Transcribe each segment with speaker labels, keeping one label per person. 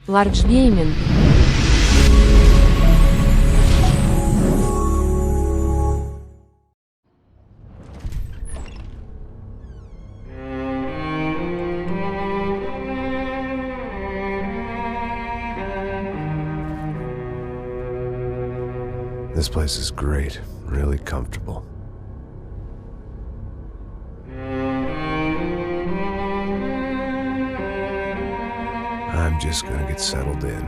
Speaker 1: Large Gaming.
Speaker 2: This place is great, really comfortable. I'm just gonna get settled in.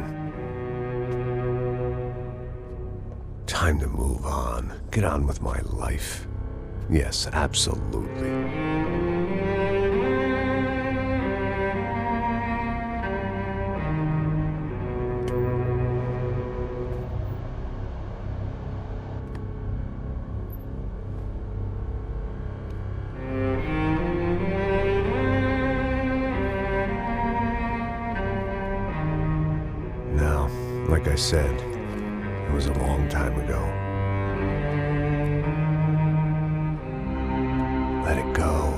Speaker 2: Time to move on. Get on with my life. Yes, absolutely. Now, like I said, it was a long time ago. Let it go.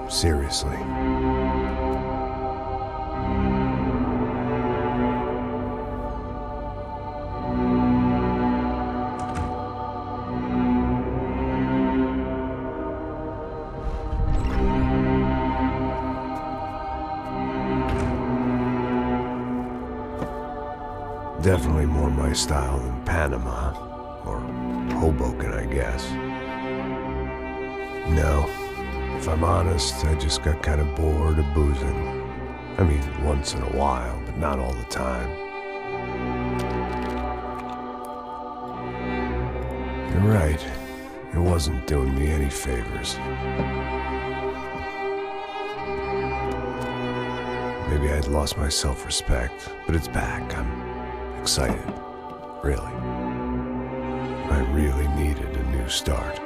Speaker 2: Seriously. Definitely more my style than Panama, or Hoboken, I guess. No, if I'm honest, I just got kind of bored of boozing. I mean, once in a while, but not all the time. You're right, it wasn't doing me any favors. Maybe I'd lost my self-respect, but it's back. I'm excited, really. I really needed a new start.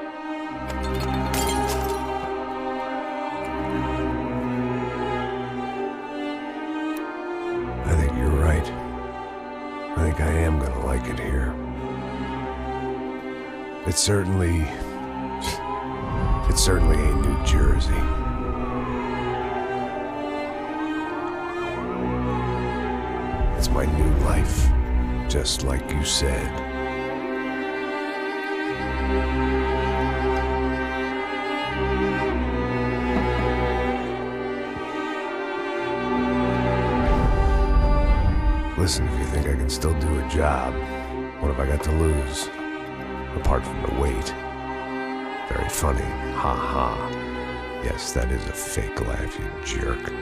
Speaker 2: I think you're right. I think I am gonna like it here. It certainly ain't New Jersey. It's my new life. Just like you said. Listen, if you think I can still do a job, what have I got to lose? Apart from the weight. Very funny. Ha ha. Yes, that is a fake laugh, you jerk.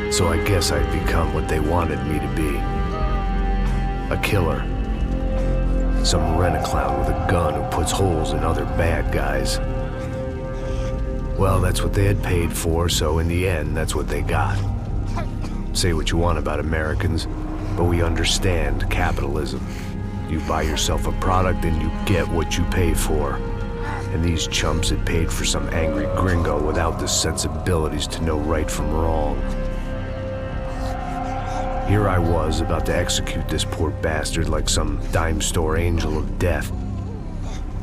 Speaker 2: So I guess I'd become what they wanted me to be. A killer. Some rent-a-clown with a gun who puts holes in other bad guys. Well, that's what they had paid for, so in the end, that's what they got. Say what you want about Americans, but we understand capitalism. You buy yourself a product and you get what you pay for. And these chumps had paid for some angry gringo without the sensibilities to know right from wrong. Here I was, about to execute this poor bastard like some dime store angel of death.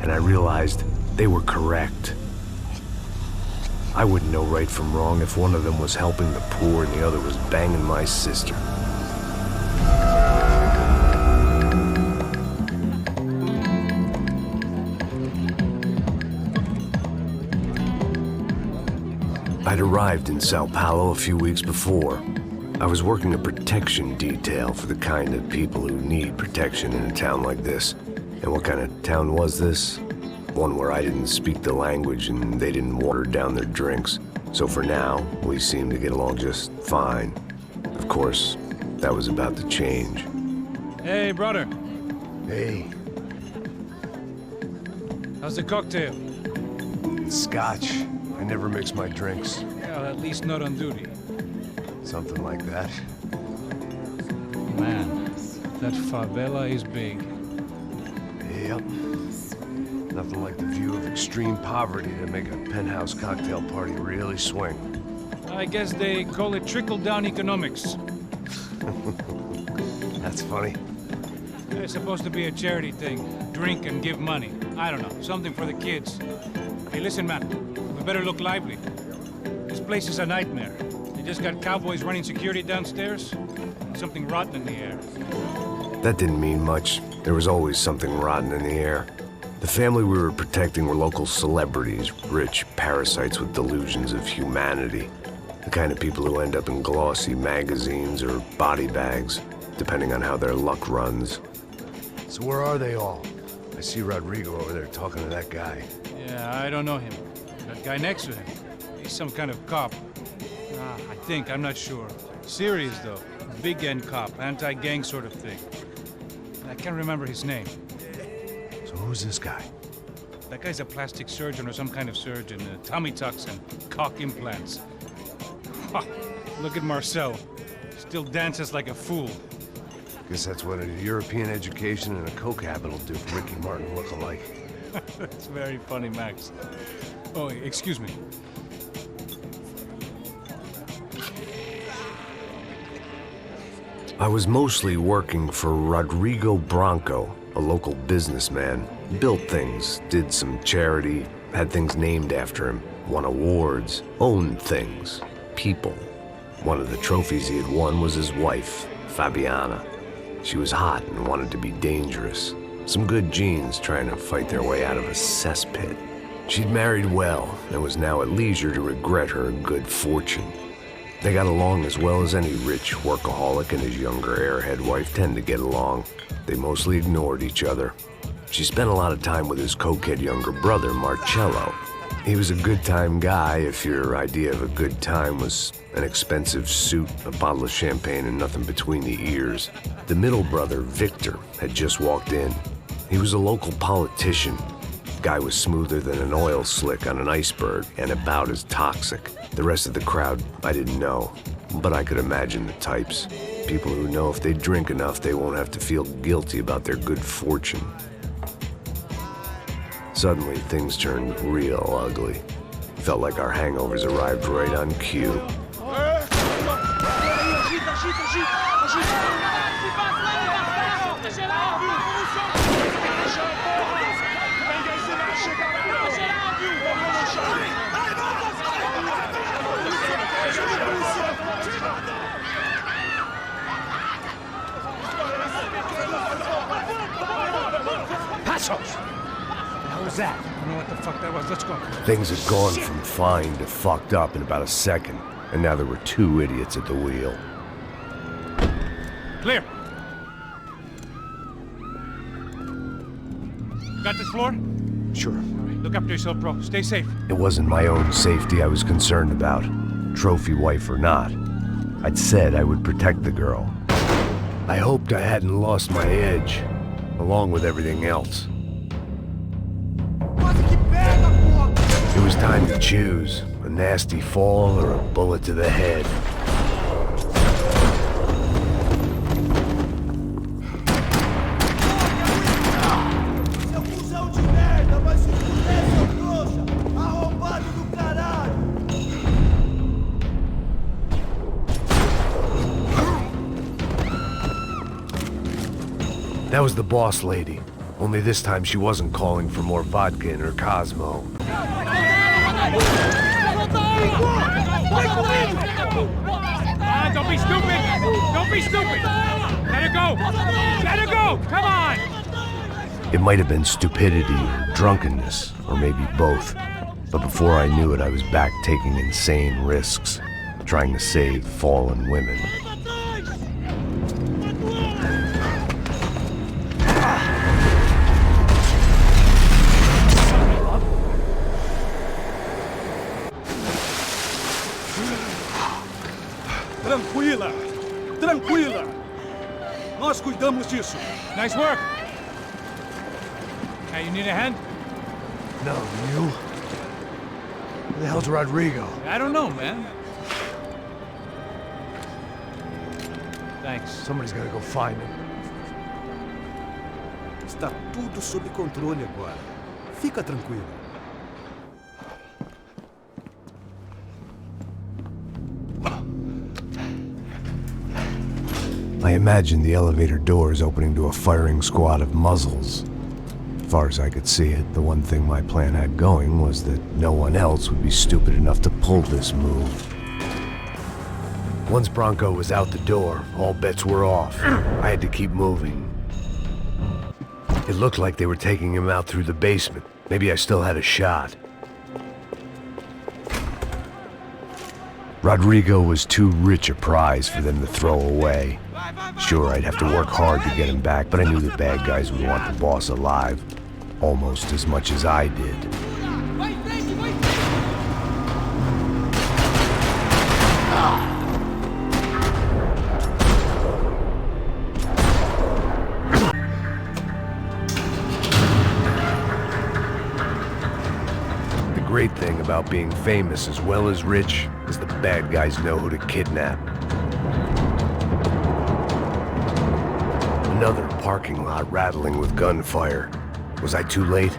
Speaker 2: And I realized they were correct. I wouldn't know right from wrong if one of them was helping the poor and the other was banging my sister. I'd arrived in Sao Paulo a few weeks before. I was working a protection detail for the kind of people who need protection in a town like this. And what kind of town was this? One where I didn't speak the language and they didn't water down their drinks. So for now, we seemed to get along just fine. Of course, that was about to change.
Speaker 1: Hey, brother.
Speaker 2: Hey.
Speaker 1: How's the cocktail?
Speaker 2: It's scotch. I never mix my drinks.
Speaker 1: Well, at least not on duty.
Speaker 2: Something like that.
Speaker 1: Man, that favela is big.
Speaker 2: Yep. Nothing like the view of extreme poverty to make a penthouse cocktail party really swing.
Speaker 1: I guess they call it trickle-down economics.
Speaker 2: That's funny.
Speaker 1: It's supposed to be a charity thing. Drink and give money. I don't know, something for the kids. Hey, listen, man. We better look lively. This place is a nightmare. They just got cowboys running security downstairs. Something rotten in the air.
Speaker 2: That didn't mean much. There was always something rotten in the air. The family we were protecting were local celebrities, rich parasites with delusions of humanity. The kind of people who end up in glossy magazines or body bags, depending on how their luck runs. So where are they all? I see Rodrigo over there talking to that guy.
Speaker 1: Yeah, I don't know him. That guy next to him, he's some kind of cop. I think, I'm not sure. Serious, though. Big-end cop, anti-gang sort of thing. I can't remember his name.
Speaker 2: So who's this guy?
Speaker 1: That guy's a plastic surgeon or some kind of surgeon. Tummy tucks and cock implants. Look at Marcel. Still dances like a fool.
Speaker 2: Guess that's what a European education and a coke habit will do for Ricky Martin look-alike.
Speaker 1: That's very funny, Max. Oh, excuse me.
Speaker 2: I was mostly working for Rodrigo Branco, a local businessman. Built things, did some charity, had things named after him, won awards, owned things, people. One of the trophies he had won was his wife, Fabiana. She was hot and wanted to be dangerous. Some good genes trying to fight their way out of a cesspit. She'd married well and was now at leisure to regret her good fortune. They got along as well as any rich workaholic and his younger airhead wife tend to get along. They mostly ignored each other. She spent a lot of time with his cokehead younger brother, Marcello. He was a good-time guy if your idea of a good time was an expensive suit, a bottle of champagne, and nothing between the ears. The middle brother, Victor, had just walked in. He was a local politician. Guy was smoother than an oil slick on an iceberg and about as toxic. The rest of the crowd, I didn't know, but I could imagine the types. People who know if they drink enough, they won't have to feel guilty about their good fortune. Suddenly, things turned real ugly. Felt like our hangovers arrived right on cue.
Speaker 1: What was that? I don't know what the fuck that was. Let's go.
Speaker 2: Things had gone from fine to fucked up in about a second, and now there were two idiots at the wheel.
Speaker 1: Clear. Got this floor?
Speaker 2: Sure.
Speaker 1: All right, look after yourself, bro. Stay safe.
Speaker 2: It wasn't my own safety I was concerned about, trophy wife or not. I'd said I would protect the girl. I hoped I hadn't lost my edge, along with everything else. It was time to choose, a nasty fall or a bullet to the head. That was the boss lady. Only this time she wasn't calling for more vodka in her Cosmo.
Speaker 1: Don't be stupid! Don't be stupid! Let her go! Let her go! Come on!
Speaker 2: It might have been stupidity or drunkenness, or maybe both. But before I knew it, I was back taking insane risks, trying to save fallen women.
Speaker 3: Tranquila! Tranquila! Nós cuidamos disso.
Speaker 1: Nice work! Hey, you need a hand?
Speaker 2: No, you? Who the hell's Rodrigo?
Speaker 1: I don't know, man. Thanks.
Speaker 2: Somebody's gotta go find him.
Speaker 3: Está tudo sob controle agora. Fica tranquilo.
Speaker 2: I imagined the elevator doors opening to a firing squad of muzzles. As far as I could see it, the one thing my plan had going was that no one else would be stupid enough to pull this move. Once Bronco was out the door, all bets were off. I had to keep moving. It looked like they were taking him out through the basement. Maybe I still had a shot. Rodrigo was too rich a prize for them to throw away. Sure, I'd have to work hard to get him back, but I knew the bad guys would want the boss alive almost as much as I did. The great thing about being famous as well as rich is the bad guys know who to kidnap. Another parking lot rattling with gunfire. Was I too late?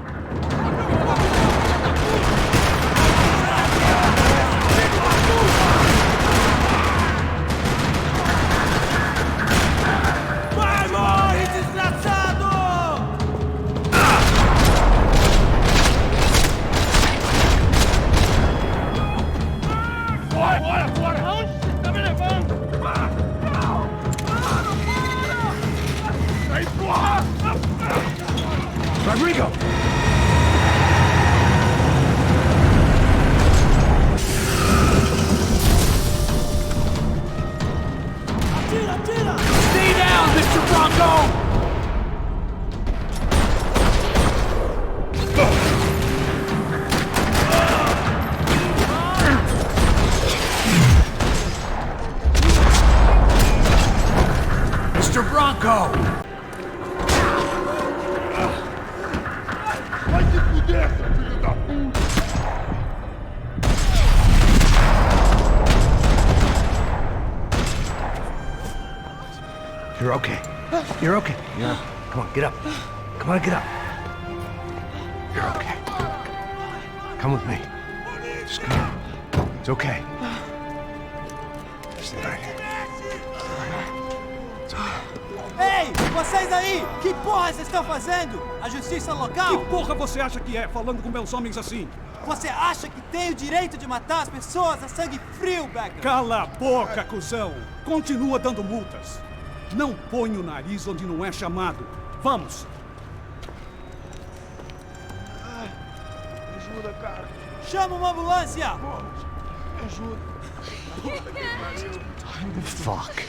Speaker 2: Rodrigo!
Speaker 1: Stay down, Mr. Bronco!
Speaker 2: Mr. Bronco! You're okay. You're okay. Come on, get up. Come on, get up. You're okay. Come with me. Just come on. It's okay. Stay right here. It's okay.
Speaker 4: Ei, vocês aí! Que porra vocês estão fazendo? A justiça local?
Speaker 3: Que porra você acha que é, falando com meus homens assim?
Speaker 4: Você acha que tem o direito de matar as pessoas a sangue frio, Becker?
Speaker 3: Cala a boca, cuzão! Continua dando multas. Não põe o nariz onde não é chamado. Vamos!
Speaker 5: Ajuda, cara.
Speaker 4: Chama uma ambulância!
Speaker 5: Ajuda.
Speaker 2: Fuck.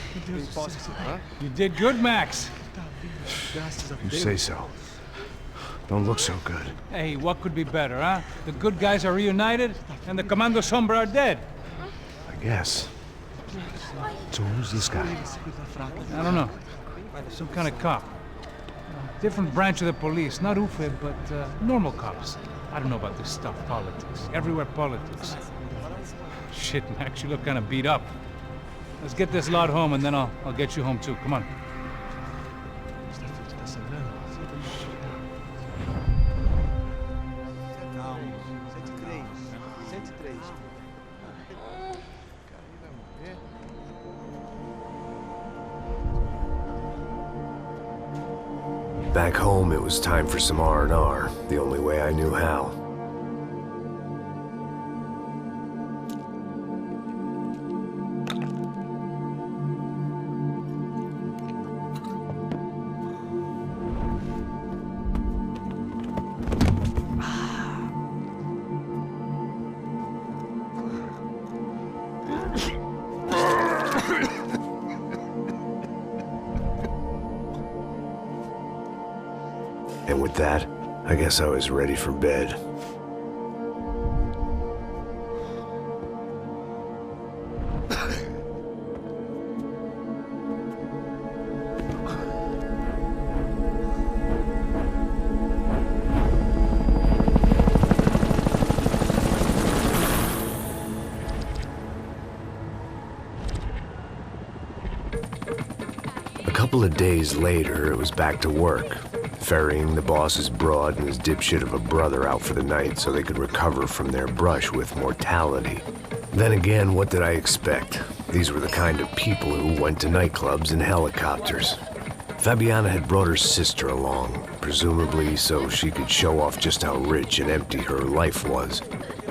Speaker 1: You did good, Max.
Speaker 2: You say so. Don't look so good.
Speaker 1: Hey, what could be better, huh? The good guys are reunited, and the Commando Sombra are dead.
Speaker 2: I guess. So who's this guy?
Speaker 1: I don't know. Some kind of cop. Different branch of the police. Not UFE, but normal cops. I don't know about this stuff, politics. Everywhere politics. Shit, Max, you look kind of beat up. Let's get this lot home, and then I'll get you home too. Come on.
Speaker 2: Back home, it was time for some R&R, the only way I knew how. And with that, I guess I was ready for bed. A couple of days later, it was back to work. Ferrying the boss's broad and his dipshit of a brother out for the night so they could recover from their brush with mortality. Then again, what did I expect? These were the kind of people who went to nightclubs in helicopters. Fabiana had brought her sister along, presumably so she could show off just how rich and empty her life was.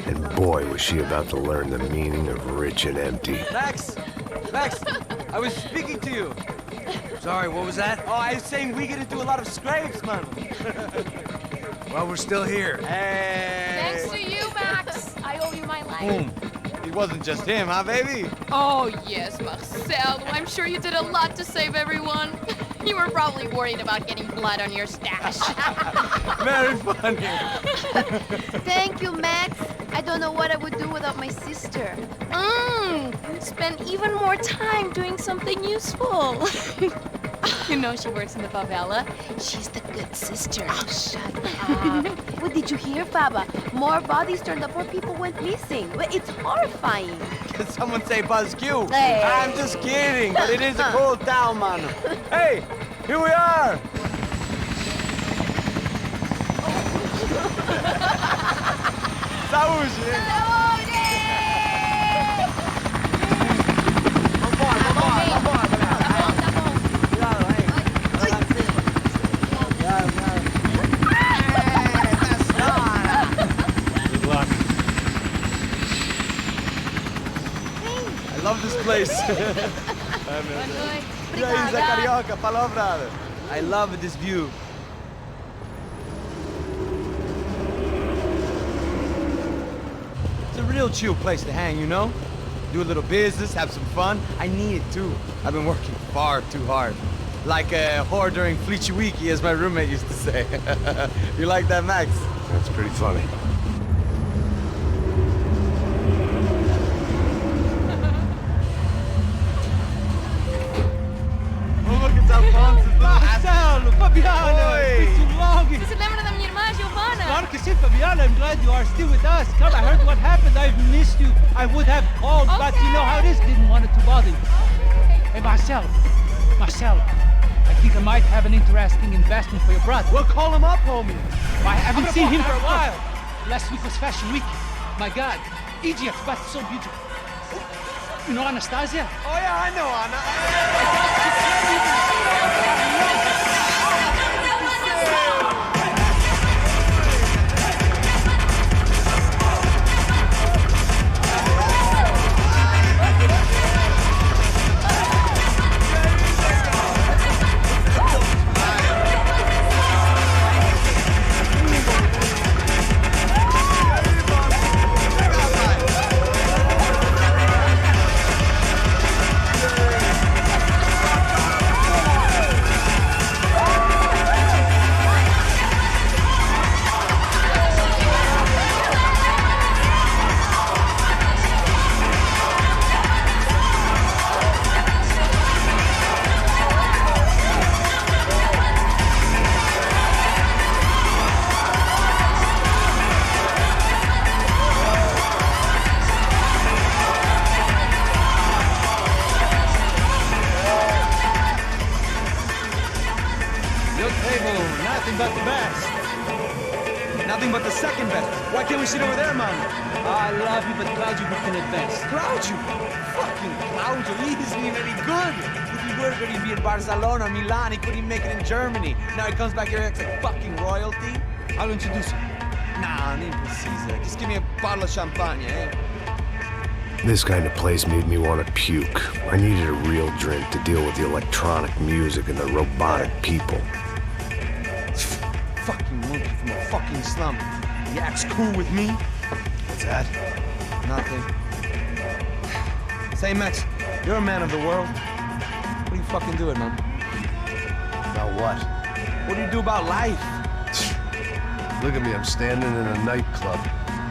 Speaker 2: And boy, was she about to learn the meaning of rich and empty.
Speaker 6: Max! Max! I was speaking to you!
Speaker 7: Sorry, what was that?
Speaker 6: Oh, I was saying we gotta do a lot of scrapes, man.
Speaker 7: Well, we're still here.
Speaker 6: Hey!
Speaker 8: Thanks to you, Max. I owe you my life.
Speaker 6: It wasn't just him, huh, baby?
Speaker 8: Oh, yes, Marcel. I'm sure you did a lot to save everyone. You were probably worried about getting blood on your stash.
Speaker 6: Very funny.
Speaker 9: Thank you, Max. I don't know what I would do without my sister.
Speaker 8: Spend even more time doing something useful. You know she works in the favela. She's the good sister.
Speaker 9: Oh, shut up. What did you hear, Faba? More bodies turned up where people went missing. It's horrifying.
Speaker 6: Did someone say Buzz Q?
Speaker 9: Hey.
Speaker 6: I'm just kidding, but it is a cool town, man. Hey, here we are. Saúde! I love this place. Carioca, palavra. I love this view. It's a real chill place to hang, you know? Do a little business, have some fun. I need it too. I've been working far too hard. Like a whore during Fleechy Weeky, as my roommate used to say. You like that, Max?
Speaker 2: That's pretty funny.
Speaker 4: Marcelo, Fabiana, it's been too long.
Speaker 8: Você se lembra da minha irmã, Giovanna?
Speaker 4: Claro que sim, Fabiana. I'm glad you are still with us. Come, I heard what happened. I've missed you. I would have called, but you know how it is. Didn't want it to bother you. Hey, Marcelo, I think I might have an interesting investment for your brother.
Speaker 6: Well, call him up, homie.
Speaker 4: I haven't seen him for a while. Last week was Fashion Week. My God, Egypt, but so beautiful. You know Anastasia?
Speaker 6: Oh yeah, I know Anna.
Speaker 4: Nothing but the best.
Speaker 6: Nothing but the second best. Why can't we sit over there, man?
Speaker 4: I love you, but Claudio booked in advance.
Speaker 6: Claudio? Fucking Claudio, he isn't even any good. If he were going to be in Barcelona, Milan, he couldn't make it in Germany. Now he comes back here and acts like fucking royalty.
Speaker 4: I'll introduce you.
Speaker 6: Nah, nem precisa. Just give me a bottle of champagne, eh?
Speaker 2: This kind of place made me want to puke. I needed a real drink to deal with the electronic music and the robotic people.
Speaker 6: Fucking monkey from a fucking slum. He acts cool with me.
Speaker 2: What's that?
Speaker 6: Nothing. Say, Max, you're a man of the world. What do you fucking do it, man?
Speaker 2: About what?
Speaker 6: What do you do about life?
Speaker 2: Look at me, I'm standing in a nightclub,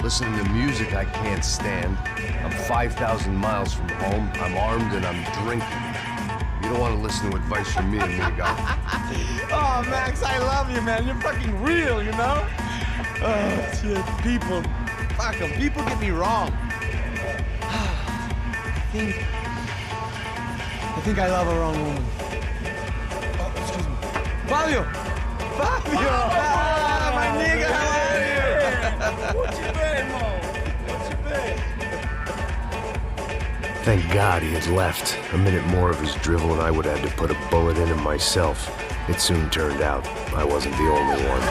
Speaker 2: listening to music I can't stand. I'm 5,000 miles from home, I'm armed and I'm drinking. You don't want to listen to advice from me, amigo.
Speaker 6: Oh, Max, I love you, man. You're fucking real, you know? Oh, shit, people. Fuck 'em. People get me wrong. I think I love a wrong woman. Oh, excuse me. Fabio! Fabio! Ah, my nigga, how are you?
Speaker 5: What you been, Mo? What you been?
Speaker 2: Thank God he had left. A minute more of his drivel and I would have had to put a bullet in him myself. It soon turned out I wasn't the only one.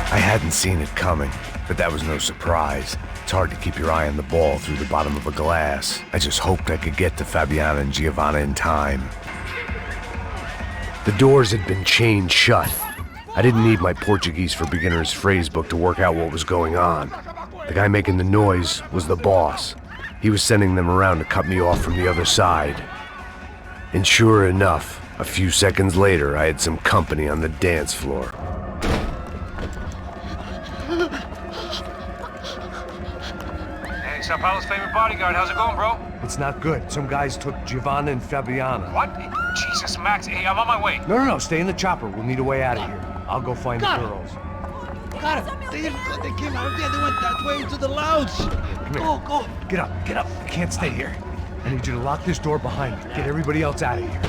Speaker 2: I hadn't seen it coming, but that was no surprise. It's hard to keep your eye on the ball through the bottom of a glass. I just hoped I could get to Fabiana and Giovanna in time. The doors had been chained shut. I didn't need my Portuguese for Beginners phrasebook to work out what was going on. The guy making the noise was the boss. He was sending them around to cut me off from the other side. And sure enough, a few seconds later, I had some company on the dance floor.
Speaker 1: Hey, Sao Paulo's favorite bodyguard. How's it going, bro?
Speaker 2: It's not good. Some guys took Giovanna and Fabiana.
Speaker 1: What? Jesus, Max. Hey, I'm on my way.
Speaker 2: No, stay in the chopper. We'll need a way out of here. I'll go find the girls.
Speaker 4: Got it. They came out of there. They went that way into the lounge. Go.
Speaker 2: Get up. You can't stay here. I need you to lock this door behind me. Get everybody else out of here.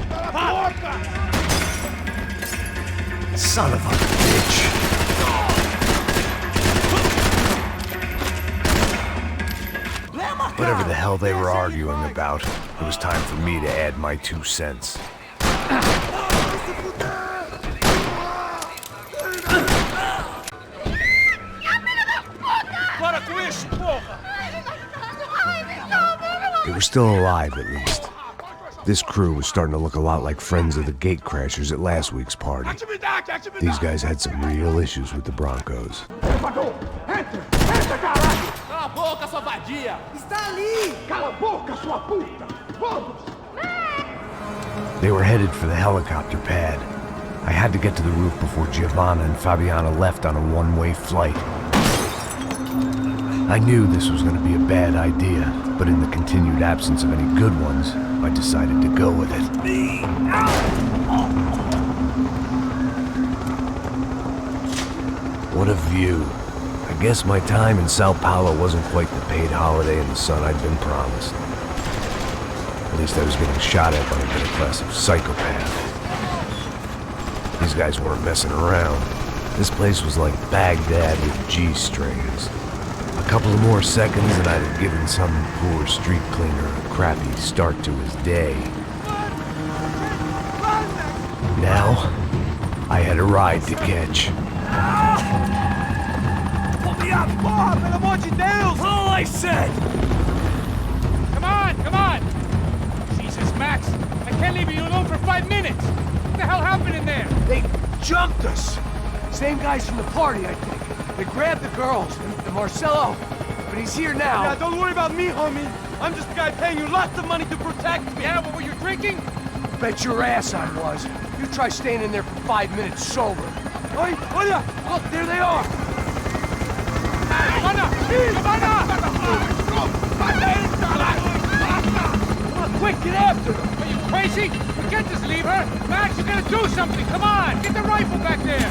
Speaker 2: Son of a bitch. Whatever the hell they were arguing about, it was time for me to add my 2 cents. They were still alive, at least. This crew was starting to look a lot like friends of the gatecrashers at last week's party. These guys had some real issues with the Broncos. They were headed for the helicopter pad. I had to get to the roof before Giovanna and Fabiana left on a one-way flight. I knew this was going to be a bad idea, but in the continued absence of any good ones, I decided to go with it. What a view. I guess my time in Sao Paulo wasn't quite the paid holiday in the sun I'd been promised. At least I was getting shot at by a middle class of psychopaths. These guys weren't messing around. This place was like Baghdad with G-strings. A couple of more seconds and I'd have given some poor street cleaner a crappy start to his day. Now, I had a ride to catch.
Speaker 4: Pull me up, Bob! Pelo amor de Deus! All I said!
Speaker 1: Come on! Jesus, Max. I can't leave you alone for 5 minutes. What the hell happened in there?
Speaker 3: They jumped us! Same guys from the party, I think.
Speaker 7: They grabbed the girls, the Marcello, but he's here now.
Speaker 6: Yeah, don't worry about me, homie. I'm just the guy paying you lots of money to protect me.
Speaker 7: Yeah, what were you drinking? Bet your ass I was. You try staying in there for 5 minutes sober.
Speaker 6: Oi, olha!
Speaker 7: Look, there they are. Come on, quick, get after them.
Speaker 4: Are you crazy? Forget this, leave her. Max, you gotta do something. Come on, get the rifle back there.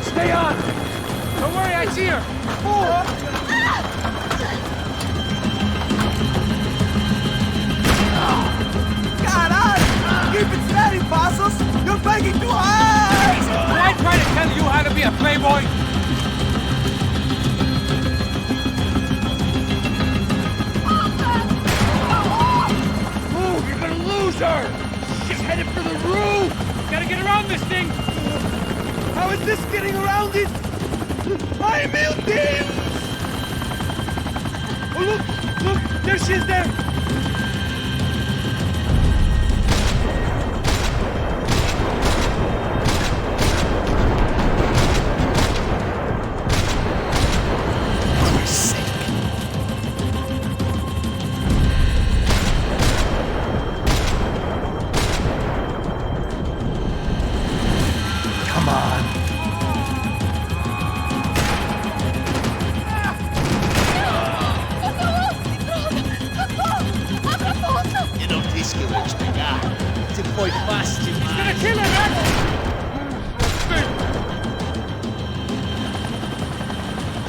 Speaker 7: Stay on!
Speaker 4: Don't worry, I see her.
Speaker 6: Caralho! Keep it steady, Passos! You're banging too hard!
Speaker 4: Did I try to tell you how to be a playboy?
Speaker 7: Move! You're gonna lose her! She's headed for the roof!
Speaker 4: Gotta get around this thing.
Speaker 6: How is this getting around it? Ai, meu Deus! Oh, look! Look! There she is there!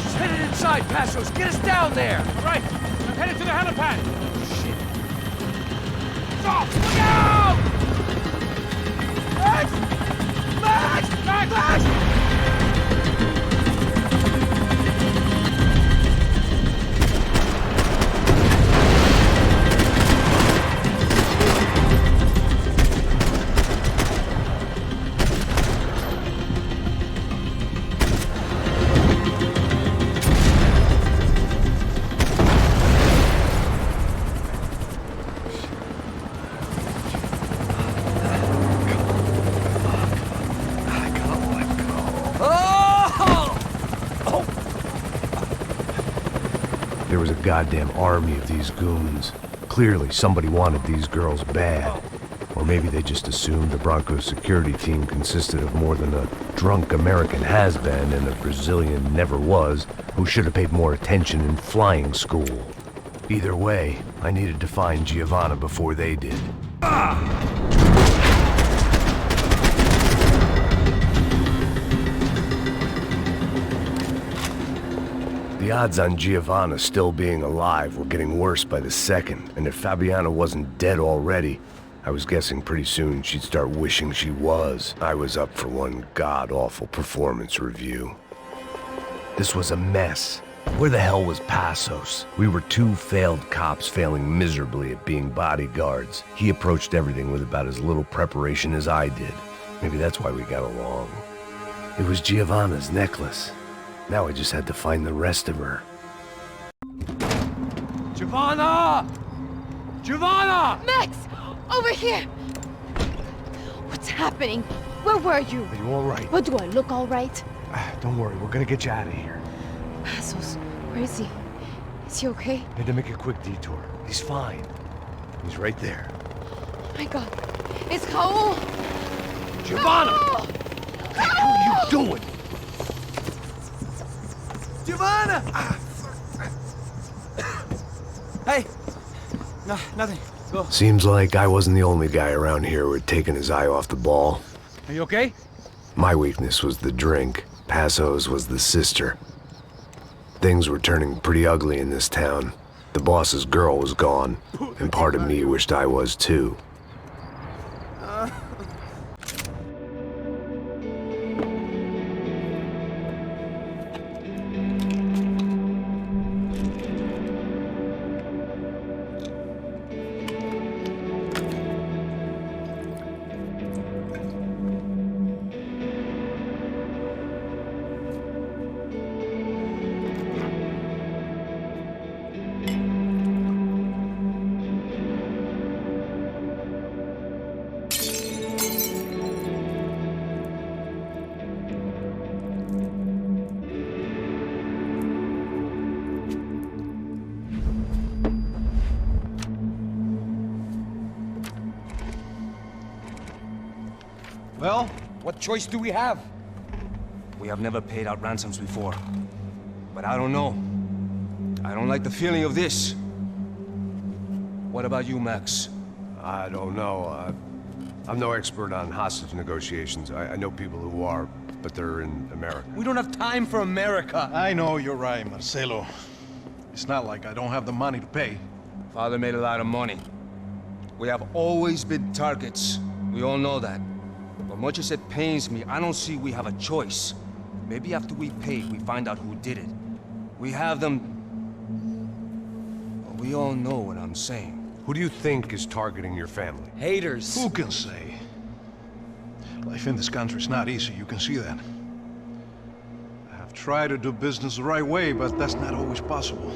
Speaker 7: She's headed inside, Passos! Get us down there!
Speaker 4: All right, I'm headed to the helipad.
Speaker 7: Shit! Stop! Look out! Max! Max! Max! Max!
Speaker 2: There was a goddamn army of these goons. Clearly, somebody wanted these girls bad. Or maybe they just assumed the Broncos security team consisted of more than a drunk American has-been and a Brazilian never-was who should have paid more attention in flying school. Either way, I needed to find Giovanna before they did. The odds on Giovanna still being alive were getting worse by the second, and if Fabiana wasn't dead already, I was guessing pretty soon she'd start wishing she was. I was up for one god-awful performance review. This was a mess. Where the hell was Passos? We were two failed cops failing miserably at being bodyguards. He approached everything with about as little preparation as I did. Maybe that's why we got along. It was Giovanna's necklace. Now I just had to find the rest of her.
Speaker 7: Giovanna! Giovanna!
Speaker 9: Max! Over here! What's happening? Where were you?
Speaker 6: Are you all right?
Speaker 9: What, do I look all right?
Speaker 6: Don't worry, we're gonna get you out of here.
Speaker 9: Passos, where is he? Is he okay?
Speaker 6: Had to make a quick detour. He's fine. He's right there.
Speaker 9: Oh my God. It's Raul!
Speaker 7: Giovanna!
Speaker 9: Raul!
Speaker 7: Who are you doing?
Speaker 6: Giovanna! Hey! No, nothing. Go.
Speaker 2: Seems like I wasn't the only guy around here who had taken his eye off the ball.
Speaker 1: Are you okay?
Speaker 2: My weakness was the drink. Passo's was the sister. Things were turning pretty ugly in this town. The boss's girl was gone, and part of me wished I was too.
Speaker 6: Well, what choice do we have?
Speaker 10: We have never paid out ransoms before. But I don't know. I don't like the feeling of this. What about you, Max?
Speaker 2: I don't know. I'm no expert on hostage negotiations. I know people who are, but they're in America.
Speaker 6: We don't have time for America.
Speaker 5: I know you're right, Marcelo. It's not like I don't have the money to pay.
Speaker 10: Father made a lot of money. We have always been targets. We all know that. But much as it pains me, I don't see we have a choice. Maybe after we pay, we find out who did it. We have them... Well, we all know what I'm saying.
Speaker 2: Who do you think is targeting your family?
Speaker 6: Haters.
Speaker 5: Who can say? Life in this country is not easy, you can see that. I have tried to do business the right way, but that's not always possible.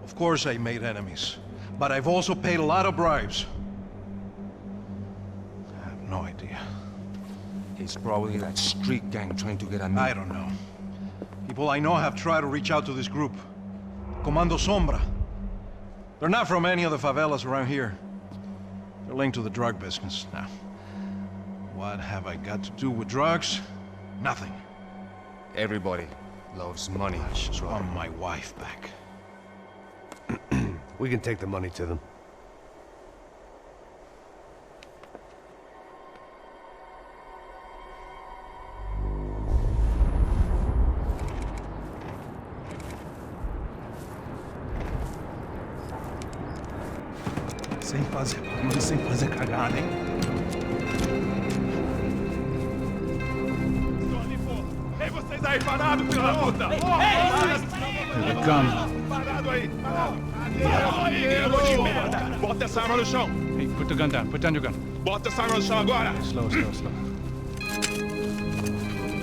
Speaker 5: Of course I made enemies, but I've also paid a lot of bribes. I have no idea.
Speaker 10: It's probably that street gang trying to get at me.
Speaker 5: I don't know. People I know have tried to reach out to this group. Comando Sombra. They're not from any of the favelas around here. They're linked to the drug business. Now, what have I got to do with drugs? Nothing.
Speaker 10: Everybody loves money.
Speaker 5: I just want my wife back.
Speaker 2: We can take the money to them.
Speaker 3: Sem fazer cagada, hein?
Speaker 5: Ei, vocês aí parados, filha da puta! Parado aí! Bota essa arma no chão!
Speaker 1: Hey, put the gun down. Put down your gun.
Speaker 5: Bota essa arma no chão agora!
Speaker 1: Slow, slow, slow.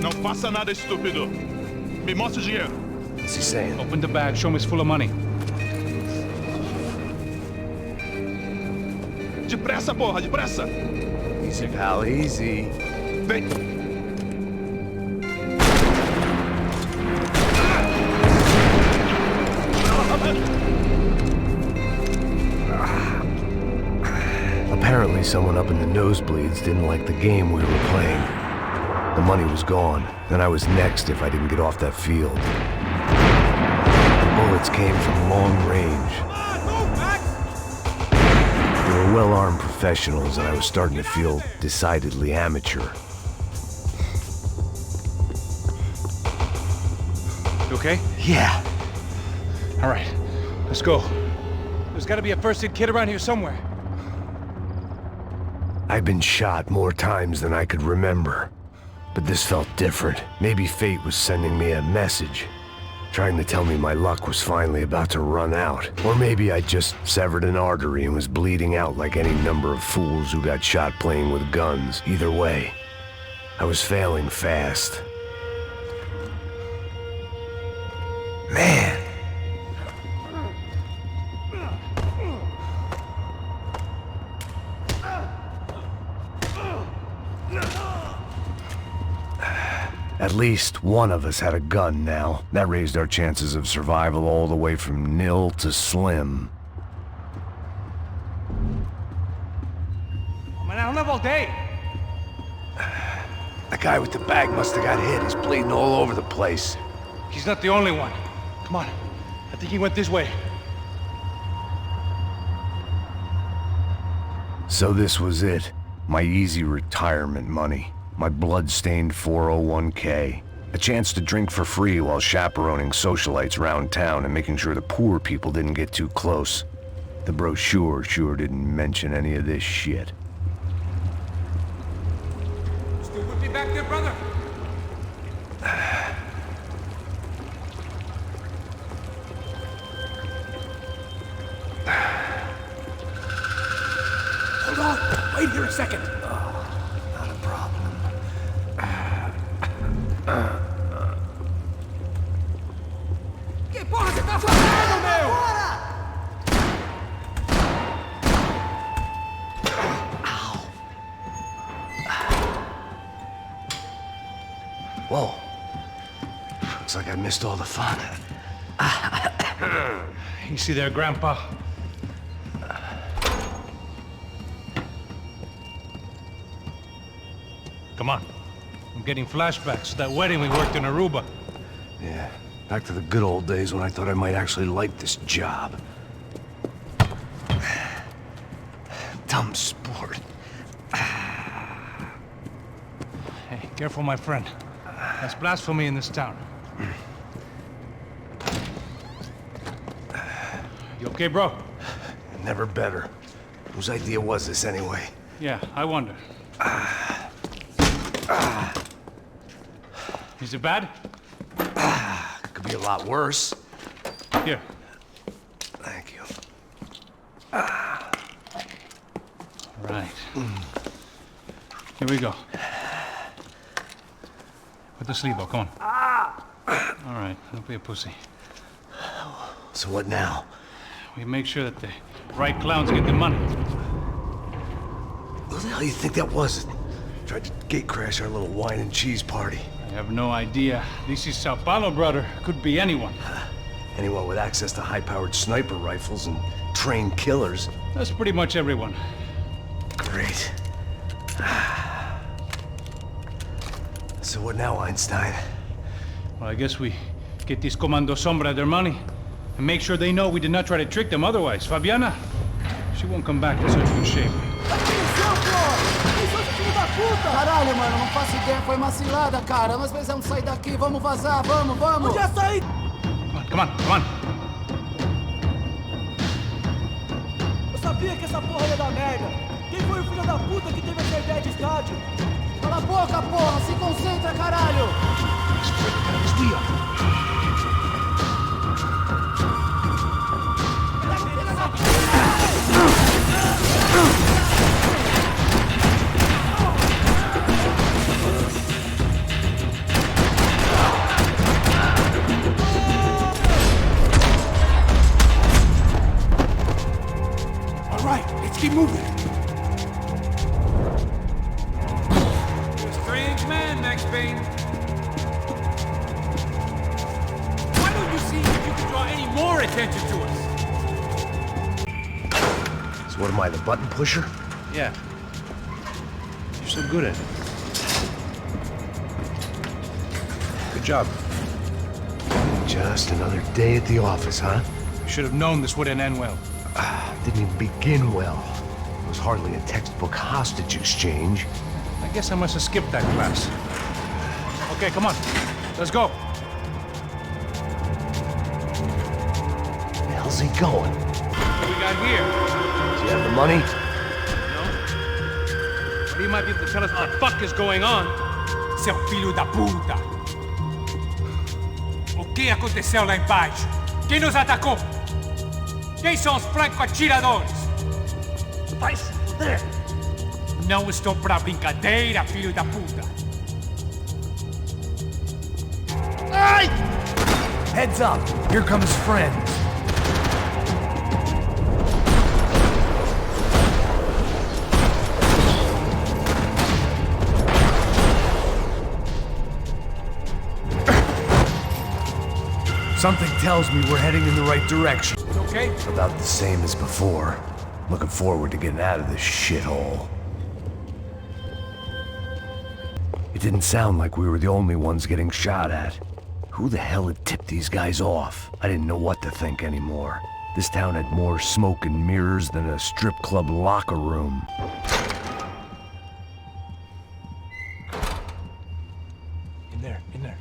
Speaker 5: Não faça nada estúpido! Me mostre o dinheiro!
Speaker 2: What's he saying?
Speaker 1: Open the bag. Show me it's full of money.
Speaker 5: Depressa, porra, depressa!
Speaker 2: Easy, pal, easy.
Speaker 5: Vem!
Speaker 2: Apparently someone up in the nosebleeds didn't like the game we were playing. The money was gone, and I was next if I didn't get off that field. The bullets came from long range. They were well-armed professionals, and I was starting to feel decidedly amateur.
Speaker 1: You okay?
Speaker 2: Yeah.
Speaker 1: All right. Let's go. There's got to be a first-aid kit around here somewhere.
Speaker 2: I've been shot more times than I could remember. But this felt different. Maybe fate was sending me a message, trying to tell me my luck was finally about to run out. Or maybe I just severed an artery and was bleeding out like any number of fools who got shot playing with guns. Either way, I was failing fast. Man. At least one of us had a gun now. That raised our chances of survival all the way from nil to slim.
Speaker 1: Man, I don't have all day.
Speaker 2: guy with the bag must have got hit. He's bleeding all over the place.
Speaker 1: He's not the only one. Come on. I think he went this way.
Speaker 2: So this was it. My easy retirement money. My blood-stained 401k. A chance to drink for free while chaperoning socialites around town and making sure the poor people didn't get too close. The brochure sure didn't mention any of this shit.
Speaker 1: Still with me back there, brother?
Speaker 3: Hold on! Wait here a second!
Speaker 2: Not a problem.
Speaker 3: Que porra você tá fazendo, meu?
Speaker 2: Whoa. Looks like I missed all the fun.
Speaker 1: You see there, Grandpa? Come on. I'm getting flashbacks to that wedding we worked in Aruba.
Speaker 2: Yeah, back to the good old days when I thought I might actually like this job. Dumb sport.
Speaker 1: Hey, careful, my friend. That's blasphemy in this town. You okay, bro?
Speaker 2: Never better. Whose idea was this anyway?
Speaker 1: Yeah, I wonder. Is it bad?
Speaker 2: Could be a lot worse.
Speaker 1: Here.
Speaker 2: Thank you.
Speaker 1: Right. Here we go. Put the sleeve on, come on. All right, don't be a pussy.
Speaker 2: So what now?
Speaker 1: We make sure that the right clowns get the money.
Speaker 2: Who the hell do you think that was? Tried to gate crash our little wine and cheese party.
Speaker 1: I have no idea. This is Sao Paulo, brother. Could be anyone.
Speaker 2: Anyone with access to high-powered sniper rifles and trained killers.
Speaker 1: That's pretty much everyone.
Speaker 2: Great. So what now, Einstein?
Speaker 1: Well, I guess we get these Comando Sombra their money and make sure they know we did not try to trick them otherwise. Fabiana, she won't come back in such good shape.
Speaker 11: Caralho, mano, não faço ideia, foi uma cilada, cara. Nós precisamos sair daqui, vamos vazar, vamos! Podia sair!
Speaker 1: Come on, come on!
Speaker 11: Eu sabia que essa porra ia dar merda. Quem foi o filho da puta que teve essa ideia de estádio? Cala a boca, porra! Se concentra, caralho!
Speaker 3: Keep moving.
Speaker 1: Strange man, Max Payne.
Speaker 3: Why don't you see if you can draw any more attention to us?
Speaker 2: So what am I, the button pusher?
Speaker 1: Yeah. You're so good at it. Good job.
Speaker 2: Just another day at the office, huh?
Speaker 1: You should have known this wouldn't end well.
Speaker 2: Didn't even begin well. It was hardly a textbook hostage exchange.
Speaker 1: I guess I must have skipped that class. Okay, come on. Let's go.
Speaker 2: Where the hell's he going?
Speaker 1: What we got here?
Speaker 2: Does he have the money?
Speaker 1: No. But he might be able to tell us what the fuck is going on.
Speaker 3: Seu filho da puta! O que aconteceu lá embaixo? Quem nos atacou? Quem são os franco-atiradores? Vai se fuder! Não estou pra brincadeira, filho da puta!
Speaker 7: Ai! Heads up, here comes friends. Something tells me we're heading in the right direction.
Speaker 3: Okay?
Speaker 2: About the same as before. Looking forward to getting out of this shithole. didn't sound like we were the only ones getting shot at. Who the hell had tipped these guys off? I didn't know what to think anymore. This town had more smoke and mirrors than a strip club locker room.
Speaker 5: In there, in there.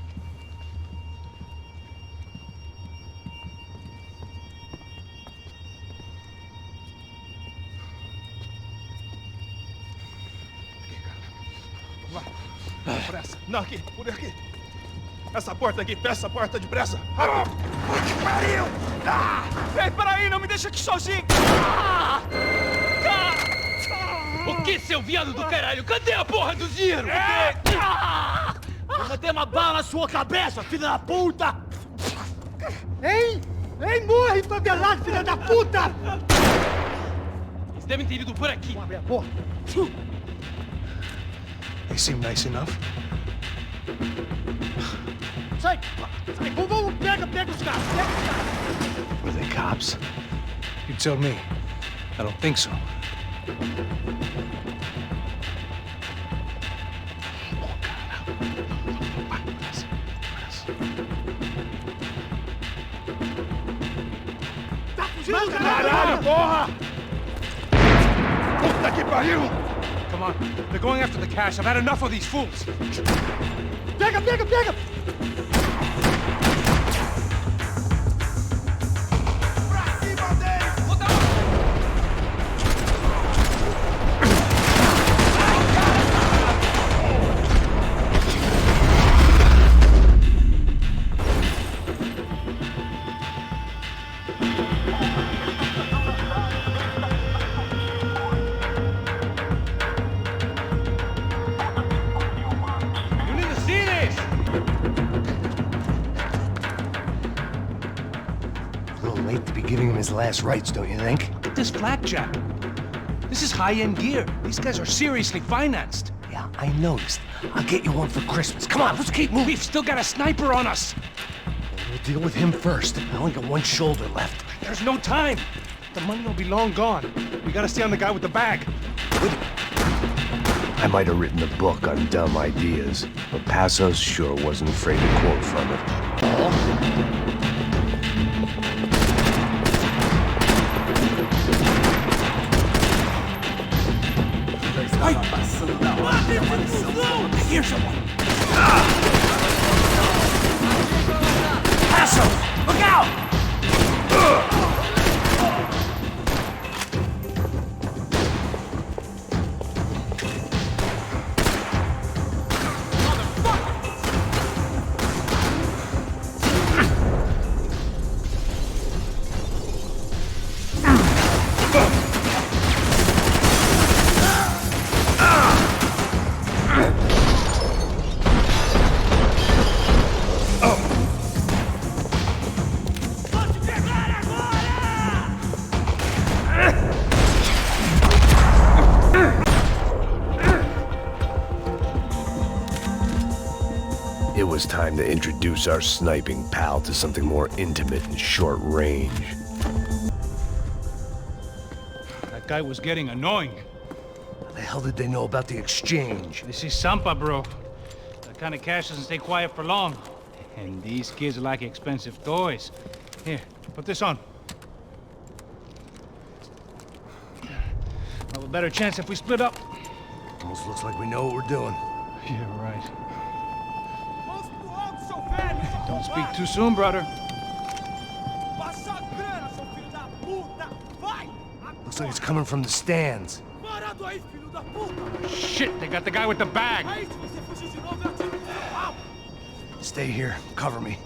Speaker 12: Pressa. Não, aqui, por aqui. Essa porta aqui, fecha essa porta depressa. Rápido. Que pariu! Ah! Ei, peraí, não me deixa aqui sozinho. Ah!
Speaker 4: O que, seu viado do caralho? Cadê a porra do dinheiro?
Speaker 11: Eu mandei uma bala na sua cabeça, filha da puta! Ei! Ei, morre, favelado, filha da puta!
Speaker 4: Eles devem ter ido por aqui.
Speaker 11: Vamos abrir a porta.
Speaker 5: They seem nice enough.
Speaker 11: Sai! Sai! Vamos, pega os caras! Pega os caras!
Speaker 5: Were they cops? You tell me. I don't think so.
Speaker 11: Tá fugindo,
Speaker 12: Caralho, porra! Puta que pariu!
Speaker 5: Come on. They're going after the cash. I've had enough of these fools.
Speaker 11: Pega, pega, pega!
Speaker 2: His last rites, don't you think?
Speaker 5: Look at this blackjack. This is high-end gear. These guys are seriously financed.
Speaker 2: Yeah, I noticed. I'll get you one for Christmas. Come on, let's keep moving.
Speaker 5: We've still got a sniper on us.
Speaker 2: We'll deal with him first. I only got one shoulder left.
Speaker 5: There's no time. The money will be long gone. We gotta stay on the guy with the bag.
Speaker 2: I might have written a book on dumb ideas, but Passos sure wasn't afraid to quote from it.
Speaker 11: Here's someone!
Speaker 2: Passo! Look out! It was time to introduce our sniping pal to something more intimate and short range.
Speaker 1: That guy was getting annoying.
Speaker 2: How the hell did they know about the exchange?
Speaker 1: This is Sampa, bro. That kind of cash doesn't stay quiet for long. And these kids like expensive toys. Here, put this on. We'll have a better chance if we split up.
Speaker 2: Almost looks like we know what we're doing.
Speaker 1: Yeah, right. Don't speak too soon, brother.
Speaker 2: Looks like it's coming from the stands.
Speaker 1: Shit, they got the guy with the bag.
Speaker 2: Stay here. Cover me.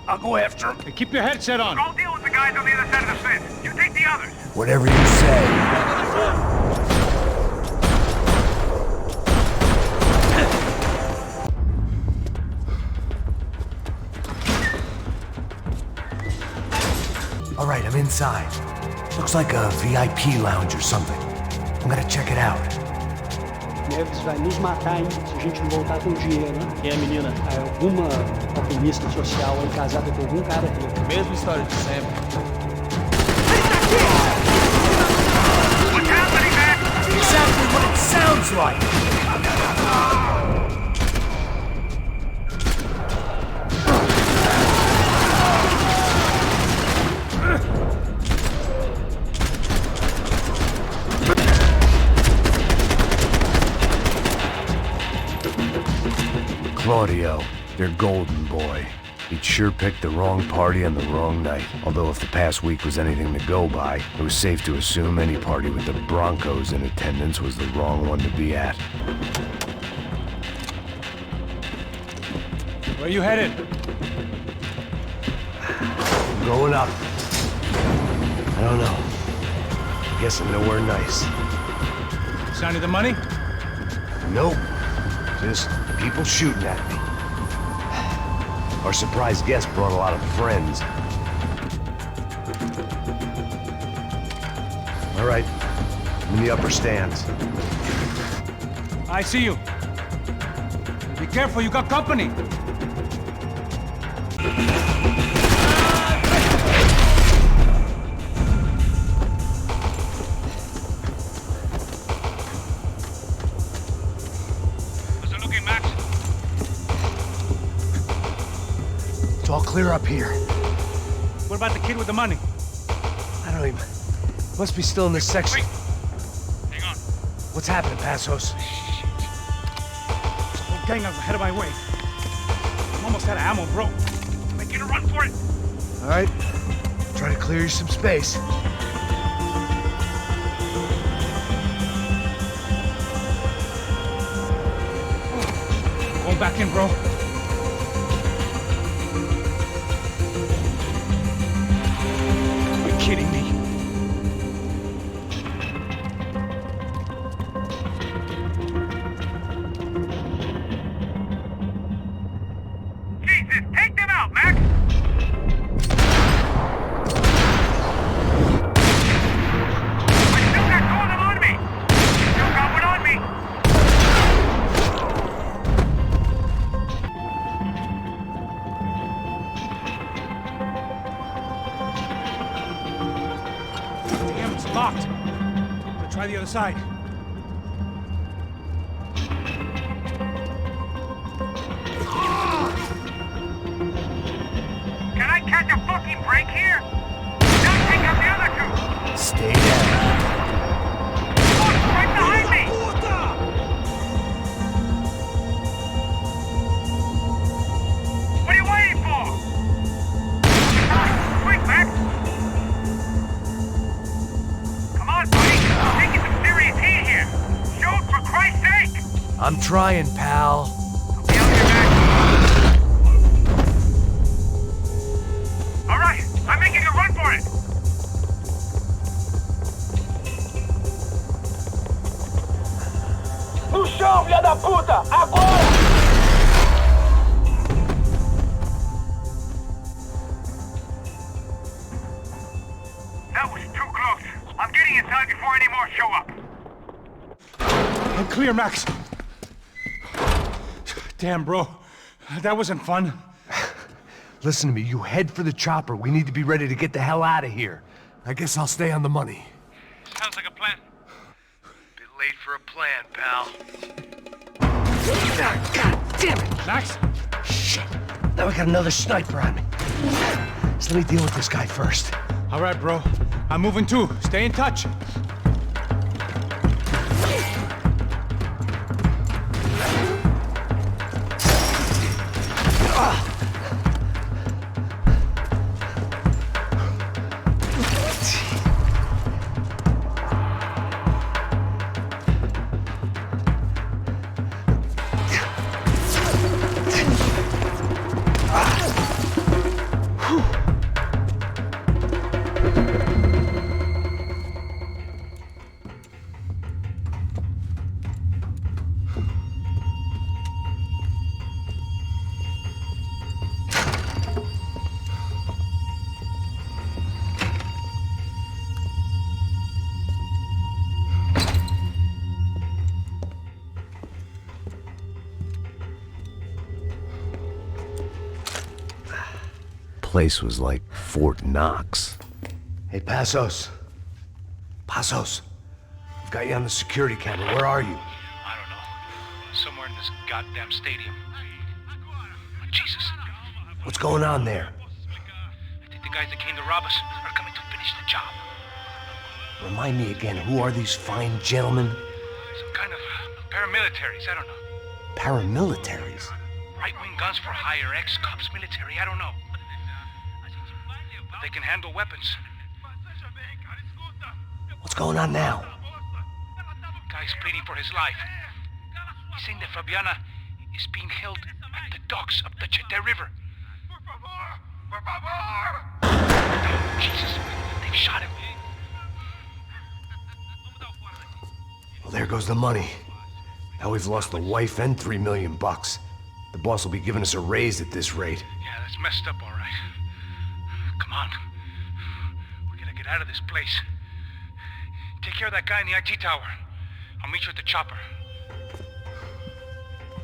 Speaker 2: I'll go after him.
Speaker 1: Hey, keep your headset on.
Speaker 13: I'll deal with the guys on the other side of the fence. You take the others.
Speaker 2: Whatever you say. All right, I'm inside. Looks like a VIP lounge or something. I'm gonna check it out.
Speaker 14: Neves vai nos matar, hein, se a gente não voltar com dinheiro, né? E a menina? É alguma alpinista social aí casada com algum cara rico.
Speaker 6: Mesma história de sempre.
Speaker 13: What's happening, man?
Speaker 2: Exactly what it sounds like! buddy-o. Their golden boy. He'd sure picked the wrong party on the wrong night. Although if the past week was anything to go by, it was safe to assume any party with the Broncos in attendance was the wrong one to be at.
Speaker 1: Where you headed?
Speaker 2: I'm going up. I don't know. Guessing nowhere nice.
Speaker 1: Sign of the money?
Speaker 2: Nope. Just people shooting at me. Our surprise guest brought a lot of friends. All right. I'm in the upper stands.
Speaker 1: I see you. Be careful, you got company.
Speaker 2: All clear up here.
Speaker 1: What about the kid with the money?
Speaker 2: I don't even... Must be still in this section.
Speaker 1: Wait. Hang on.
Speaker 2: What's happening, Passos?
Speaker 1: Whole gang up ahead of my way. I'm almost out of ammo, bro. Making a run for it.
Speaker 2: All right. Try to clear you some space.
Speaker 1: Going back in, bro. Kidding me?
Speaker 13: Jesus, take them out, Max! I still got two of them on me! Still got one on me!
Speaker 1: Locked. I'll try the other side.
Speaker 13: Can I catch a fucking break here? Now take out the other two!
Speaker 2: Stay down.
Speaker 13: Look, right behind me! What are you waiting for? Quick, Max!
Speaker 2: I'm trying, pal.
Speaker 13: All right, I'm making a run for it.
Speaker 11: No chão, filha da puta! Agora!
Speaker 13: That was too close. I'm getting inside before any more show up.
Speaker 1: I'm clear, Max. Damn, bro. That wasn't fun.
Speaker 2: Listen to me, you head for the chopper. We need to be ready to get the hell out of here. I guess I'll stay on the money.
Speaker 13: Sounds like a plan.
Speaker 2: Bit late for a plan, pal.
Speaker 1: God damn it! Max?
Speaker 2: Shit. Now we got another sniper on me. So let me deal with this guy first.
Speaker 1: All right, bro. I'm moving too. Stay in touch.
Speaker 2: Place was like Fort Knox. Hey, Passos. Passos. I've got you on the security camera. Where are you?
Speaker 1: I don't know. Somewhere in this goddamn stadium. Jesus.
Speaker 2: What's going on there?
Speaker 1: I think the guys that came to rob us are coming to finish the job.
Speaker 2: Remind me again, who are these fine gentlemen?
Speaker 1: Some kind of paramilitaries, I don't know.
Speaker 2: Paramilitaries?
Speaker 1: Right-wing guns for hire, ex-cops, military, I don't know. But they can handle weapons.
Speaker 2: What's going on now?
Speaker 1: Guy's pleading for his life. He's saying that Fabiana is being held at the docks of the Chete River. Oh, Jesus, they've shot him.
Speaker 2: Well, there goes the money. Now we've lost the wife and $3 million. The boss will be giving us a raise at this rate.
Speaker 1: Yeah, that's messed up, all right. Come on. We gotta get out of this place. Take care of that guy in the IT tower. I'll meet you at the chopper.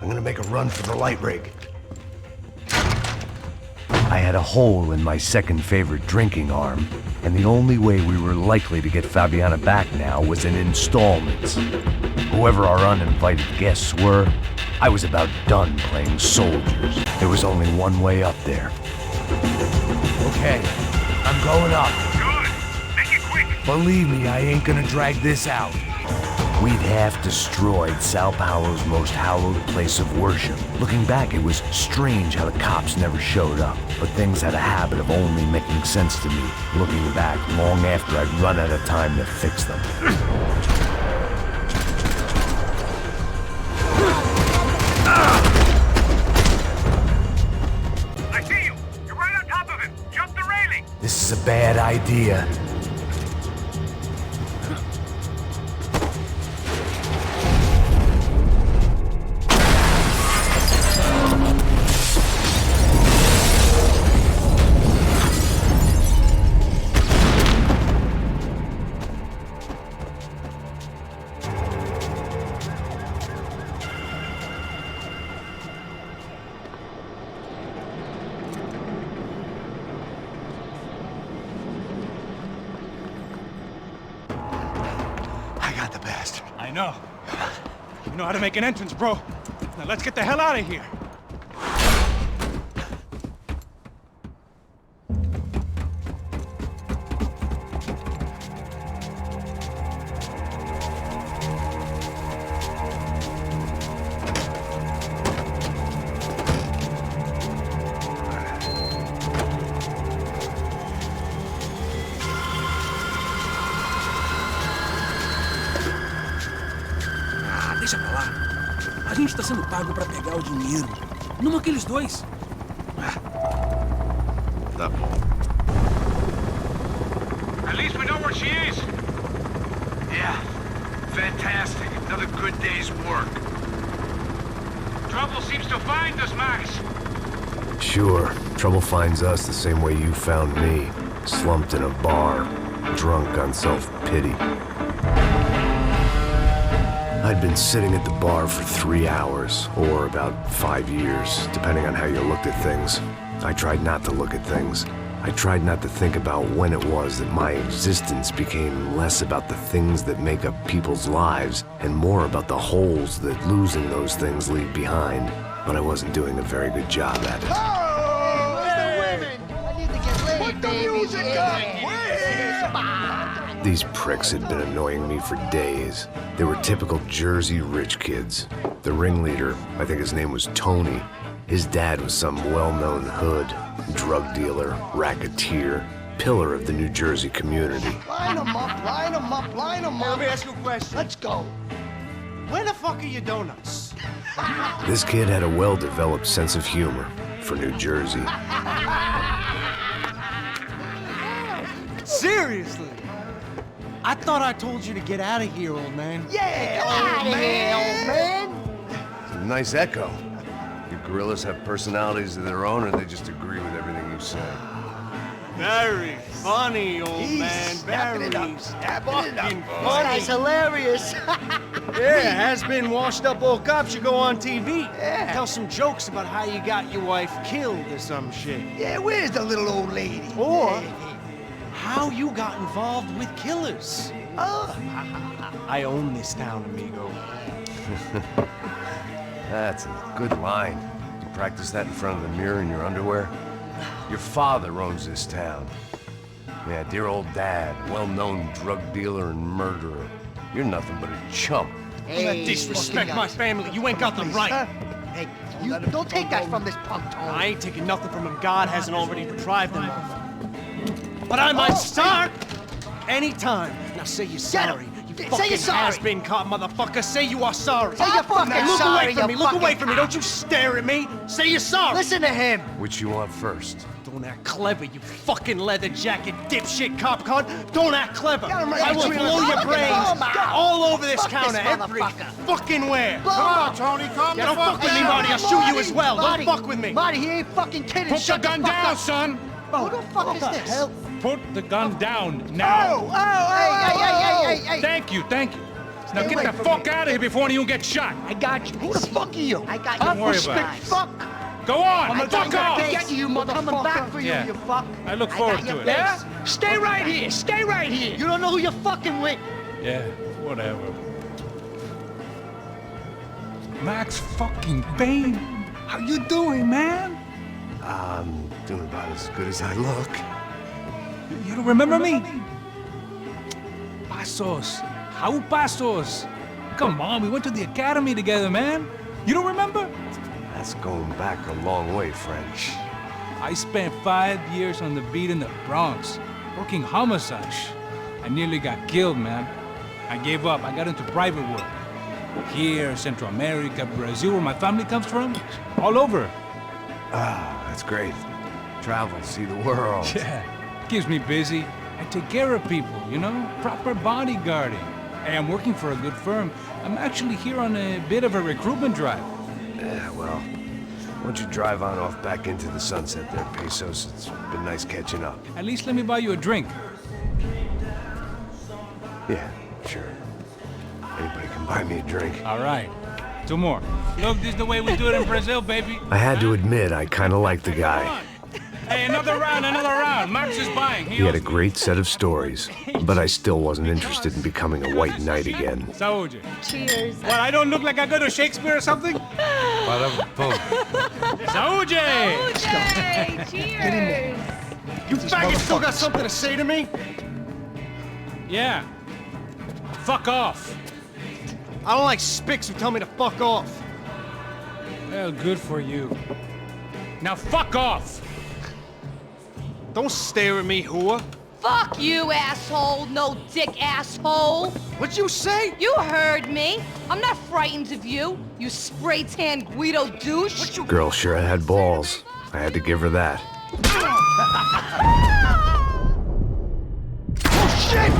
Speaker 2: I'm gonna make a run for the light rig. I had a hole in my second favorite drinking arm, and the only way we were likely to get Fabiana back now was in installments. Whoever our uninvited guests were, I was about done playing soldiers. There was only one way up there. Okay, I'm going up.
Speaker 13: Good. Make it quick.
Speaker 2: Believe me, I ain't gonna drag this out. We'd half destroyed Sao Paulo's most hallowed place of worship. Looking back, it was strange how the cops never showed up, but things had a habit of only making sense to me, looking back long after I'd run out of time to fix them.
Speaker 13: I see you. You're right on top of him. Jump the railing.
Speaker 2: This is a bad idea.
Speaker 12: I know. You know how to make an entrance, bro. Now let's get the hell out of here.
Speaker 15: Deixa pra lá. A gente tá sendo pago pra pegar o dinheiro. Não aqueles dois.
Speaker 5: Tá bom.
Speaker 1: At least we know where she is.
Speaker 2: Yeah, fantastic. Another good day's work.
Speaker 1: Trouble seems to find us, Max.
Speaker 2: Sure, trouble finds us the same way you found me. Slumped in a bar, drunk on self-pity. I'd been sitting at the bar for 3 hours, or about 5 years, depending on how you looked at things. I tried not to look at things. I tried not to think about when it was that my existence became less about the things that make up people's lives and more about the holes that losing those things leave behind. But I wasn't doing a very good job at it.
Speaker 11: Oh, hey. The women! I need to get laid, put the music up!
Speaker 2: These pricks had been annoying me for days. They were typical Jersey rich kids. The ringleader, I think his name was Tony. His dad was some well-known hood, drug dealer, racketeer, pillar of the New Jersey community.
Speaker 11: Line them up, line them up, line them up.
Speaker 6: Let me ask you a question.
Speaker 11: Let's go.
Speaker 6: Where the fuck are your donuts?
Speaker 2: This kid had a well-developed sense of humor for New Jersey.
Speaker 6: Seriously? I thought I told you to get out of here, old man.
Speaker 11: Yeah, old man.
Speaker 2: It's a nice echo. You gorillas have personalities of their own, or they just agree with everything you say?
Speaker 6: Very funny, old man. Very
Speaker 11: fucking
Speaker 6: funny.
Speaker 11: This guy's hilarious.
Speaker 6: Yeah, has-been washed-up old cops should go on TV.
Speaker 11: Yeah.
Speaker 6: Tell some jokes about how you got your wife killed or some shit.
Speaker 11: Yeah, where's the little old lady?
Speaker 6: Or how you got involved with killers.
Speaker 11: Oh.
Speaker 6: I own this town, amigo.
Speaker 2: That's a good line. You practice that in front of the mirror in your underwear? Your father owns this town. Yeah, dear old dad, well-known drug dealer and murderer. You're nothing but a chump.
Speaker 6: Hey, disrespect my family. You ain't got them right.
Speaker 11: Hey,
Speaker 7: You don't take that from this punk, Tony.
Speaker 11: I ain't taking nothing from him God hasn't already deprived him of. But I might start anytime. Now say you're sorry. You fucking has-been caught, motherfucker. Say you are sorry.
Speaker 7: Say you're fucking
Speaker 11: Look
Speaker 7: sorry,
Speaker 11: away from me.
Speaker 7: you
Speaker 11: Look away
Speaker 7: fucking
Speaker 11: from me. Don't you stare at me. Say you're sorry.
Speaker 7: Listen to him.
Speaker 2: Which you want first?
Speaker 11: Don't act clever, you fucking leather jacket dipshit cop cunt. Don't act clever.
Speaker 7: I
Speaker 11: will blow your brains all over this
Speaker 7: Fuck
Speaker 11: counter
Speaker 7: this
Speaker 11: every
Speaker 7: motherfucker.
Speaker 11: fucking where.
Speaker 7: Blow
Speaker 11: Come on,
Speaker 7: him.
Speaker 11: Tony, calm
Speaker 7: Yeah,
Speaker 11: the fuck with me, Marty. I'll shoot you as well.
Speaker 7: Marty,
Speaker 11: Don't fuck with me.
Speaker 7: Marty, he ain't fucking kidding.
Speaker 1: Put
Speaker 7: Shut
Speaker 1: the gun
Speaker 7: fuck
Speaker 1: down,
Speaker 7: up.
Speaker 1: son!
Speaker 7: Who the fuck is this? Hell?
Speaker 1: Put the gun down now!
Speaker 7: Hey.
Speaker 1: Thank you. Now
Speaker 7: Stay
Speaker 1: get
Speaker 7: away
Speaker 1: the
Speaker 7: from
Speaker 1: fuck
Speaker 7: me.
Speaker 1: out of here before one of you get shot!
Speaker 7: I got you. Who the fuck are you? I got you.
Speaker 1: Don't worry about it.
Speaker 7: Fuck.
Speaker 1: Go on!
Speaker 7: I'm
Speaker 1: Fuck off!
Speaker 7: get you, motherfucker. Coming back for you,
Speaker 1: Yeah.
Speaker 7: you fuck.
Speaker 1: I look
Speaker 7: got
Speaker 1: forward
Speaker 7: your
Speaker 1: to it.
Speaker 7: face.
Speaker 1: Yeah?
Speaker 7: Stay right here. Stay right here. You don't know who you're fucking with.
Speaker 1: Yeah, whatever. Max fucking Payne! How you doing, man?
Speaker 2: I'm doing about as good as I look.
Speaker 1: You don't remember me? Pasos. How Pasos? Come on, we went to the academy together, man. You don't remember?
Speaker 2: That's going back a long way, French.
Speaker 1: I spent 5 years on the beat in the Bronx, working homicide. I nearly got killed, man. I gave up. I got into private work. Here, Central America, Brazil, where my family comes from. All over.
Speaker 2: Ah, that's great. Travel, see the world.
Speaker 1: Yeah, keeps me busy. I take care of people, you know? Proper bodyguarding. Hey, I'm working for a good firm. I'm actually here on a bit of a recruitment drive.
Speaker 2: Yeah, well, why don't you drive on off back into the sunset there, Pesos? It's been nice catching up.
Speaker 1: At least let me buy you a drink.
Speaker 2: Yeah, sure. Anybody can buy me a drink.
Speaker 1: All right. 2 more. Look, this is the way we do it in Brazil, baby.
Speaker 2: I had to admit, I kind of liked the guy.
Speaker 1: Hey, another round. Max is buying.
Speaker 2: He had a great set of stories, but I still wasn't interested in becoming a white knight again.
Speaker 1: Saúde.
Speaker 8: Cheers.
Speaker 1: What, I don't look like I go to Shakespeare or something? Saúde!
Speaker 8: Cheers.
Speaker 11: You faggots still got something to say to me?
Speaker 1: Yeah. Fuck off.
Speaker 11: I don't like spics who tell me to fuck off.
Speaker 1: Well, good for you. Now fuck off.
Speaker 11: Don't stare at me, whore.
Speaker 8: Fuck you, asshole. No dick asshole.
Speaker 11: What'd you say?
Speaker 8: You heard me. I'm not frightened of you, you spray-tan Guido douche.
Speaker 2: Girl sure had balls. I had to give her that.
Speaker 7: Oh, shit!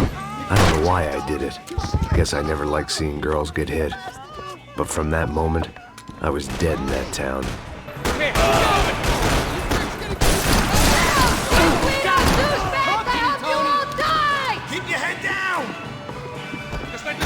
Speaker 2: I don't know why I did it. Guess I never liked seeing girls get hit. But from that moment, I was dead in that town.
Speaker 3: Keep your head down! Just like the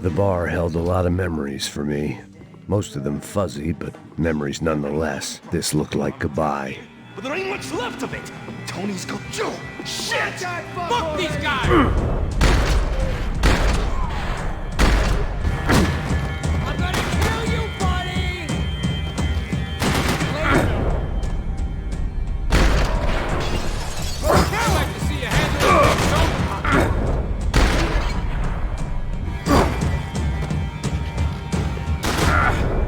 Speaker 2: The bar held a lot of memories for me. Most of them fuzzy, but memories nonetheless. This looked like goodbye.
Speaker 3: But there ain't much left of it. Tony's got you. Shit! Fuck these guys! I'm gonna kill you, buddy! I'd like to see you handle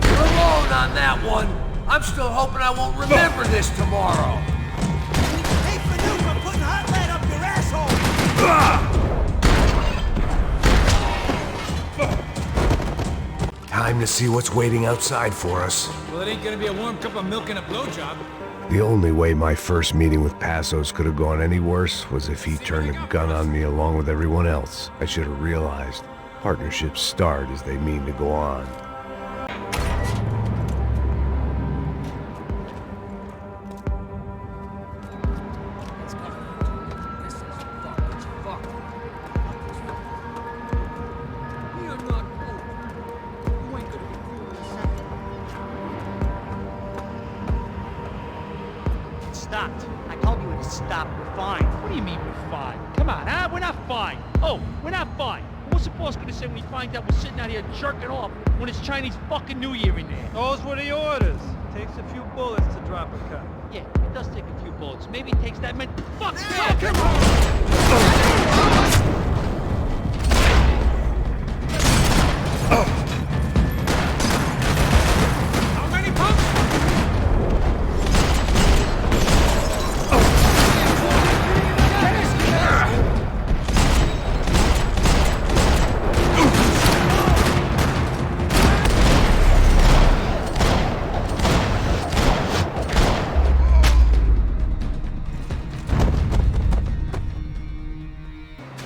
Speaker 7: You're alone on that one. I'm still hoping I won't remember this tomorrow.
Speaker 3: Hey, for you for putting hot lead up your asshole!
Speaker 2: Time to see what's waiting outside for us.
Speaker 1: Well, it ain't gonna be a warm cup of milk and a blowjob.
Speaker 2: The only way my first meeting with Passos could have gone any worse was if he turned a gun on me along with everyone else. I should have realized. Partnerships start as they mean to go on.
Speaker 4: Stopped. I told you it stopped. We're fine. What do you mean we're fine? Come on, huh? We're not fine. Oh, we're not fine. What's the boss gonna say when he finds out we're sitting out here jerking off when it's Chinese fucking New Year in there?
Speaker 5: Those were the orders. Takes a few bullets to drop a cop.
Speaker 4: Yeah, it does take a few bullets. Maybe it takes that many. Fuck yeah!
Speaker 3: How many pumps?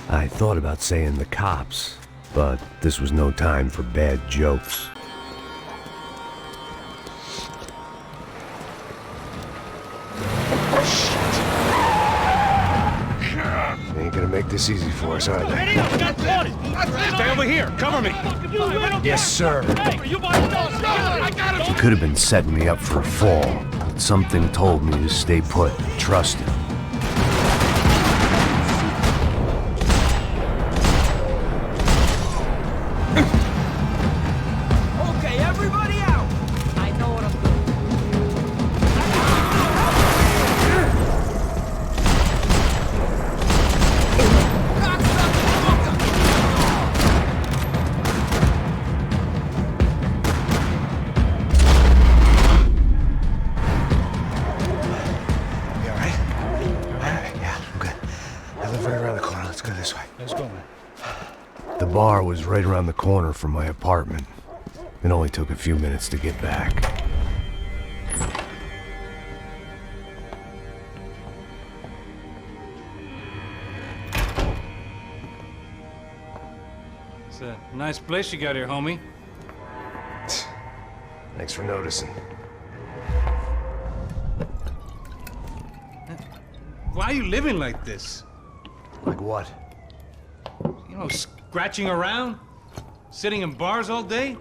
Speaker 2: I thought about saying the cops, but this was no time for bad jokes. They ain't gonna make this easy for us, are they?
Speaker 3: Stay over here. Cover me.
Speaker 2: Yes, sir.
Speaker 3: You
Speaker 2: He could have been setting me up for a fall, but something told me to stay put, trust him.
Speaker 11: Okay, everybody out! I know what I'm doing.
Speaker 2: You all right? Yeah, I'm good. I live right around the corner. Let's go this way.
Speaker 1: Let's go, man.
Speaker 2: The bar was right around the corner from my apartment. It only took a few minutes to get back.
Speaker 1: It's a nice place you got here, homie.
Speaker 2: Thanks for noticing.
Speaker 1: Why are you living like this?
Speaker 2: Like what?
Speaker 1: You know, scratching around? Sitting in bars all day?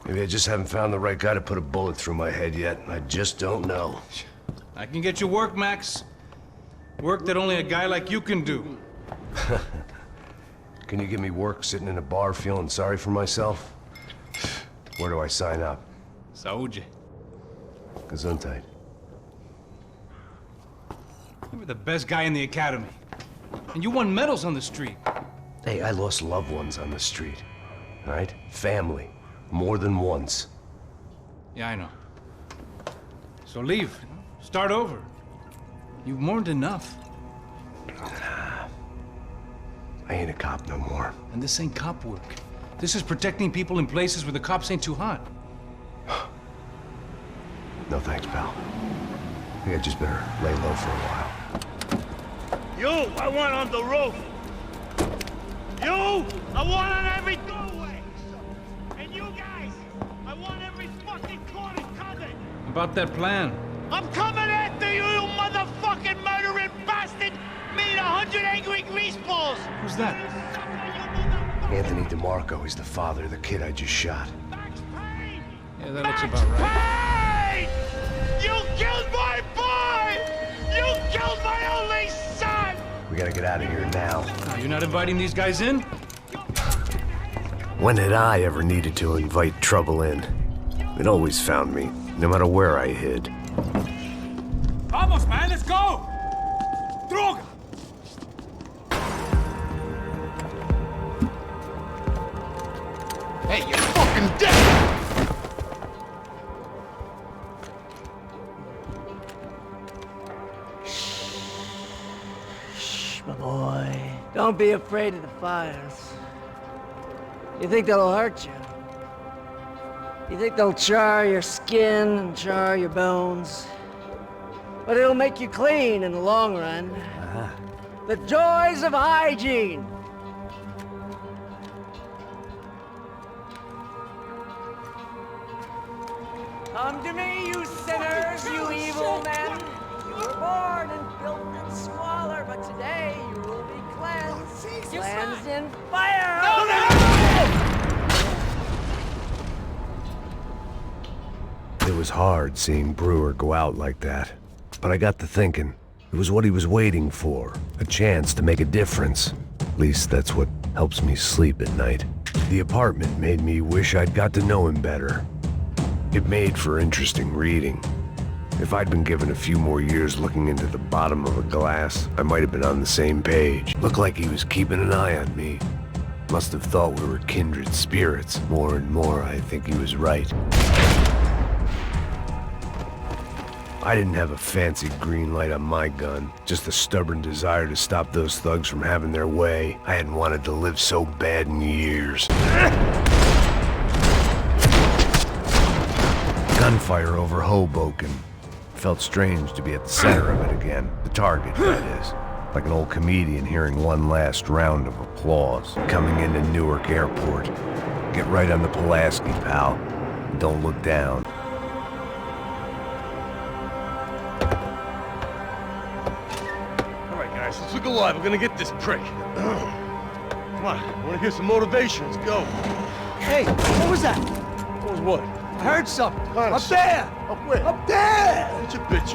Speaker 2: Maybe I just haven't found the right guy to put a bullet through my head yet. I just don't know.
Speaker 1: I can get you work, Max. Work that only a guy like you can do.
Speaker 2: Can you give me work sitting in a bar feeling sorry for myself? Where do I sign up?
Speaker 1: Saúde.
Speaker 2: Gesundheit.
Speaker 1: You were the best guy in the academy. And you won medals on the street.
Speaker 2: Hey, I lost loved ones on the street. All right? Family. More than once.
Speaker 1: Yeah, I know. So leave. Start over. You've mourned enough.
Speaker 2: I ain't a cop no more.
Speaker 1: And this ain't cop work. This is protecting people in places where the cops ain't too hot.
Speaker 2: No thanks, pal. I think I just better lay low for a while.
Speaker 13: You, I want on the roof. You, I want on every doorway. And you guys, I want every fucking corner covered.
Speaker 1: About that plan.
Speaker 13: I'm coming after you, you motherfucking murdering bastard! Me and 100 angry greaseballs!
Speaker 1: Who's that?
Speaker 2: Anthony DeMarco. He's the father of the kid I just shot.
Speaker 1: Yeah, that looks about right.
Speaker 13: Payne! You killed my boy! You killed my only son!
Speaker 2: We gotta get out of here now.
Speaker 1: You're not inviting these guys in?
Speaker 2: When had I ever needed to invite trouble in? It always found me, no matter where I hid.
Speaker 3: Vamos, man, let's go! Droga!
Speaker 11: Hey, you're fucking dead!
Speaker 16: Shh, my boy. Don't be afraid of the fires. You think they'll hurt you? You think they'll char your skin and char your bones? But it'll make you clean in the long run. The joys of hygiene! Come to me, you sinners, you evil men! You were born in filth and squalor, but today you will be cleansed. Cleansed in fire!
Speaker 2: It was hard seeing Brewer go out like that. But I got to thinking, it was what he was waiting for. A chance to make a difference. At least that's what helps me sleep at night. The apartment made me wish I'd got to know him better. It made for interesting reading. If I'd been given a few more years looking into the bottom of a glass, I might have been on the same page. Looked like he was keeping an eye on me. Must have thought we were kindred spirits. More and more, I think he was right. I didn't have a fancy green light on my gun, just a stubborn desire to stop those thugs from having their way. I hadn't wanted to live so bad in years. Gunfire over Hoboken. Felt strange to be at the center of it again. The target, that is. Like an old comedian hearing one last round of applause. Coming into Newark Airport. Get right on the Pulaski, pal. Don't look down.
Speaker 12: Let's look alive. We're gonna get this prick. Come on, I wanna hear some motivation. Let's go.
Speaker 7: Hey, what was that?
Speaker 12: What was what?
Speaker 7: I heard something.
Speaker 12: Up
Speaker 7: there!
Speaker 12: Up where?
Speaker 7: Up there!
Speaker 12: What's your bitch?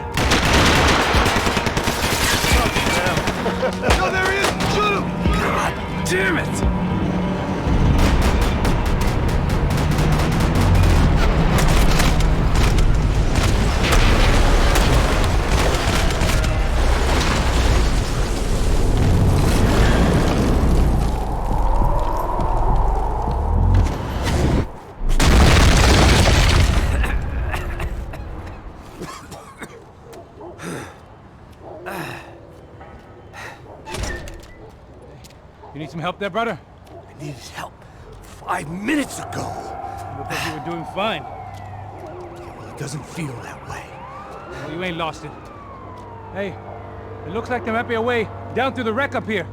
Speaker 12: No, there he is! Shoot him!
Speaker 15: God damn it!
Speaker 1: You need some help there, brother?
Speaker 15: I needed help 5 minutes ago.
Speaker 1: You look like you were doing fine.
Speaker 15: Well, it doesn't feel that way.
Speaker 1: Well, you ain't lost it. Hey, it looks like there might be a way down through the wreck up here.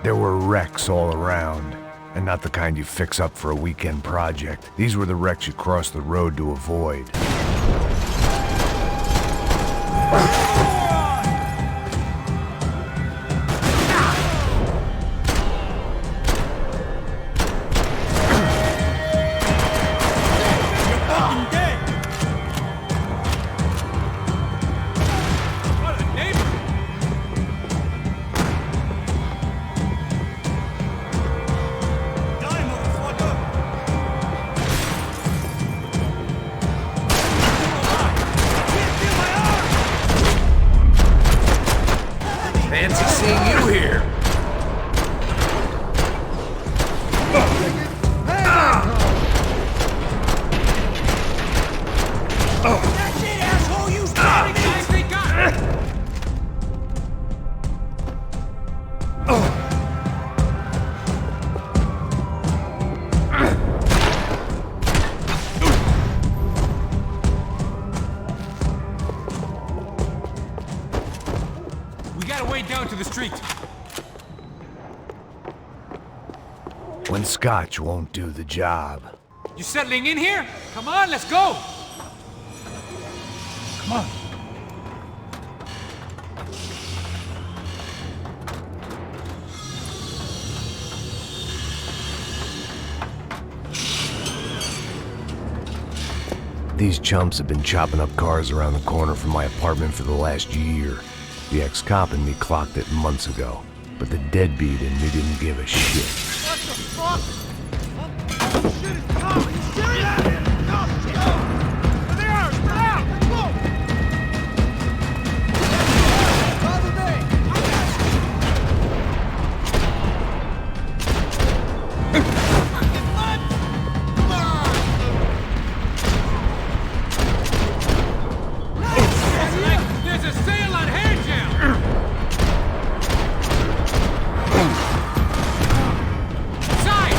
Speaker 2: There were wrecks all around, and not the kind you fix up for a weekend project. These were the wrecks you cross the road to avoid.
Speaker 15: Fancy seeing you here.
Speaker 13: That's it, asshole! You started it!
Speaker 3: We got a way down to the street.
Speaker 2: When scotch won't do the job.
Speaker 3: You settling in here? Come on, let's go!
Speaker 1: Come on.
Speaker 2: These chumps have been chopping up cars around the corner from my apartment for the last year. The ex-cop in me clocked it months ago, but the deadbeat in me didn't give a shit.
Speaker 13: What the fuck? Oh, shit, it's Tom! Are you serious? No, go! There they are! Spread out! Go! Follow
Speaker 3: There's a sale on hair gel! Inside!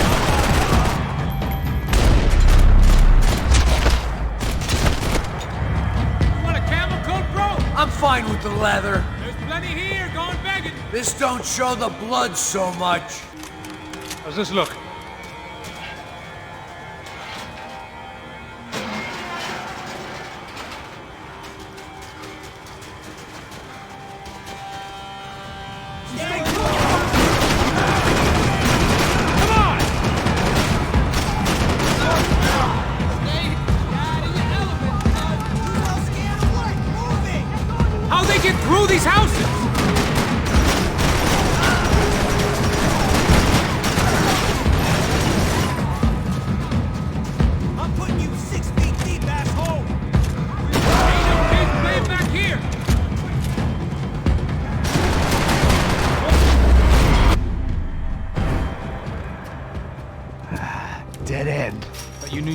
Speaker 3: You want a camel coat, bro?
Speaker 15: I'm fine with the leather.
Speaker 3: There's plenty here, go and bag it.
Speaker 15: This don't show the blood so much.
Speaker 1: How's this look?
Speaker 3: How'd they get through these houses?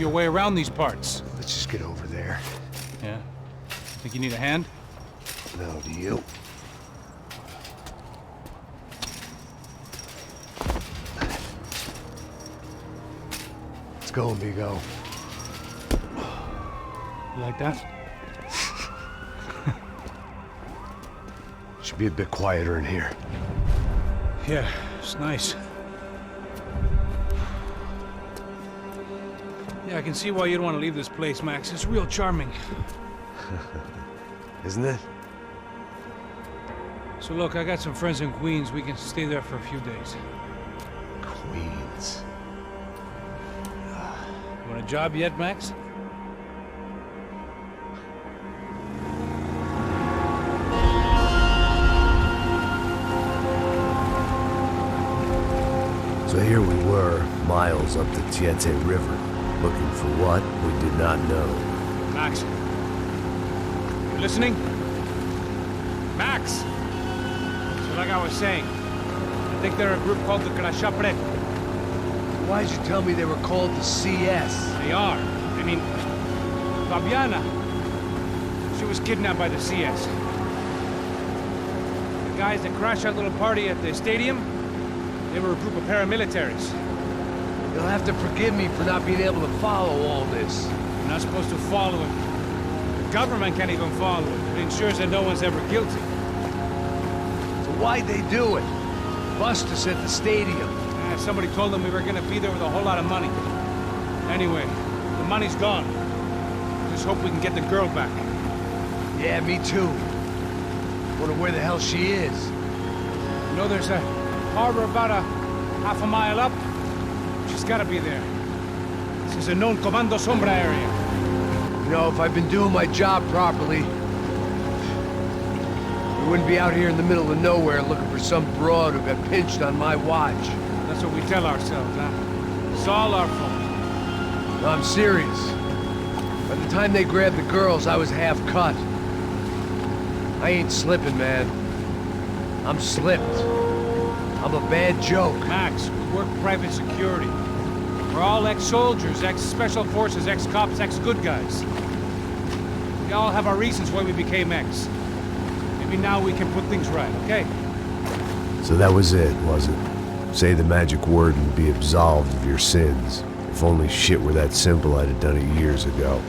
Speaker 1: your way around these parts.
Speaker 2: Let's just get over there.
Speaker 1: Yeah? Think you need a hand?
Speaker 2: No, do you? Let's go, amigo.
Speaker 1: You like that?
Speaker 2: Should be a bit quieter in here.
Speaker 1: Yeah, it's nice. Yeah, I can see why you'd want to leave this place, Max. It's real charming.
Speaker 2: Isn't it?
Speaker 1: So look, I got some friends in Queens. We can stay there for a few days.
Speaker 2: Queens.
Speaker 1: You want a job yet, Max?
Speaker 2: So here we were, miles up the Tiete River, looking for what we did not know.
Speaker 1: Max. You listening? Max! So like I was saying, I think they're a group called the Crashapret.
Speaker 2: Why'd you tell me they were called the CS?
Speaker 1: They are. I mean, Fabiana, she was kidnapped by the CS. The guys that crashed that little party at the stadium, they were a group of paramilitaries.
Speaker 2: You'll have to forgive me for not being able to follow all this.
Speaker 1: You're not supposed to follow it. The government can't even follow it. It ensures that no one's ever guilty.
Speaker 2: So why'd they do it? Bust us at the stadium.
Speaker 1: Somebody told them we were gonna be there with a whole lot of money. Anyway, the money's gone. Just hope we can get the girl back.
Speaker 2: Yeah, me too. Wonder where the hell she is.
Speaker 1: You know, there's a harbor about a half a mile up. She's gotta be there. This is a known Comando Sombra area.
Speaker 2: You know, if I'd been doing my job properly, we wouldn't be out here in the middle of nowhere looking for some broad who got pinched on my watch.
Speaker 1: That's what we tell ourselves, huh? It's all our fault.
Speaker 2: No, I'm serious. By the time they grabbed the girls, I was half cut. I ain't slipping, man. I'm slipped. I'm a bad joke.
Speaker 1: Max, we work private security. We're all ex-soldiers, ex-special forces, ex-cops, ex-good guys. We all have our reasons why we became ex. Maybe now we can put things right, okay?
Speaker 2: So that was it, was it? Say the magic word and be absolved of your sins. If only shit were that simple, I'd have done it years ago.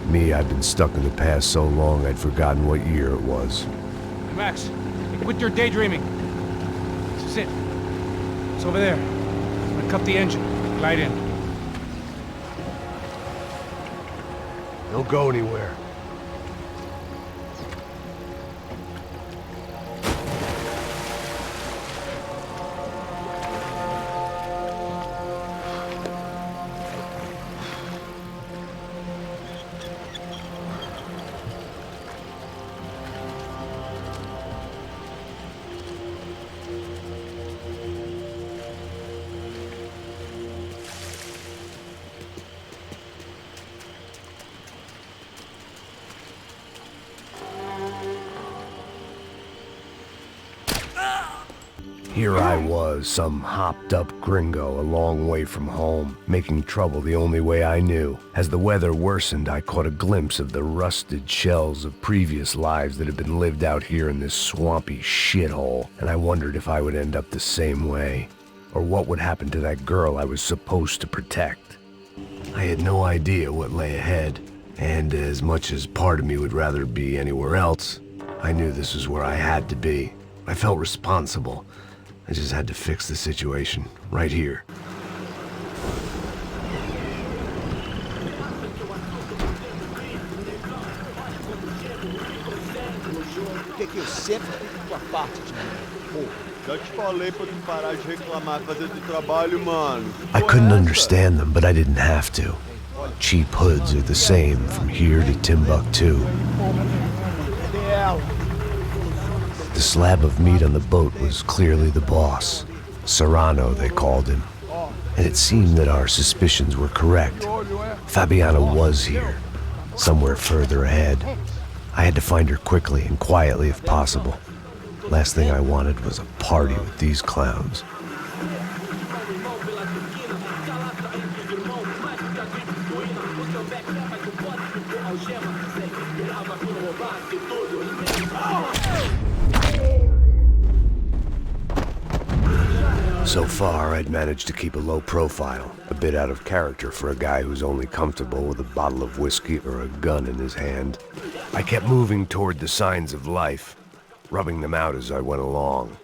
Speaker 2: Me, I've been stuck in the past so long, I'd forgotten what year it was.
Speaker 1: Hey, Max, quit your daydreaming. This is it. It's over there. I'm gonna cut the engine. Glide in.
Speaker 2: Don't go anywhere. Here I was, some hopped-up gringo a long way from home, making trouble the only way I knew. As the weather worsened, I caught a glimpse of the rusted shells of previous lives that had been lived out here in this swampy shithole, and I wondered if I would end up the same way, or what would happen to that girl I was supposed to protect. I had no idea what lay ahead, and as much as part of me would rather be anywhere else, I knew this was where I had to be. I felt responsible. I just had to fix the situation, right here.
Speaker 17: O que eu sempre fiz tua parte de mim? Já te falei pra tu parar de reclamar, fazer do trabalho, mano.
Speaker 2: I couldn't understand them, but I didn't have to. Cheap hoods are the same from here to Timbuktu. The slab of meat on the boat was clearly the boss. Serrano, they called him. And it seemed that our suspicions were correct. Fabiana was here, somewhere further ahead. I had to find her quickly and quietly if possible. Last thing I wanted was a party with these clowns. So far, I'd managed to keep a low profile, a bit out of character for a guy who's only comfortable with a bottle of whiskey or a gun in his hand. I kept moving toward the signs of life, rubbing them out as I went along.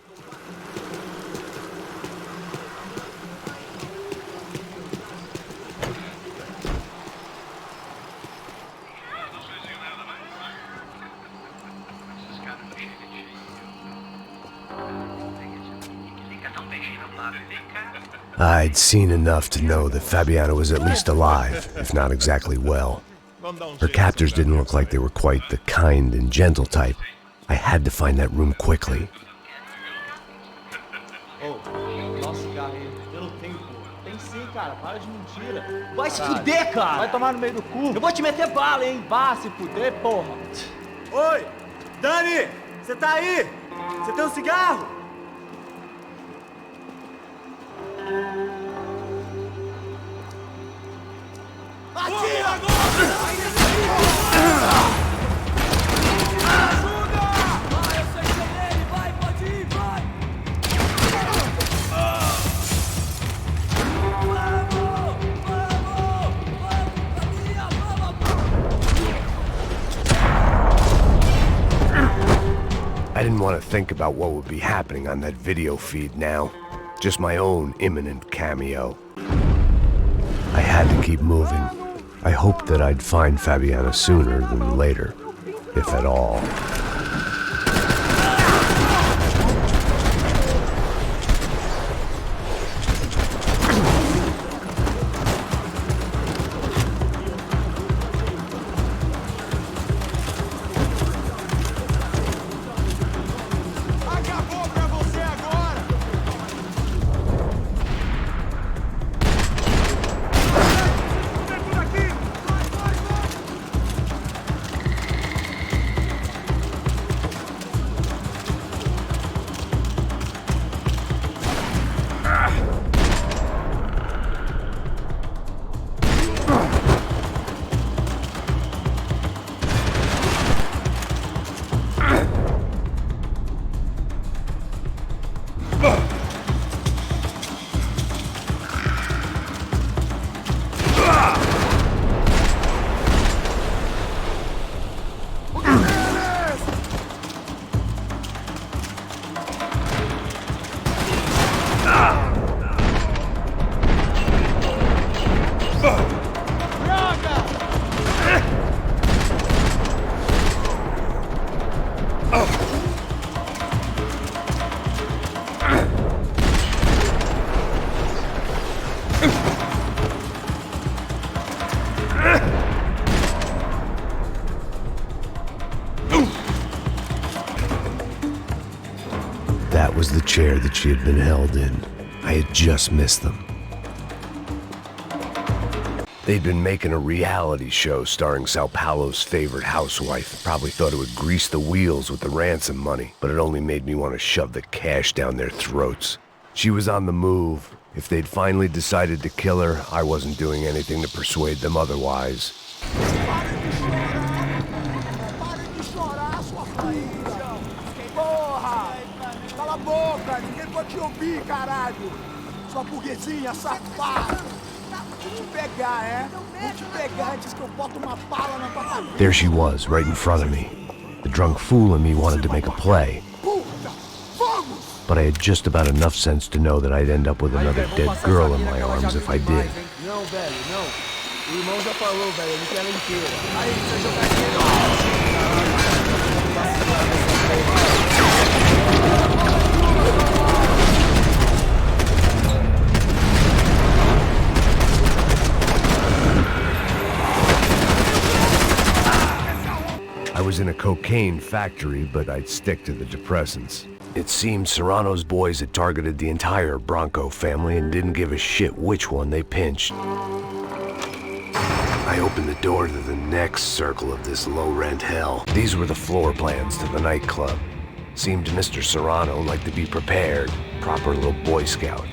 Speaker 2: I'd seen enough to know that Fabiana was at least alive, if not exactly well. Her captors didn't look like they were quite the kind and gentle type. I had to find that room quickly.
Speaker 18: Oh, nossa, cigarro aí. Eu não tenho, pô. Tem sim, cara. Para de mentira. Vai se fuder, cara. Vai tomar no meio do cu. Eu vou te meter bala, hein. Vá se fuder, porra. Oi, Dani, você tá aí? Você tem um cigarro? Atira agora!
Speaker 2: I didn't want to think about what would be happening on that video feed now. Just my own imminent cameo. I had to keep moving. I hoped that I'd find Fabiana sooner than later, if at all. That was the chair that she had been held in. I had just missed them. They'd been making a reality show starring Sao Paulo's favorite housewife. Probably thought it would grease the wheels with the ransom money, but it only made me want to shove the cash down their throats. She was on the move. If they'd finally decided to kill her, I wasn't doing anything to persuade them otherwise.
Speaker 13: Cala a boca, ninguém pode te ouvir, caralho! Sua burguesinha safada! Vou te pegar, é? Vou te pegar antes que eu boto uma bala na tua cabeça!
Speaker 2: There she was, right in front of me. The drunk fool in me wanted to make a play. But I had just about enough sense to know that I'd end up with another dead girl in my arms if I did.
Speaker 18: Não, velho, não. O irmão já falou, velho, ele quer ela inteira. Aí, você jogar aqui,
Speaker 2: I was in a cocaine factory, but I'd stick to the depressants. It seemed Serrano's boys had targeted the entire Bronco family and didn't give a shit which one they pinched. I opened the door to the next circle of this low-rent hell. These were the floor plans to the nightclub. Seemed to Mr. Serrano like to be prepared. Proper little Boy Scout.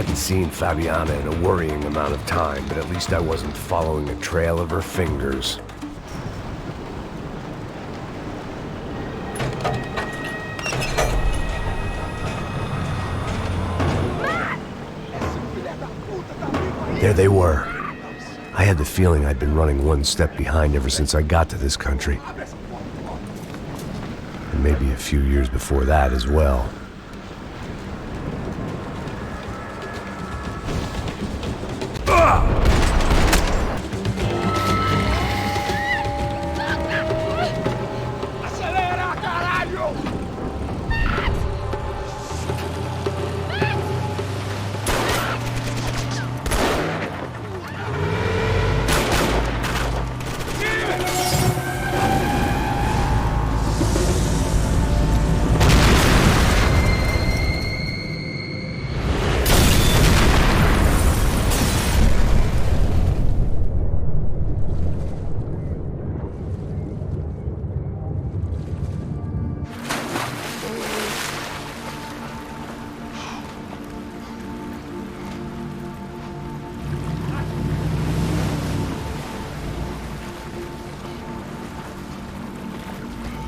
Speaker 2: hadn't seen Fabiana in a worrying amount of time, but at least I wasn't following a trail of her fingers. There they were. I had the feeling I'd been running one step behind ever since I got to this country. And maybe a few years before that as well.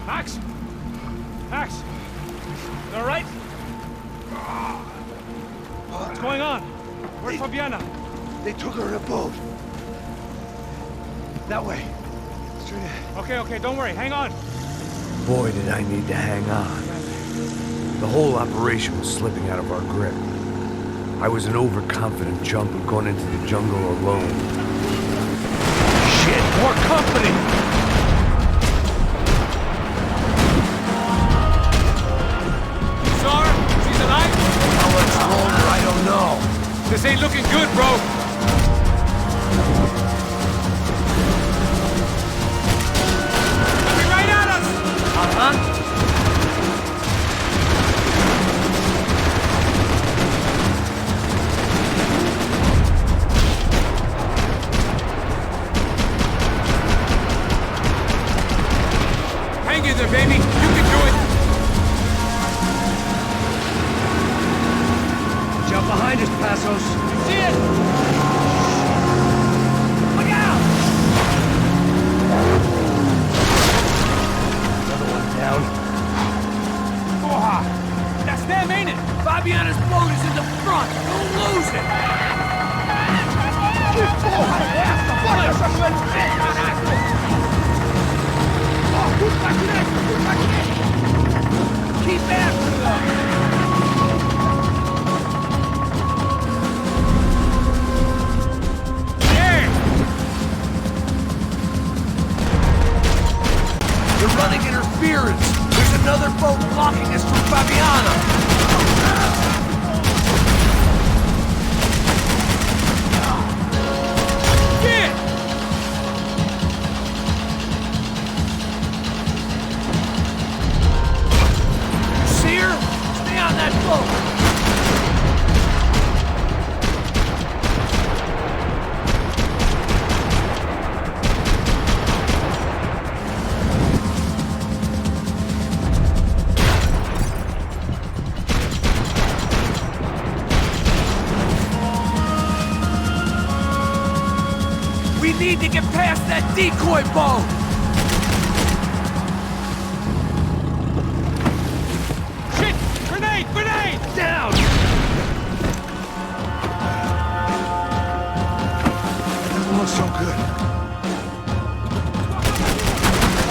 Speaker 1: Max? Max? You all right? What's going on? Where's Fabiana?
Speaker 13: They took her in a boat. That way. Straight ahead.
Speaker 1: Okay, don't worry. Hang on.
Speaker 2: Boy, did I need to hang on. The whole operation was slipping out of our grip. I was an overconfident chump who'd gone into the jungle alone.
Speaker 1: Shit, more company!
Speaker 2: I don't know.
Speaker 1: This ain't looking good, bro. Coming right at us!
Speaker 2: Uh-huh.
Speaker 1: Hang in there, baby. You can do it.
Speaker 2: Behind us, Passos.
Speaker 1: See it? Look out!
Speaker 2: Another one down.
Speaker 1: Porra! That's them, ain't it? Fabiana's boat is in the front. Don't lose it!
Speaker 13: Que porra é essa? Bora essa frente, caraca! Ó, tudo pra direita! Keep after them!
Speaker 2: Running interference! There's another boat blocking us from Fabiana!
Speaker 1: Get!
Speaker 2: You see her? Stay on that boat! We need to get past that decoy boat!
Speaker 1: Shit! Grenade! Grenade!
Speaker 2: Down!
Speaker 13: Doesn't look so good.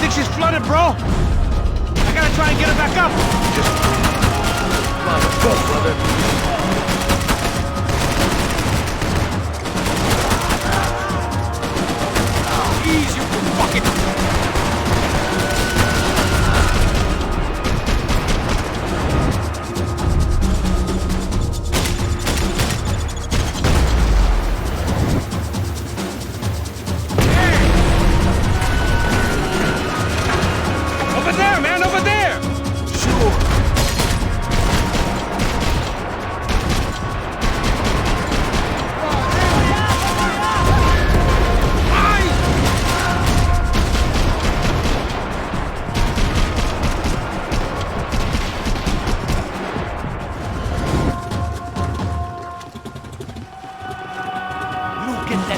Speaker 1: Think she's flooded, bro? I gotta try and get her back up.
Speaker 2: Just... Come on, let's go, brother.
Speaker 1: Ease, you fucking... Over there, man, over there!
Speaker 2: Sure.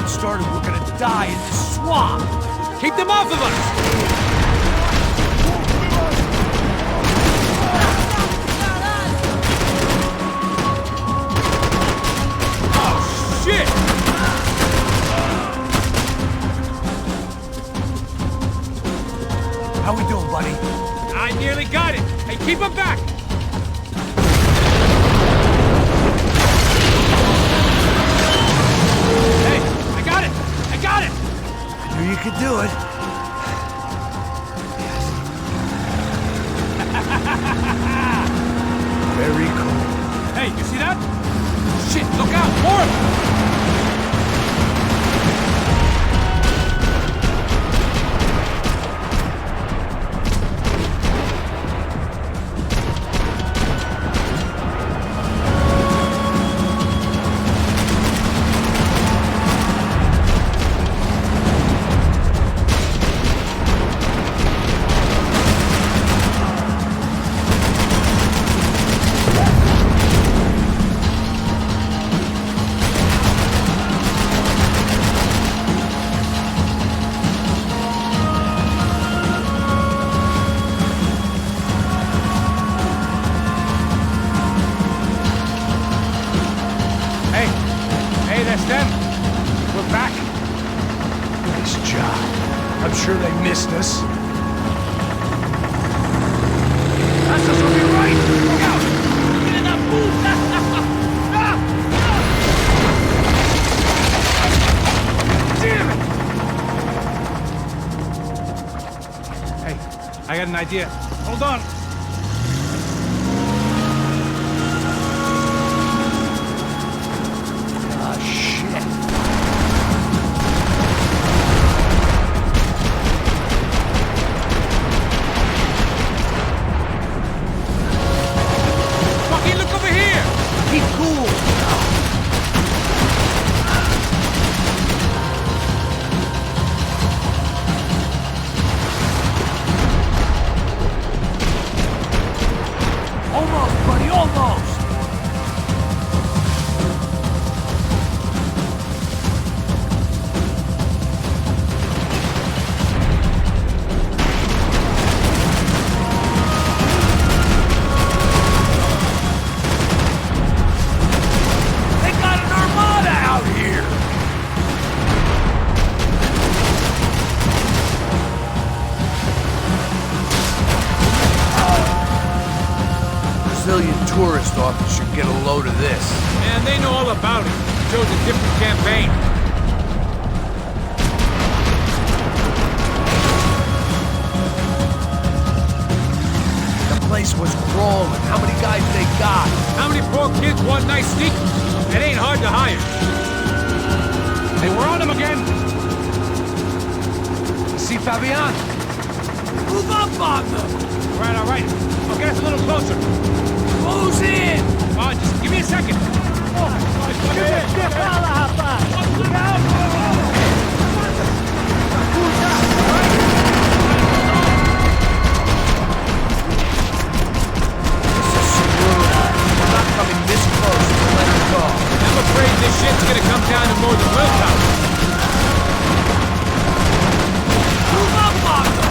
Speaker 7: started, we're gonna die in this swamp.
Speaker 15: Keep them off of us!
Speaker 7: How we doing, buddy?
Speaker 15: I nearly got it. Hey, keep him back! Hey, I got it! I got it!
Speaker 7: I knew you could do it. Very cool.
Speaker 15: Hey, you see that? Shit, look out! More of them!
Speaker 7: I'm sure they missed us.
Speaker 15: That's us on your right! Look out! Get in that puta! Damn it! Hey, I got an idea. Hold on.
Speaker 7: Ah, shit.
Speaker 15: Keep cool!
Speaker 7: Almost, buddy, almost!
Speaker 19: Tourist office should get a load of this.
Speaker 15: Man, they know all about it. Chose a different campaign.
Speaker 19: The place was crawling. How many guys they got?
Speaker 15: How many poor kids want nice sneakers? It ain't hard to hire.
Speaker 1: Hey, we're on them again.
Speaker 7: See Fabian?
Speaker 15: Move up on them! All right. I'll get us a little closer.
Speaker 7: Close in!
Speaker 15: Just give me a second. I'm afraid this shit's gonna come down to more than willpower. Move up, Marco!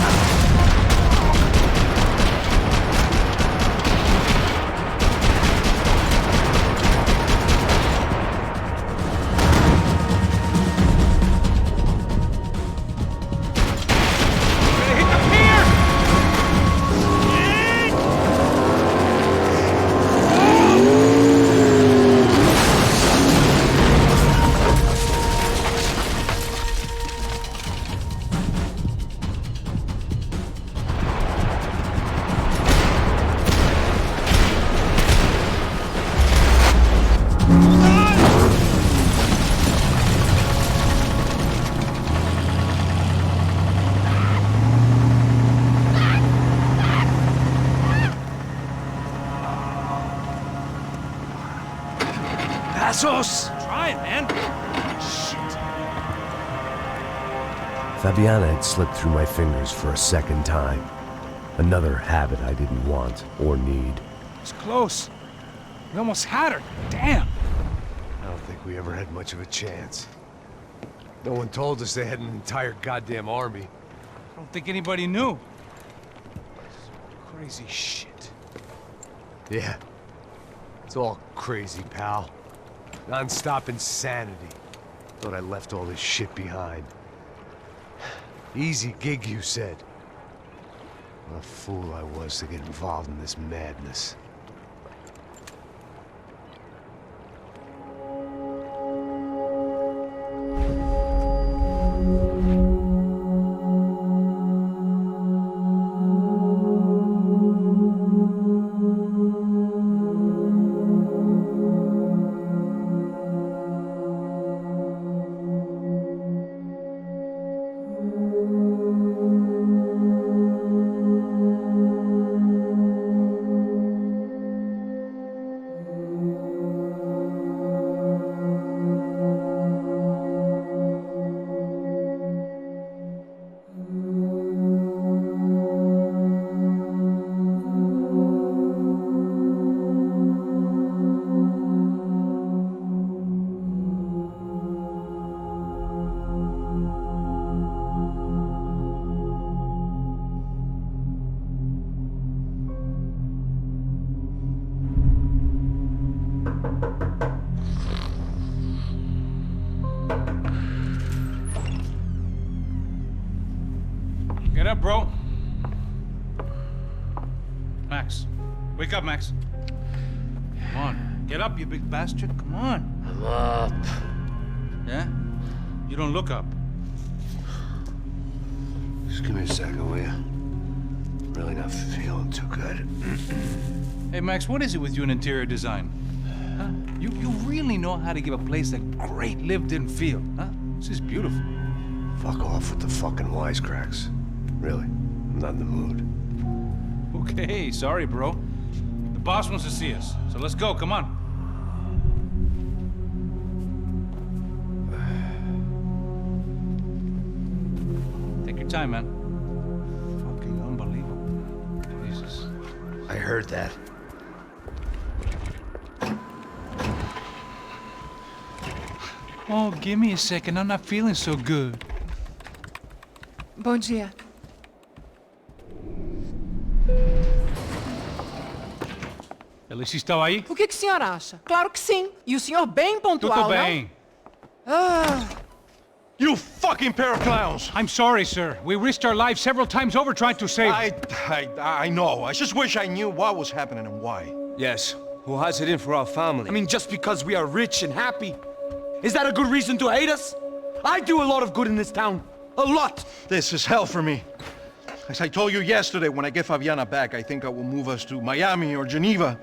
Speaker 15: Try it, man. Shit.
Speaker 2: Fabiana had slipped through my fingers for a second time. Another habit I didn't want or need.
Speaker 1: It's close. We almost had her. Damn.
Speaker 2: I don't think we ever had much of a chance.
Speaker 19: No one told us they had an entire goddamn army.
Speaker 1: I don't think anybody knew. Crazy shit.
Speaker 19: Yeah. It's all crazy, pal. Non-stop insanity. Thought I left all this shit behind. Easy gig, you said. What a fool I was to get involved in this madness.
Speaker 1: Get up, bro. Max. Wake up, Max. Come on. Get up, you big bastard. Come on.
Speaker 2: I'm up.
Speaker 1: Yeah? You don't look up.
Speaker 2: Just give me a second, will you? Really not feeling too good.
Speaker 1: Hey, Max, what is it with you in interior design? Huh? You really know how to give a place a great lived-in feel, huh? This is beautiful.
Speaker 2: Fuck off with the fucking wisecracks. Really, I'm not in the mood.
Speaker 1: Okay, sorry, bro. The boss wants to see us, so let's go, come on. Take your time, man. Fucking unbelievable. Jesus.
Speaker 2: I heard that.
Speaker 1: Oh, give me a second. I'm not feeling so good.
Speaker 20: Bom dia.
Speaker 1: Alice estava aí?
Speaker 20: O que o senhor acha? Claro que sim. E o senhor bem pontual,
Speaker 1: Tudo bem.
Speaker 20: não? Ah.
Speaker 5: You fucking pair of clowns!
Speaker 1: I'm sorry, sir. We risked our lives several times over trying to save...
Speaker 5: I know. I just wish I knew what was happening and why.
Speaker 10: Yes. Who has it in for our family?
Speaker 6: I mean, just because we are rich and happy, is that a good reason to hate us? I do a lot of good in this town. A lot!
Speaker 5: This is hell for me. As I told you yesterday, when I get Fabiana back, I think I will move us to Miami or Geneva.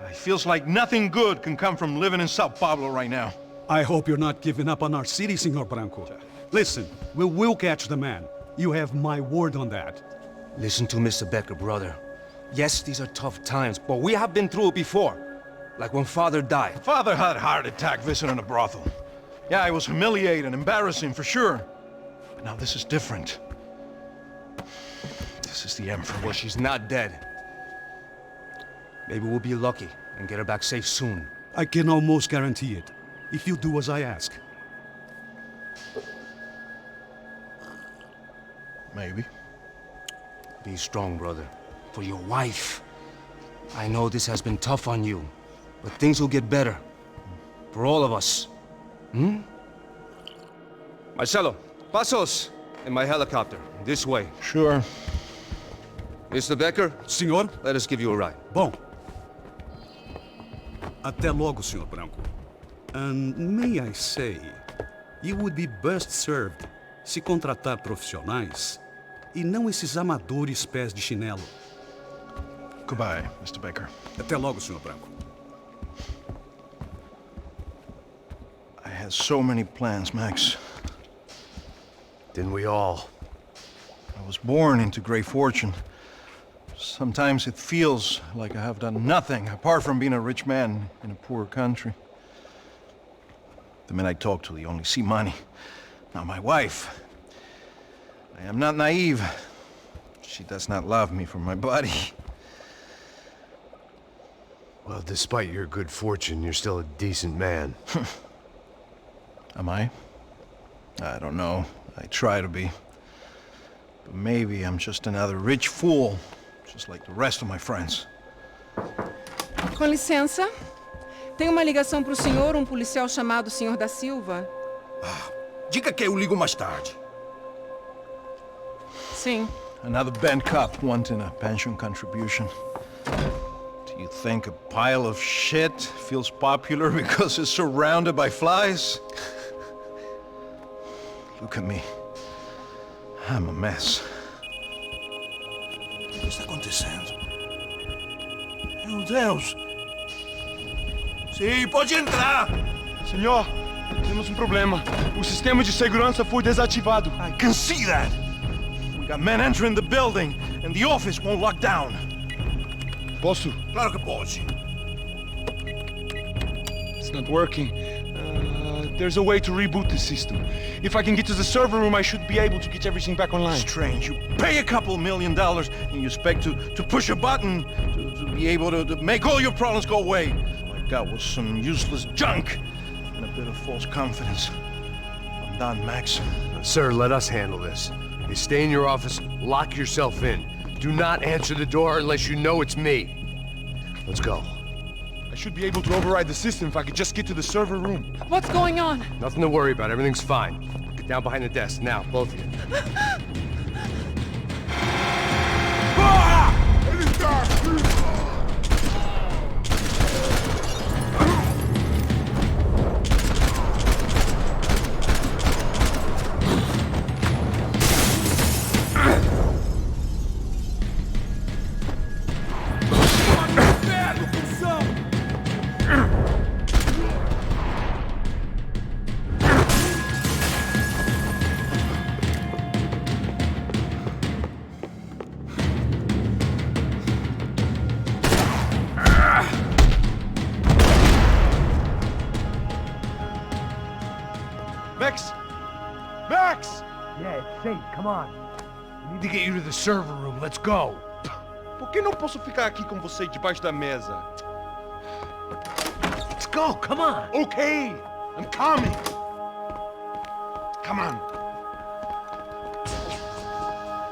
Speaker 5: It feels like nothing good can come from living in Sao Paulo right now.
Speaker 21: I hope you're not giving up on our city, Senor Branco. Listen, we will catch the man. You have my word on that.
Speaker 10: Listen to Mr. Becker, brother. Yes, these are tough times, but we have been through it before. Like when Father died.
Speaker 5: Father had a heart attack visiting a brothel. Yeah, it was humiliating, embarrassing, for sure. But now this is different. This is the end for me.
Speaker 10: Well, she's not dead. Maybe we'll be lucky and get her back safe soon.
Speaker 21: I can almost guarantee it, if you do as I ask.
Speaker 5: Maybe.
Speaker 10: Be strong, brother. For your wife. I know this has been tough on you, but things will get better. For all of us. Hmm? Marcelo, pasos in my helicopter. This way.
Speaker 5: Sure.
Speaker 10: Mr. Becker?
Speaker 21: Senhor?
Speaker 10: Let us give you a ride.
Speaker 21: Bom. Até logo, Senhor Branco. And may I say, you would be best served se contratar profissionais e não esses amadores pés de chinelo.
Speaker 5: Goodbye, Mr. Becker.
Speaker 21: Até logo, Senhor Branco.
Speaker 5: I had so many plans, Max.
Speaker 2: Didn't we all?
Speaker 5: I was born into great fortune. Sometimes it feels like I have done nothing apart from being a rich man in a poor country. The men I talk to, they only see money. Now my wife, I am not naive. She does not love me for my body.
Speaker 2: Well, despite your good fortune, you're still a decent man.
Speaker 5: Am I? I don't know. I try to be. But maybe I'm just another rich fool, just like the rest of my friends.
Speaker 20: Com licença. Tem uma ligação para o senhor, um policial chamado Sr. da Silva.
Speaker 13: Diga que eu ligo mais tarde.
Speaker 20: Sim.
Speaker 5: Another band cop wanting a pension contribution. Do you think a pile of shit feels popular because it's surrounded by flies? Look at me. I'm a mess.
Speaker 13: O que está acontecendo? Meu Deus! Sim, pode entrar!
Speaker 12: Senhor, temos um problema. O sistema de segurança foi desativado.
Speaker 5: I can see that! We got men entering the building, and the office won't lock down.
Speaker 12: Posso?
Speaker 13: Claro que pode.
Speaker 12: It's not working. There's a way to reboot the system. If I can get to the server room, I should be able to get everything back online.
Speaker 5: Strange. You pay a couple $1 million and you expect to push a button to be able to make all your problems go away. All I got was some useless junk and a bit of false confidence. I'm done, Max.
Speaker 19: Sir, let us handle this. You stay in your office, lock yourself in. Do not answer the door unless you know it's me. Let's go.
Speaker 12: I should be able to override the system if I could just get to the server room.
Speaker 20: What's going on?
Speaker 19: Nothing to worry about. Everything's fine. Get down behind the desk now, both of you.
Speaker 12: Max! Max!
Speaker 19: Yeah, it's safe. Come on. We need to get you to the server room. Let's go.
Speaker 12: Por que não posso ficar aqui com você debaixo da mesa?
Speaker 19: Let's go. Come on.
Speaker 12: Okay, I'm coming. Come on.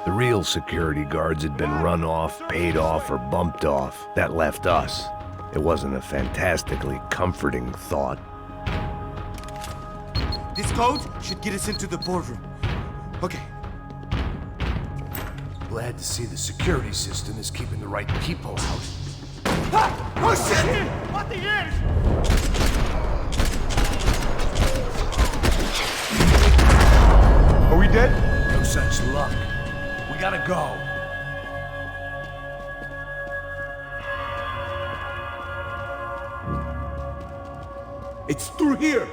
Speaker 2: The real security guards had been run off, paid off, or bumped off. That left us. It wasn't a fantastically comforting thought.
Speaker 6: This code should get us into the boardroom. Okay.
Speaker 19: Glad to see the security system is keeping the right people out.
Speaker 6: Ah! Oh shit!
Speaker 12: What the ears? Are we dead?
Speaker 19: No such luck. We gotta go.
Speaker 6: It's through here.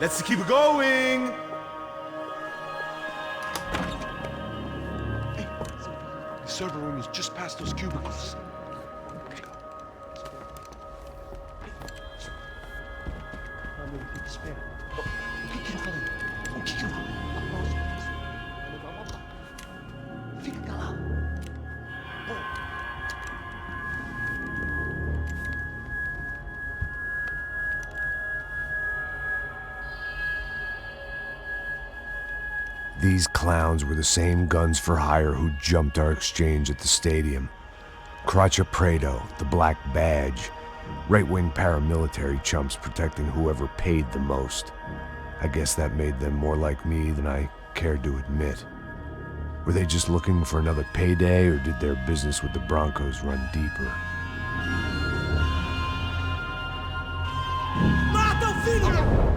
Speaker 12: Let's keep going. Hey, the server room is just past those cubicles.
Speaker 2: These clowns were the same guns for hire who jumped our exchange at the stadium. Craccia Prado, the Black Badge, right-wing paramilitary chumps protecting whoever paid the most. I guess that made them more like me than I cared to admit. Were they just looking for another payday, or did their business with the Broncos run deeper?
Speaker 6: Mata o filho!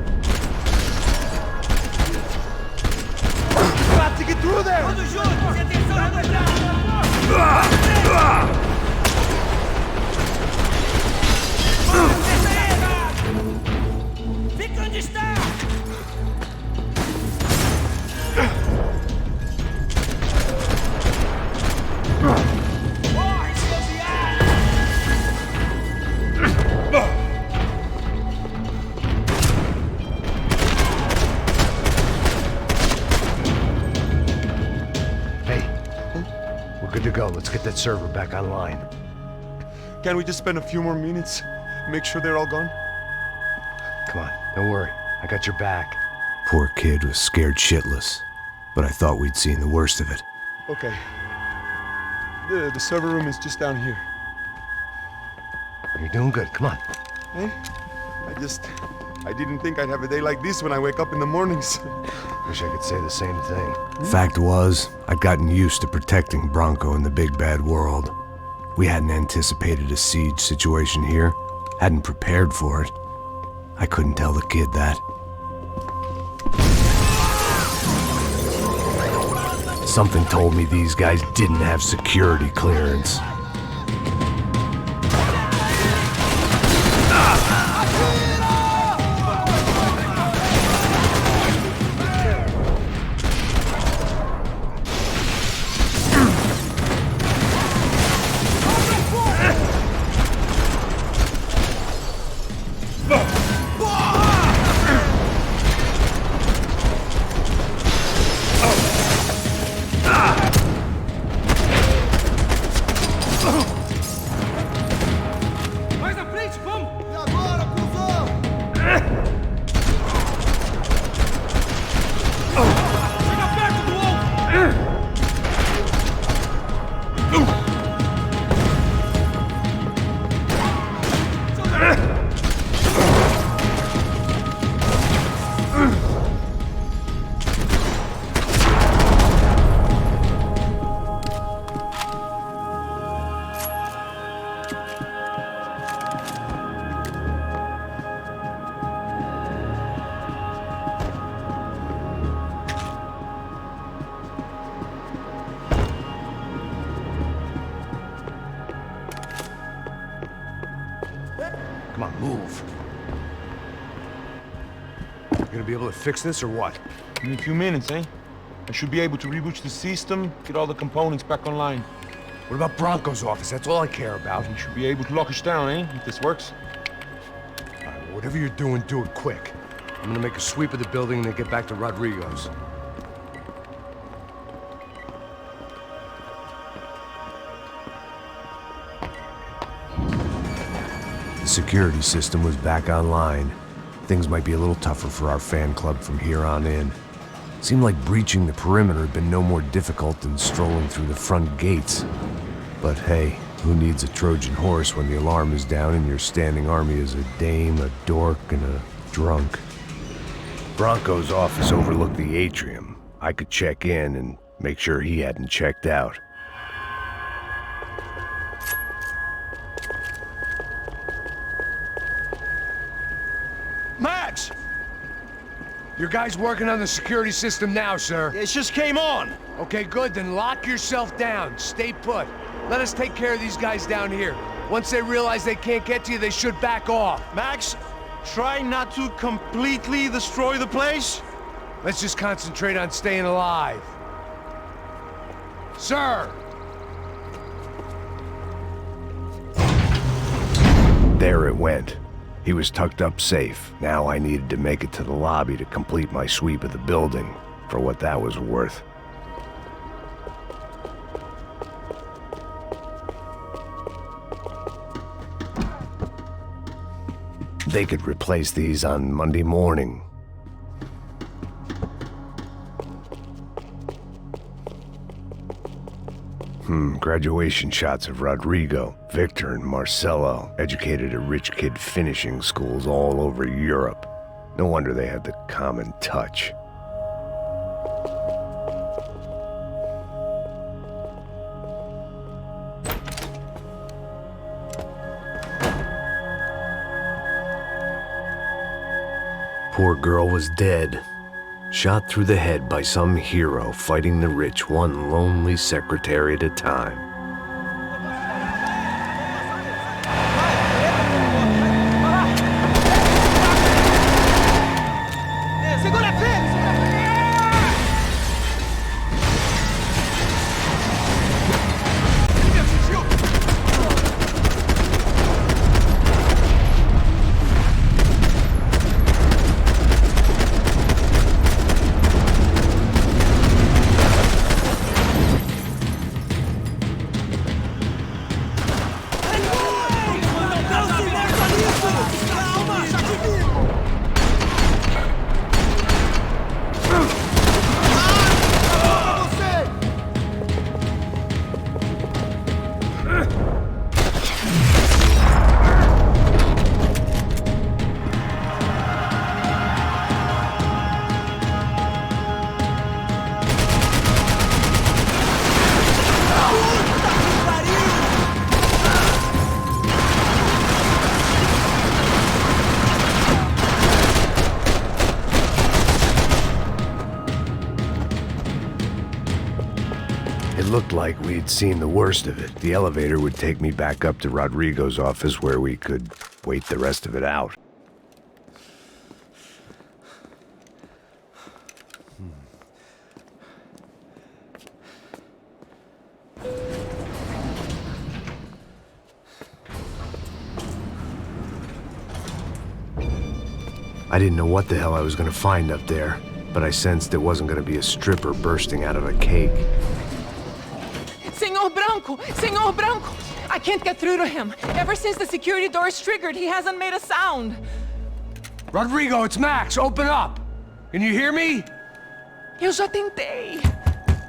Speaker 12: Got to get through there!
Speaker 6: Todos juntos, atenção na entrada! Fica onde está! Corre, seu viado!
Speaker 19: We're good to go. Let's get that server back online.
Speaker 12: Can't we just spend a few more minutes? Make sure they're all gone?
Speaker 19: Come on, don't worry. I got your back.
Speaker 2: Poor kid was scared shitless, but I thought we'd seen the worst of it.
Speaker 12: Okay. The server room is just down here.
Speaker 19: You're doing good. Come on.
Speaker 12: Hey? I didn't think I'd have a day like this when I wake up in the mornings.
Speaker 19: Wish I could say the same thing.
Speaker 2: Fact was, I'd gotten used to protecting Bronco in the big bad world. We hadn't anticipated a siege situation here, hadn't prepared for it. I couldn't tell the kid that. Something told me these guys didn't have security clearance.
Speaker 19: Come on, move. You gonna be able to fix this or what?
Speaker 12: In a few minutes, eh? I should be able to reboot the system, get all the components back online.
Speaker 19: What about Bronco's office? That's all I care about.
Speaker 12: You should be able to lock us down, eh? If this works.
Speaker 19: All right, whatever you're doing, do it quick. I'm gonna make a sweep of the building and then get back to Rodrigo's.
Speaker 2: The security system was back online. Things might be a little tougher for our fan club from here on in. Seemed like breaching the perimeter had been no more difficult than strolling through the front gates. But hey, who needs a Trojan horse when the alarm is down and your standing army is a dame, a dork, and a drunk? Bronco's office overlooked the atrium. I could check in and make sure he hadn't checked out.
Speaker 19: Max! Your guy's working on the security system now, sir.
Speaker 12: It just came on.
Speaker 19: Okay, good. Then lock yourself down. Stay put. Let us take care of these guys down here. Once they realize they can't get to you, they should back off.
Speaker 12: Max, try not to completely destroy the place.
Speaker 19: Let's just concentrate on staying alive. Sir!
Speaker 2: There it went. He was tucked up safe. Now I needed to make it to the lobby to complete my sweep of the building, for what that was worth. They could replace these on Monday morning. Graduation shots of Rodrigo, Victor, and Marcelo, educated at rich kid finishing schools all over Europe. No wonder they had the common touch. Poor girl was dead. Shot through the head by some hero fighting the rich one lonely secretary at a time. like we'd seen the worst of it. The elevator would take me back up to Rodrigo's office where we could wait the rest of it out. I didn't know what the hell I was gonna find up there, but I sensed it wasn't gonna be a stripper bursting out of a cake.
Speaker 20: Senor Branco! Senor Branco! I can't get through to him. Ever since the security door is triggered, he hasn't made a sound.
Speaker 19: Rodrigo, it's Max. Open up. Can you hear me?
Speaker 20: Eu já tentei.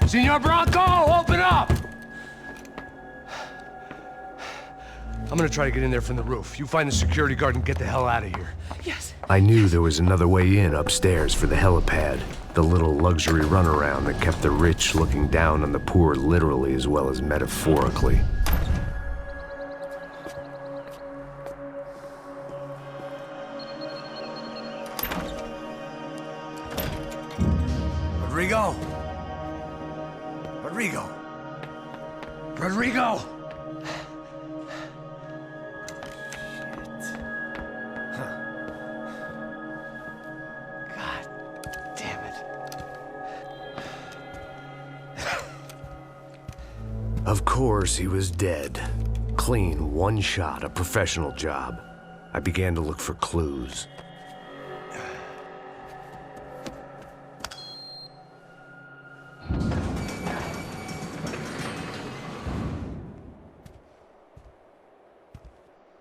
Speaker 19: Senor Branco, open up! I'm gonna try to get in there from the roof. You find the security guard and get the hell out of here.
Speaker 20: Yes.
Speaker 2: I knew there was another way in upstairs for the helipad. The little luxury runaround that kept the rich looking down on the poor literally as well as metaphorically.
Speaker 19: Rodrigo! Rodrigo! Rodrigo!
Speaker 2: Of course, he was dead. Clean, one shot, a professional job. I began to look for clues.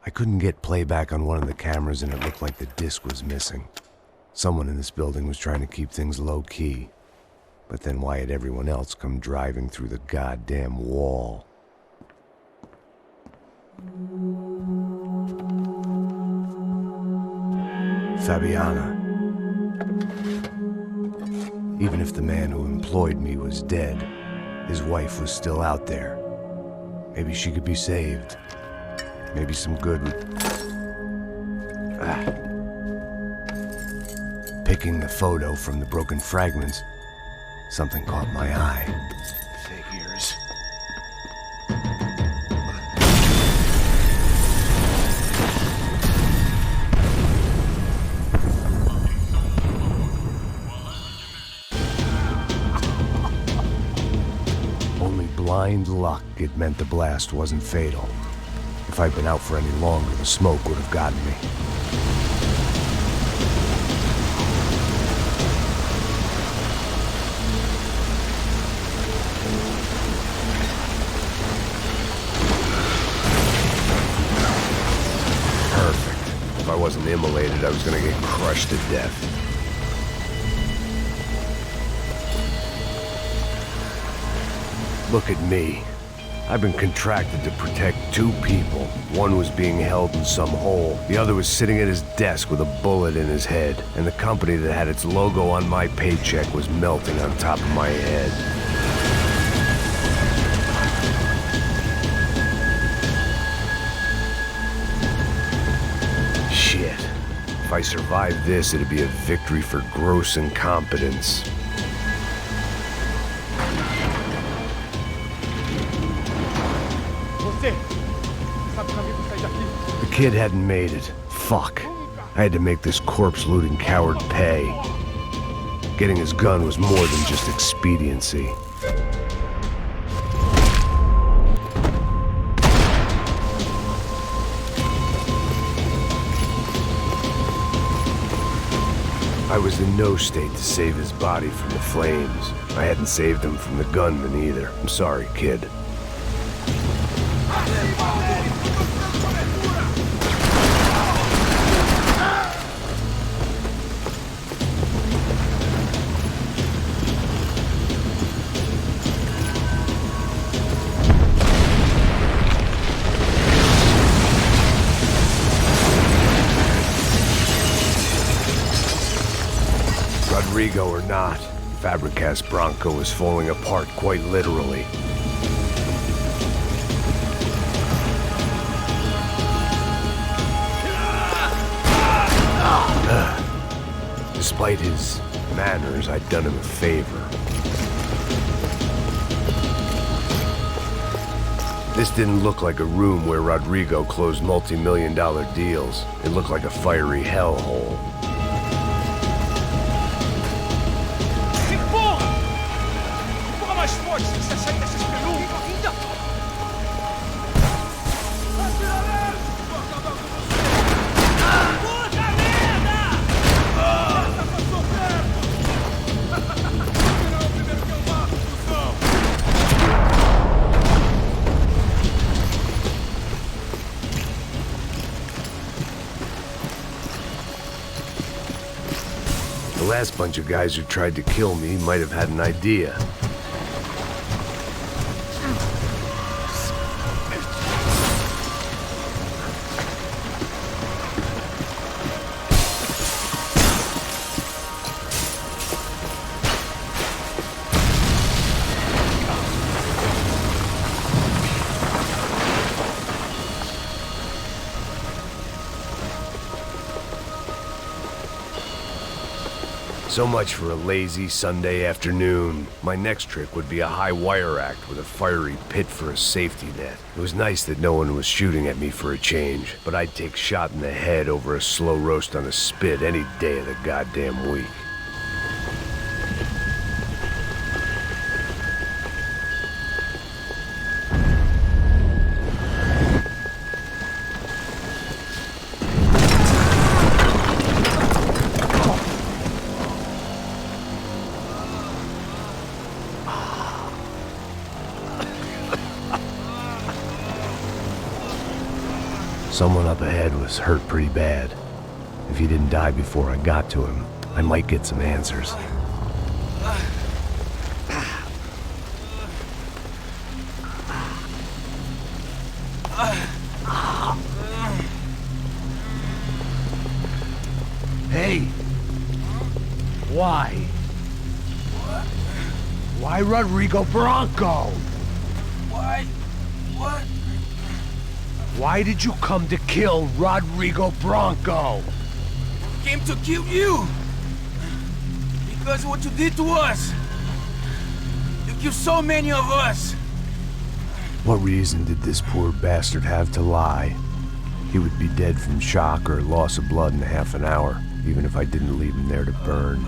Speaker 2: I couldn't get playback on one of the cameras and it looked like the disc was missing. Someone in this building was trying to keep things low-key. But then why had everyone else come driving through the goddamn wall? Fabiana. Even if the man who employed me was dead, his wife was still out there. Maybe she could be saved. Maybe some good would... Picking the photo from the broken fragments, something caught my eye. Figures. Only blind luck it meant the blast wasn't fatal. If I'd been out for any longer, the smoke would have gotten me. If I wasn't immolated, I was gonna get crushed to death. Look at me. I've been contracted to protect two people. One was being held in some hole. The other was sitting at his desk with a bullet in his head. And the company that had its logo on my paycheck was melting on top of my head. Shit. If I survived this, it'd be a victory for gross incompetence. The kid hadn't made it. Fuck. I had to make this corpse-looting coward pay. Getting his gun was more than just expediency. I was in no state to save his body from the flames. I hadn't saved him from the gunman either. I'm sorry, kid. Rodrigo or not, Fabricas Bronco was falling apart quite literally. Despite his manners, I'd done him a favor. This didn't look like a room where Rodrigo closed multi-million-dollar deals. It looked like a fiery hellhole.
Speaker 12: Empurra mais forte, se você sair dessa espelunca. Puta merda! Passou perto! Não, primeiro que eu mato, cuzão!
Speaker 2: The last bunch of guys who tried to kill me might have had an idea. So much for a lazy Sunday afternoon. My next trick would be a high wire act with a fiery pit for a safety net. It was nice that no one was shooting at me for a change, but I'd take shot in the head over a slow roast on a spit any day of the goddamn week. Someone up ahead was hurt pretty bad. If he didn't die before I got to him, I might get some answers. Hey! Why? Why Rodrigo Bronco?
Speaker 15: Why? What?
Speaker 2: Why did you come to kill Rodrigo Bronco?
Speaker 15: Came to kill you! Because of what you did to us! You killed so many of us!
Speaker 2: What reason did this poor bastard have to lie? He would be dead from shock or loss of blood in half an hour, even if I didn't leave him there to burn.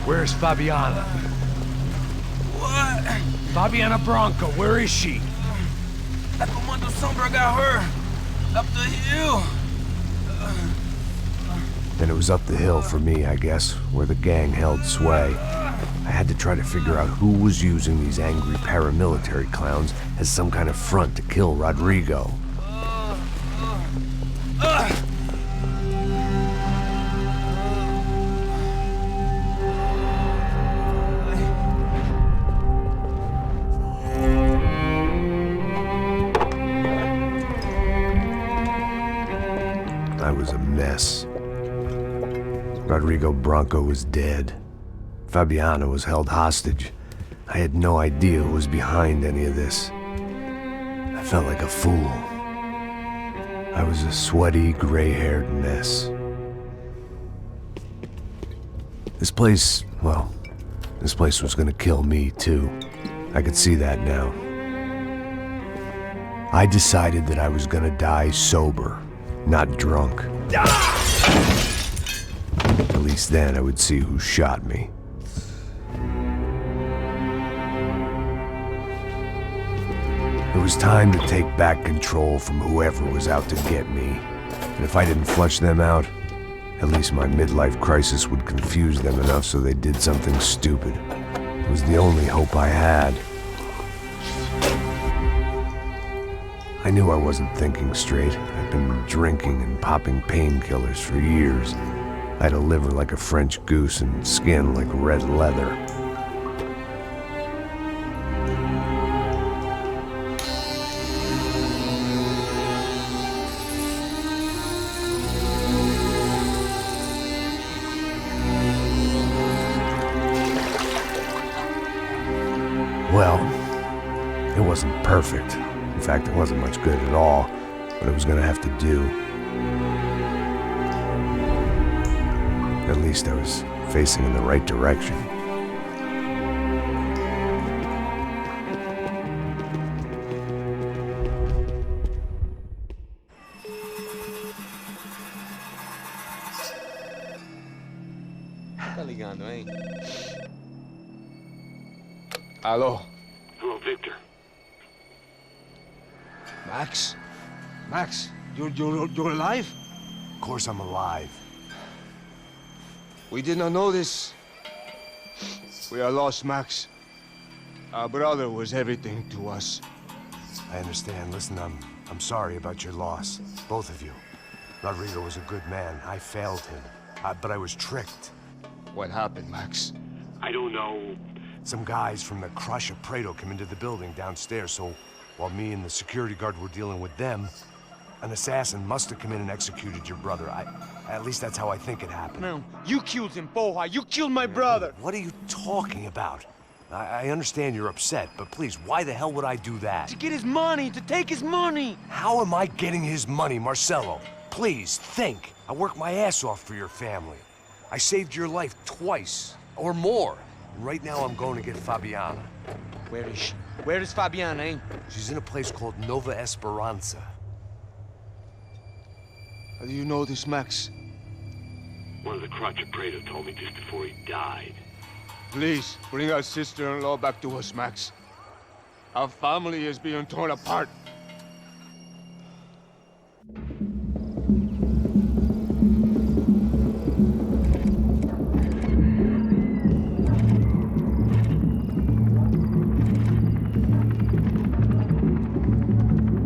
Speaker 2: Where's Fabiana?
Speaker 15: What?
Speaker 2: Fabiana Bronco, where is she?
Speaker 15: That Comando Sombra got her! Up the hill!
Speaker 2: Then it was up the hill for me, I guess, where the gang held sway. I had to try to figure out who was using these angry paramilitary clowns as some kind of front to kill Rodrigo. I was a mess. Rodrigo Bronco was dead. Fabiana was held hostage. I had no idea who was behind any of this. I felt like a fool. I was a sweaty, gray-haired mess. This place, well, this place was gonna kill me too. I could see that now. I decided that I was gonna die sober, not drunk. At least then I would see who shot me. It was time to take back control from whoever was out to get me. And if I didn't flush them out, at least my midlife crisis would confuse them enough so they did something stupid. It was the only hope I had. I knew I wasn't thinking straight. I'd been drinking and popping painkillers for years. I had a liver like a French goose and skin like red leather. Well, it wasn't perfect. In fact, it wasn't much good at all, but it was gonna have to do. At least I was facing in the right direction.
Speaker 10: Hello.
Speaker 9: Hello, Victor.
Speaker 10: Max? Max, you're alive?
Speaker 19: Of course I'm alive.
Speaker 10: We did not know this. We are lost, Max. Our brother was everything to us.
Speaker 19: I understand. Listen, I'm sorry about your loss. Both of you. Rodrigo was a good man. I failed him. But I was tricked.
Speaker 10: What happened, Max?
Speaker 9: I don't know.
Speaker 19: Some guys from the Crush of Prado came into the building downstairs, so while me and the security guard were dealing with them, an assassin must have come in and executed your brother. At least that's how I think it happened.
Speaker 6: No, you killed him, porra. You killed my brother.
Speaker 19: What are you talking about? I understand you're upset, but please, why the hell would I do that?
Speaker 6: To get his money, to take his money.
Speaker 19: How am I getting his money, Marcelo? Please, think. I worked my ass off for your family. I saved your life twice, or more. Right now, I'm going to get Fabiana.
Speaker 6: Where is she? Where is Fabiana, eh?
Speaker 19: She's in a place called Nova Esperanza.
Speaker 10: How do you know this, Max?
Speaker 9: One of the Crotch of Prado told me just before he died.
Speaker 10: Please, bring our sister-in-law back to us, Max. Our family is being torn apart.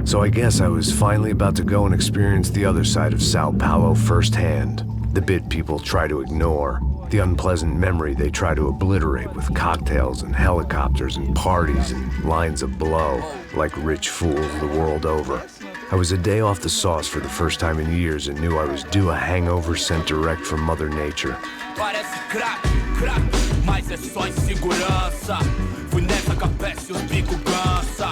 Speaker 2: So I guess I was finally about to go and experience the other side of Sao Paulo firsthand. The bit people try to ignore. The unpleasant memory they try to obliterate with cocktails and helicopters and parties and lines of blow, like rich fools the world over. I was a day off the sauce for the first time in years and knew I was due a hangover sent direct from Mother Nature.
Speaker 15: Parece crack, mas é só insegurança. Fui nessa capeste, os bico cansa.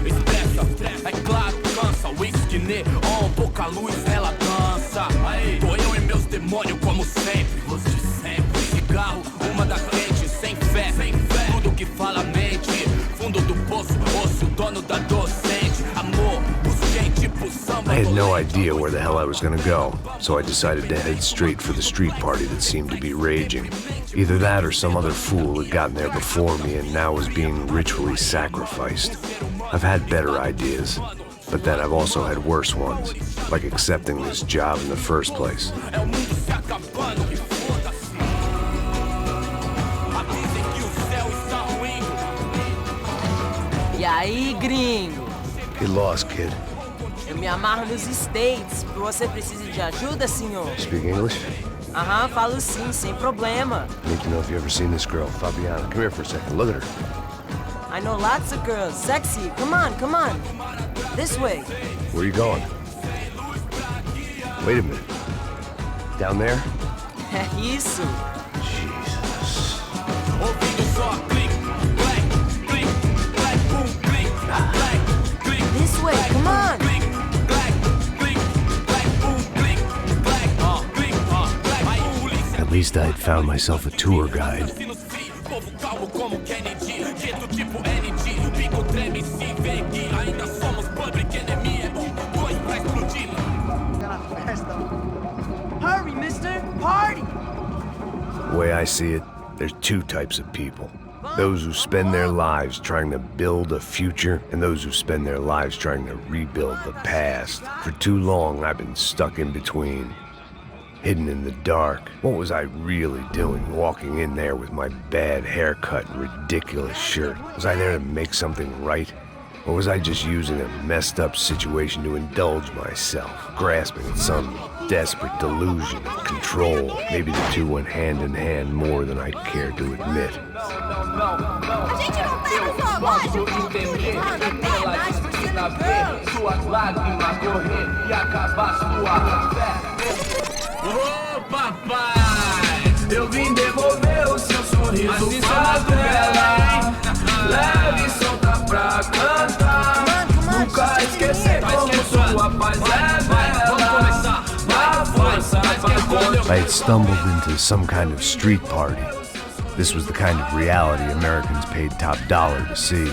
Speaker 15: Estressa, é claro, cansa. Whisky neon, pouca luz, ela dança. Tô eu e meus demônios como sempre. Você sempre. Cigarro, uma da frente, sem fé. Tudo que fala mente. Fundo do poço, osso, dono da docente. Amor, busquei tipo samba.
Speaker 2: I had no idea where the hell I was gonna go, so I decided to head straight for the street party that seemed to be raging. Either that or some other fool had gotten there before me and now was being ritually sacrificed. I've had better ideas, but then I've also had worse ones, like accepting this job in the first place.
Speaker 16: E aí, gringo?
Speaker 2: Get lost, kid.
Speaker 16: Eu me amarro nos States. Você precisa de ajuda, senhor?
Speaker 2: Speak English?
Speaker 16: Aham, falo sim, sem problema.
Speaker 2: Need to know if you've ever seen this girl, Fabiana. Come here for a second. Look at her.
Speaker 16: I know lots of girls. Sexy. Come on, come on. This way.
Speaker 2: Where are you going? Wait a minute. Down there?
Speaker 16: Isso.
Speaker 2: Jesus.
Speaker 16: This way, come on.
Speaker 2: At least I had found myself a tour guide.
Speaker 16: Hurry, mister. Party.
Speaker 2: The way I see it, there's two types of people. Those who spend their lives trying to build a future, and those who spend their lives trying to rebuild the past. For too long, I've been stuck in between. Hidden in the dark. What was I really doing walking in there with my bad haircut and ridiculous shirt? Was I there to make something right? Or was I just using a messed up situation to indulge myself, grasping at some desperate delusion of control? Maybe the two went hand in hand more than I care to admit.
Speaker 15: Ô papai, eu vim devolver o seu sorriso favela. Leve e solta pra cantar. Nunca esquecer como sua paz é bela. Na força
Speaker 2: I had stumbled into some kind of street party. This was the kind of reality Americans paid top dollar to see.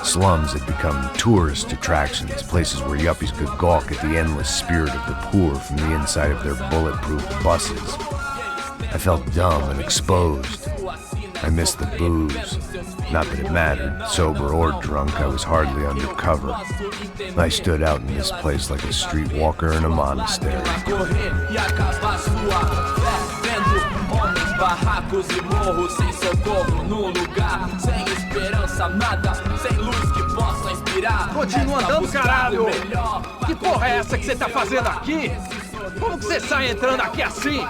Speaker 2: Slums had become tourist attractions, places where yuppies could gawk at the endless spirit of the poor from the inside of their bulletproof buses. I felt dumb and exposed. I missed the booze. Not that it mattered. Sober or drunk, I was hardly undercover. I stood out in this place like a streetwalker in a monastery.
Speaker 15: Barracos e morros sem socorro no lugar, sem esperança, nada, sem luz que possa inspirar.
Speaker 7: Continua andando, caralho! Que porra é essa que você tá fazendo aqui? Como que você sai entrando aqui assim?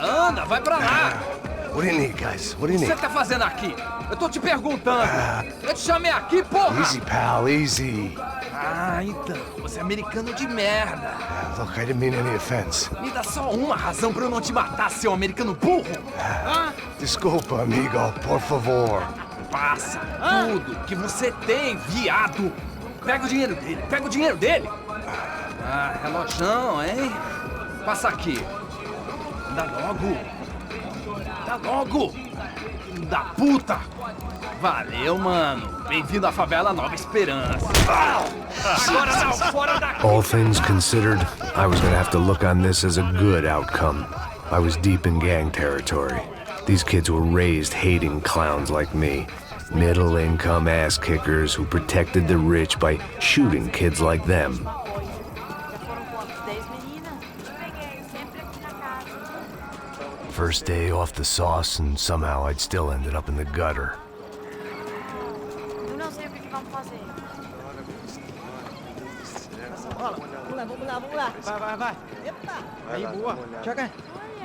Speaker 7: Anda, vai pra lá!
Speaker 2: What do you need, guys? What do you
Speaker 7: O que
Speaker 2: need?
Speaker 7: você tá fazendo aqui? Eu tô te perguntando. Eu te chamei aqui, porra!
Speaker 2: Easy, pal, easy.
Speaker 7: Ah, então, você é americano de merda.
Speaker 2: Look, I didn't mean any offense.
Speaker 7: Me dá só uma razão pra eu não te matar, seu americano burro.
Speaker 2: Desculpa, amigo, por favor.
Speaker 7: Passa tudo que você tem, viado. Pega o dinheiro dele, Ah, relojão, hein? Passa aqui. Dá logo. Filho da puta. Valeu, mano. Bem-vindo à favela Nova Esperança. Agora não, fora daqui.
Speaker 2: All things considered, I was gonna have to look on this as a good outcome. I was deep in gang territory. These kids were raised hating clowns like me. Middle-income ass-kickers who protected the rich by shooting kids like them. First day off the sauce, and somehow I'd still ended up in the gutter.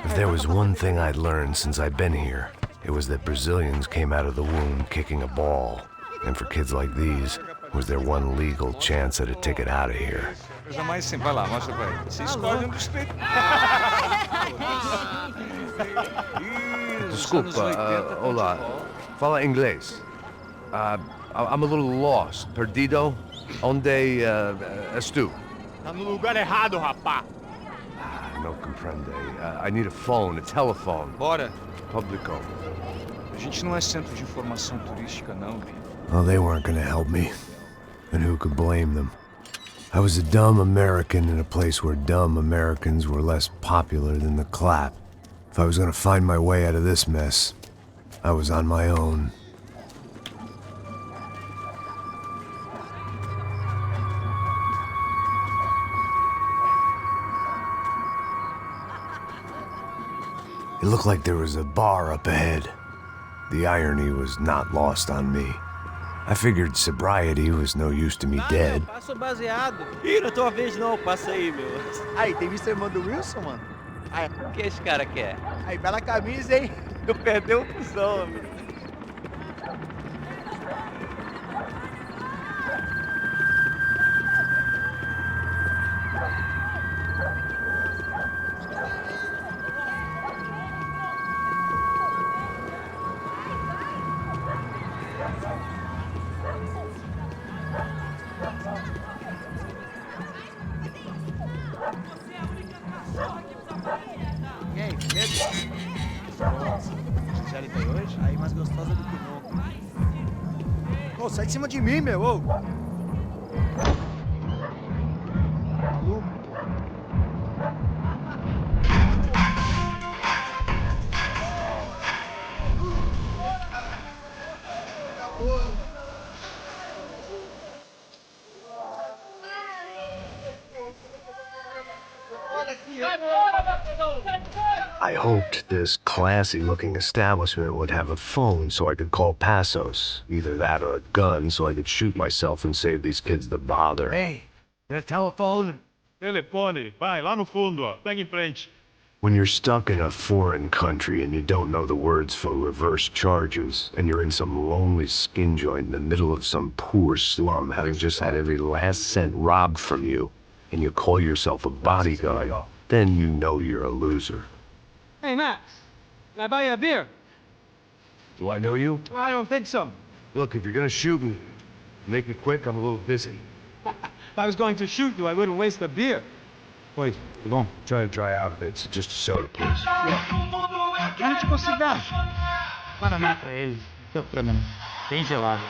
Speaker 2: If there was one thing I'd learned since I'd been here, it was that Brazilians came out of the womb kicking a ball. And for kids like these, was their one legal chance at a ticket out of here.
Speaker 1: Coisa mais simples. Vai lá, mostra pra ele. Você escolhe dos três.
Speaker 2: Desculpa, olá. Fala inglês. I'm a little lost. Perdido? Onde és tu?
Speaker 17: Tá no lugar errado, rapá.
Speaker 2: No comprende. I need a phone, a telephone.
Speaker 1: Bora.
Speaker 2: Publico.
Speaker 1: A gente não é centro de informação turística, não, Vini.
Speaker 2: Well, they weren't gonna help me. And who could blame them? I was a dumb American in a place where dumb Americans were less popular than the clap. If I was gonna find my way out of this mess, I was on my own. It looked like there was a bar up ahead. The irony was not lost on me. I figured sobriety was no use to me dead.
Speaker 18: Passo baseado. Ih, não é tua vez não, passa aí, meu.
Speaker 13: Aí, tem visto a irmã do Wilson, mano? Aí,
Speaker 18: O que esse cara quer?
Speaker 13: aí, bela camisa, hein?
Speaker 18: Tu perdeu o cuzão, amigo.
Speaker 13: E aí, beleza? Gisele tem hoje? Aí, mais gostosa do que nunca. Ô, sai de cima de mim, meu, ô! Maluco.
Speaker 2: I hoped this classy-looking establishment would have a phone so I could call Passos. Either that or a gun so I could shoot myself and save these kids the bother.
Speaker 13: Hey, the telephone.
Speaker 12: Telefone, vai lá no fundo, ó. Pega em frente.
Speaker 2: When you're stuck in a foreign country and you don't know the words for reverse charges, and you're in some lonely skin joint in the middle of some poor slum having just had every last cent robbed from you, and you call yourself a bodyguard, then you know you're a loser.
Speaker 4: Hey, Max. Can I buy you a beer?
Speaker 2: Do I know you?
Speaker 4: I don't think so.
Speaker 2: Look, if you're gonna shoot me, make it quick, I'm a little busy.
Speaker 4: If I was going to shoot you, I wouldn't waste the beer.
Speaker 2: Wait, come try to dry out a bit. It's just a soda, please.
Speaker 4: Quero te considerar. Guaraná pra ele. Não tem problema. Bem gelado.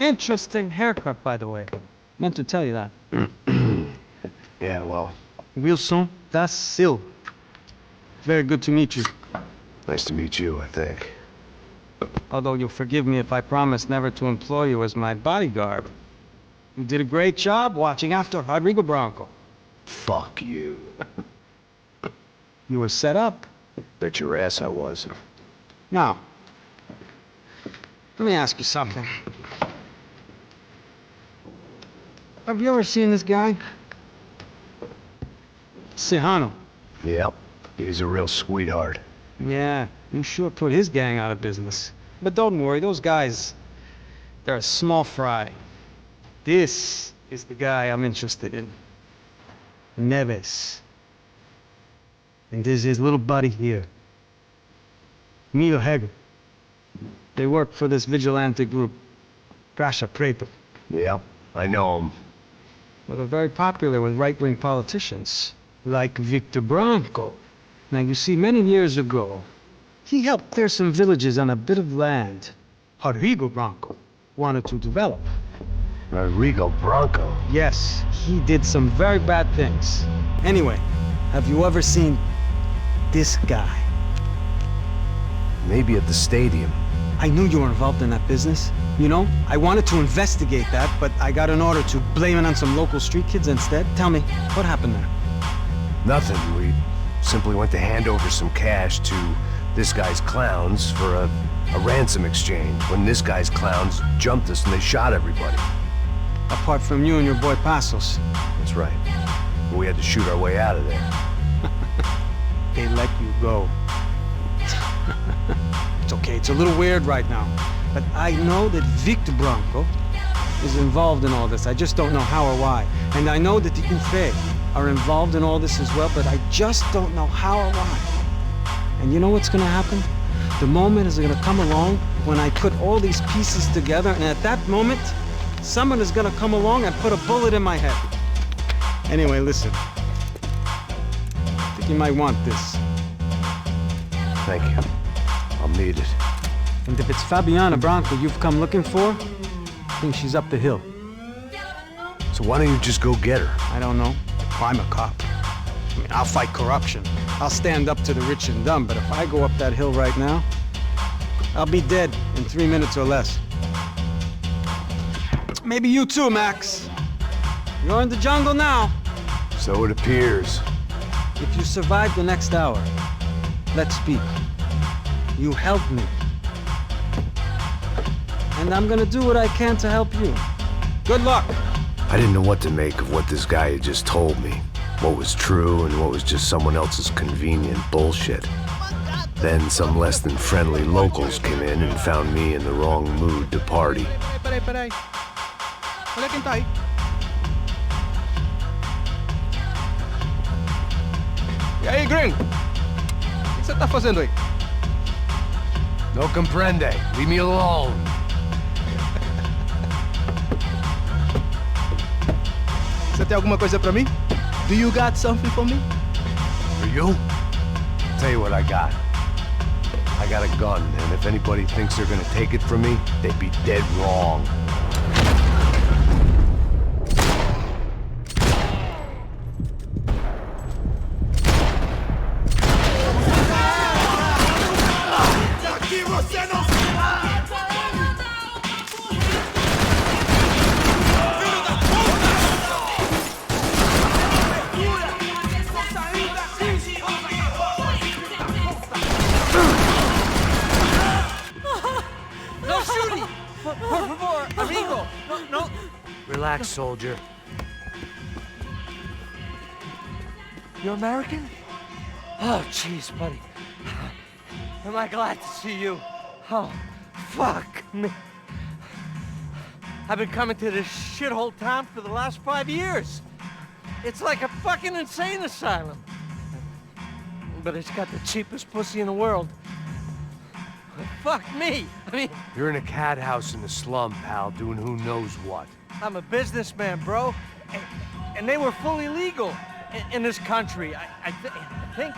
Speaker 4: Interesting haircut, by the way.
Speaker 6: Meant to tell you that.
Speaker 2: Yeah, well...
Speaker 6: Wilson da Silva. Very good to meet you.
Speaker 2: Nice to meet you, I think.
Speaker 6: Although you'll forgive me if I promise never to employ you as my bodyguard. You did a great job watching after Rodrigo Bronco.
Speaker 2: Fuck you.
Speaker 6: You were set up.
Speaker 2: Bet your ass I was.
Speaker 6: Now, let me ask you something. Have you ever seen this guy? Sihano.
Speaker 2: Yep, he's a real sweetheart.
Speaker 6: Yeah, you sure put his gang out of business. But don't worry, those guys, they're a small fry. This is the guy I'm interested in. Neves. And this is his little buddy here. Milo Hegel. They work for this vigilante group, Crasha Preto.
Speaker 2: Yep, I know him.
Speaker 6: Well, they're very popular with right-wing politicians, like Victor Bronco. Now, you see, many years ago, he helped clear some villages on a bit of land Rodrigo Bronco wanted to develop.
Speaker 2: Rodrigo Bronco?
Speaker 6: Yes, he did some very bad things. Anyway, have you ever seen this guy?
Speaker 2: Maybe at the stadium.
Speaker 6: I knew you were involved in that business. You know, I wanted to investigate that, but I got an order to blame it on some local street kids instead. Tell me, what happened there?
Speaker 2: Nothing. We simply went to hand over some cash to this guy's clowns for a ransom exchange when this guy's clowns jumped us and they shot everybody.
Speaker 6: Apart from you and your boy Passos.
Speaker 2: That's right. We had to shoot our way out of there.
Speaker 6: They let you go. It's okay, it's a little weird right now. But I know that Victor Bronco is involved in all this. I just don't know how or why. And I know that the UFE are involved in all this as well, but I just don't know how or why. And you know what's gonna happen? The moment is gonna come along when I put all these pieces together, and at that moment, someone is gonna come along and put a bullet in my head. Anyway, listen. I think you might want this.
Speaker 2: Thank you. I'll need it.
Speaker 6: And if it's Fabiana Bronco you've come looking for, I think she's up the hill.
Speaker 2: So why don't you just go get her?
Speaker 6: I don't know. I'm a cop. I mean, I'll fight corruption. I'll stand up to the rich and dumb, but if I go up that hill right now, I'll be dead in 3 minutes or less. Maybe you too, Max. You're in the jungle now.
Speaker 2: So it appears.
Speaker 6: If you survive the next hour, let's speak. You helped me. And I'm gonna do what I can to help you. Good luck.
Speaker 2: I didn't know what to make of what this guy had just told me. What was true and what was just someone else's convenient bullshit. Then some less than friendly locals came in and found me in the wrong mood to party.
Speaker 11: Peraí. Olha quem tá aí.
Speaker 10: E aí, gringo? O que você tá fazendo aí?
Speaker 2: No comprende. Leave me alone.
Speaker 11: Você tem alguma coisa pra mim? Do you got something for me?
Speaker 2: For you? Tell you what I got. I got a gun, and if anybody thinks they're gonna take it from me, they'd be dead wrong.
Speaker 14: Relax, soldier. You're American? Oh, jeez, buddy. Am I glad to see you? Oh, fuck me. I've been coming to this shithole town for the last 5 years. It's like a fucking insane asylum. But it's got the cheapest pussy in the world. Fuck me. I mean...
Speaker 2: You're in a cat house in the slum, pal, doing who knows what.
Speaker 14: I'm a businessman, bro. And they were fully legal in this country, I think.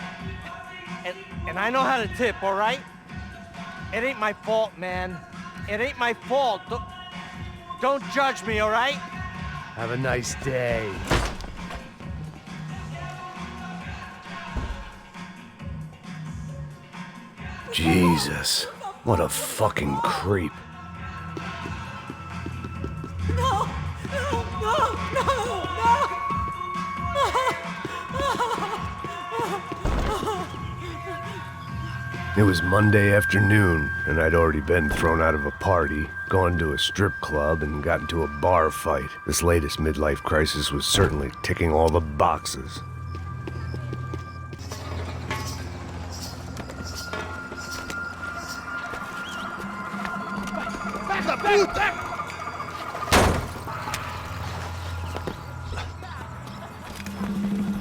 Speaker 14: And I know how to tip, all right? It ain't my fault, man. It ain't my fault. Don't judge me, all right?
Speaker 2: Have a nice day. Jesus, what a fucking creep.
Speaker 8: No! No! No! No!
Speaker 2: It was Monday afternoon, and I'd already been thrown out of a party, gone to a strip club, and got into a bar fight. This latest midlife crisis was certainly ticking all the boxes.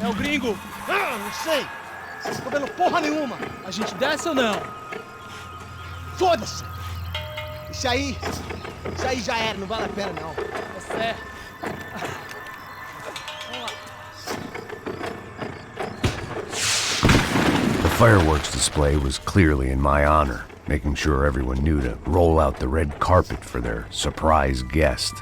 Speaker 11: É o gringo! Ah, não sei! Tô vendo porra nenhuma! A gente desce ou não? Foda-se! Isso aí já era, não vale a pena não. É certo.
Speaker 2: The fireworks display was clearly in my honor, making sure everyone knew to roll out the red carpet for their surprise guest.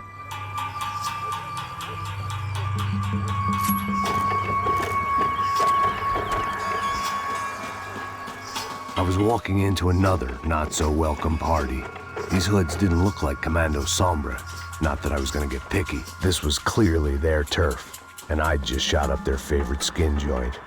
Speaker 2: I was walking into another not-so-welcome party. These hoods didn't look like Commando Sombra. Not that I was gonna get picky. This was clearly their turf, and I'd just shot up their favorite skin joint.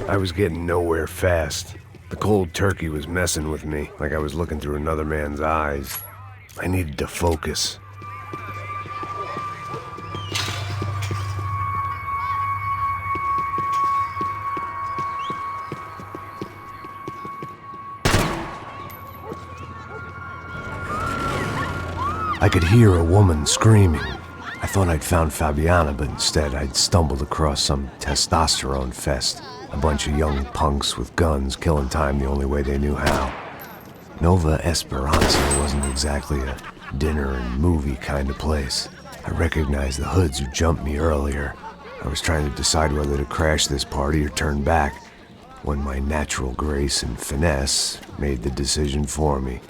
Speaker 2: I was getting nowhere fast. The cold turkey was messing with me, like I was looking through another man's eyes. I needed to focus. I could hear a woman screaming. I thought I'd found Fabiana, but instead I'd stumbled across some testosterone fest. A bunch of young punks with guns killing time the only way they knew how. Nova Esperanza wasn't exactly a dinner and movie kind of place. I recognized the hoods who jumped me earlier. I was trying to decide whether to crash this party or turn back. when my natural grace and finesse made the decision for me.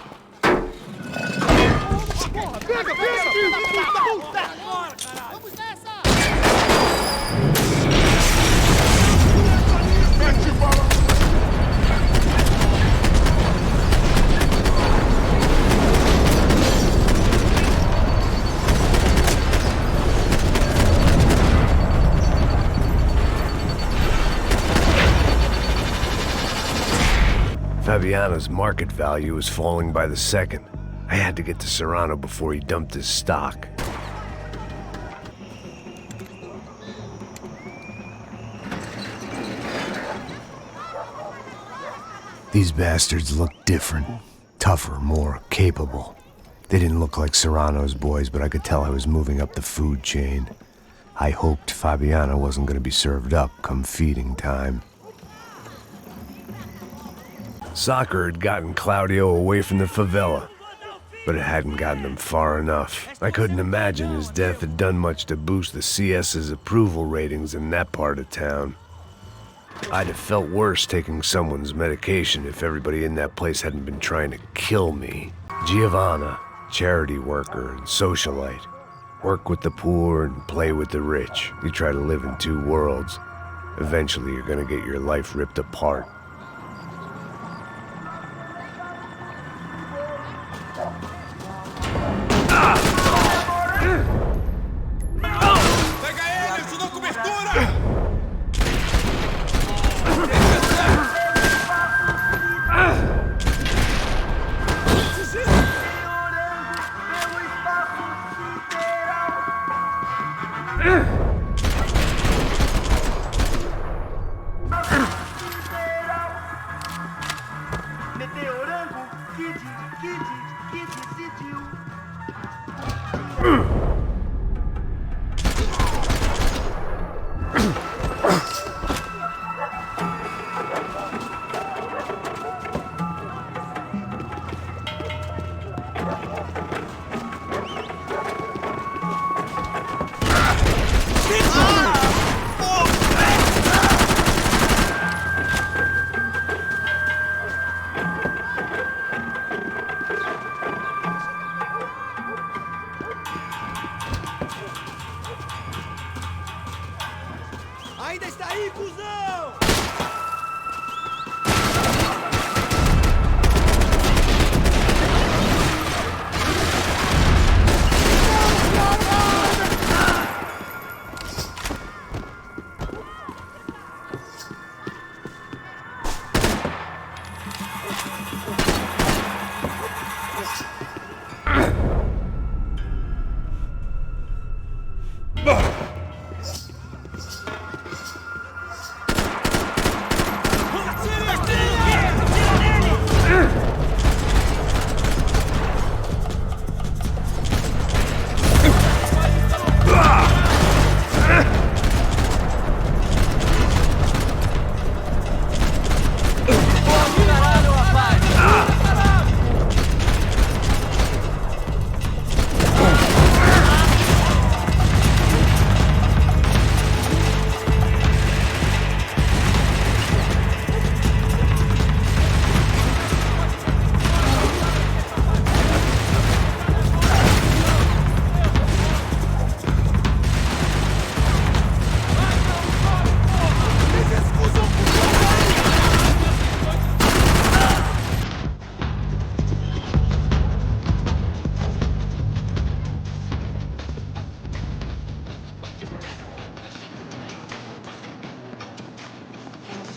Speaker 2: Fabiano's market value was falling by the second. I had to get to Serrano before he dumped his stock. These bastards looked different, tougher, more capable. They didn't look like Serrano's boys, but I could tell I was moving up the food chain. I hoped Fabiano wasn't going to be served up come feeding time. Soccer had gotten Claudio away from the favela, but it hadn't gotten him far enough. I couldn't imagine his death had done much to boost the CS's approval ratings in that part of town. I'd have felt worse taking someone's medication if everybody in that place hadn't been trying to kill me. Giovanna, charity worker and socialite. Work with the poor and play with the rich. You try to live in two worlds. Eventually you're gonna get your life ripped apart.
Speaker 13: Ainda está aí, cuzão!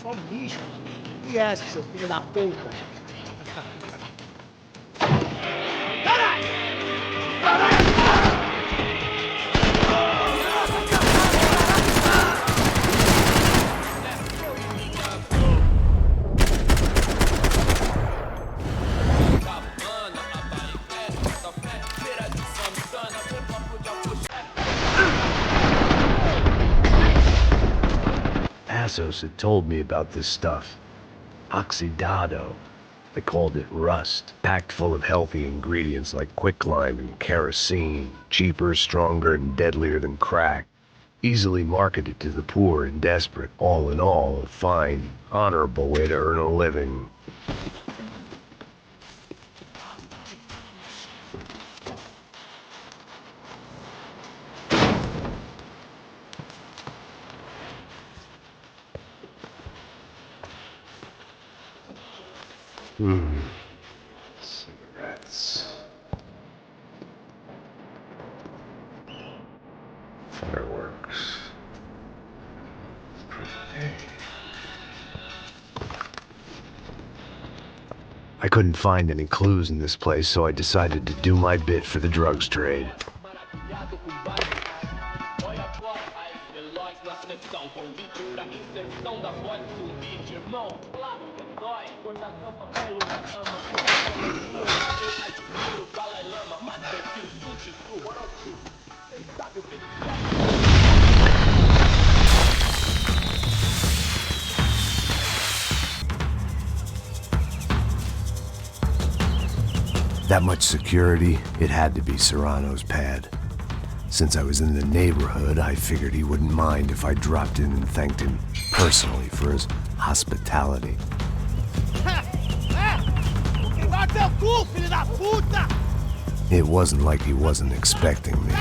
Speaker 13: Só lixo. E essa, seu filho da puta? Caralho!
Speaker 2: Passos had told me about this stuff. Oxidado. They called it rust, packed full of healthy ingredients like quicklime and kerosene, cheaper, stronger, and deadlier than crack. easily marketed to the poor and desperate. All in all, a fine, honorable way to earn a living. Cigarettes. Fireworks. I couldn't find any clues in this place, so I decided to do my bit for the drugs trade. That much security, it had to be Serrano's pad. Since I was in the neighborhood, I figured he wouldn't mind if I dropped in and thanked him personally for his hospitality. It wasn't like he wasn't expecting me.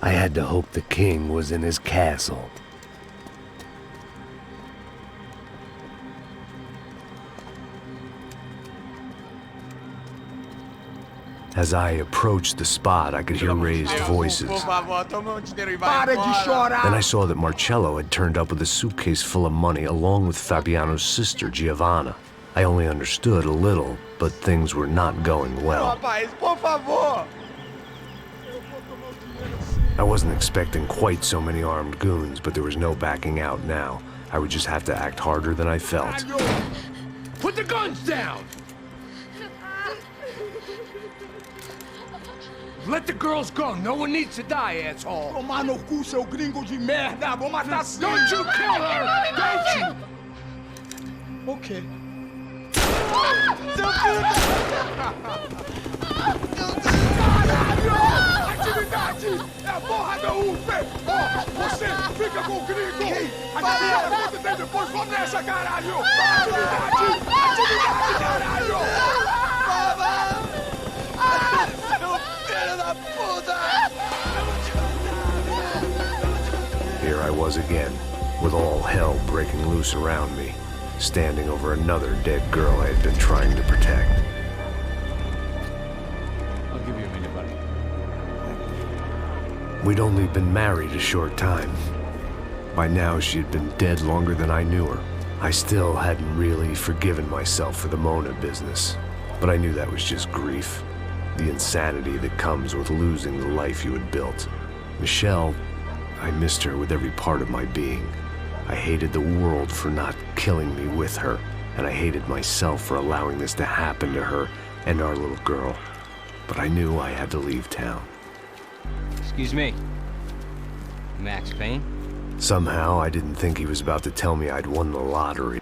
Speaker 2: I had to hope the king was in his castle. As I approached the spot, I could hear raised voices. Then I saw that Marcello had turned up with a suitcase full of money along with Fabiano's sister, Giovanna. I only understood a little, but things were not going well. I wasn't expecting quite so many armed goons, but there was no backing out now. I would just have to act harder than I felt.
Speaker 15: Put the guns down! Let the girls go. No one needs to die, asshole.
Speaker 13: Tomar no cu, seu gringo de merda. Vou matar sim.
Speaker 15: Don't you kill her! Don't you!
Speaker 13: Okay.
Speaker 15: Seu filho da...
Speaker 13: Caralho! Atividade! É a porra da UP! Ó, você fica com o gringo! Atividade, quando tem depois, vamos nessa, caralho! Atividade! Atividade, caralho!
Speaker 2: Here I was again, with all hell breaking loose around me, standing over another dead girl I had been trying to protect.
Speaker 4: I'll give you a minute, buddy.
Speaker 2: We'd only been married a short time. By now, she had been dead longer than I knew her. I still hadn't really forgiven myself for the Mona business. But I knew that was just grief. The insanity that comes with losing the life you had built. Michelle, I missed her with every part of my being. I hated the world for not killing me with her, and I hated myself for allowing this to happen to her and our little girl. But I knew I had to leave town.
Speaker 3: Excuse me. Max Payne?
Speaker 2: Somehow, I didn't think he was about to tell me I'd won the lottery.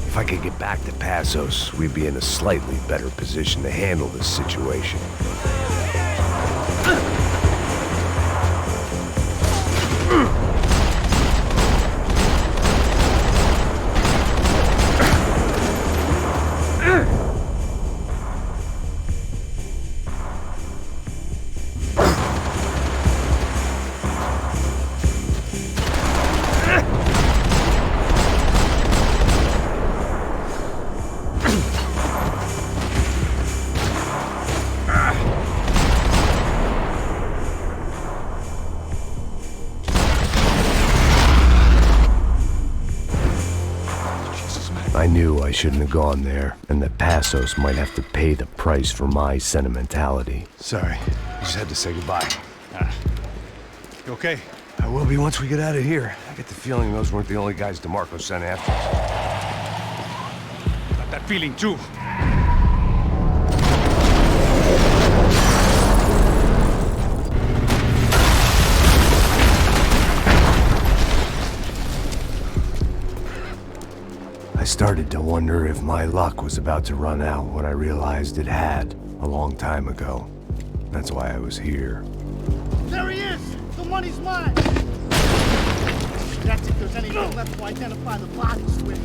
Speaker 2: If I could get back to Passos, we'd be in a slightly better position to handle this situation. I knew I shouldn't have gone there, and that Passos might have to pay the price for my sentimentality.
Speaker 19: Sorry, I just had to say goodbye.
Speaker 5: You okay?
Speaker 19: I will be once we get out of here. I get the feeling those weren't the only guys DeMarco sent after us.
Speaker 1: Got that feeling too.
Speaker 2: I started to wonder if my luck was about to run out when I realized it had a long time ago. That's why I was here.
Speaker 11: There he is! The money's mine! That's if there's anything left to identify the bodies with.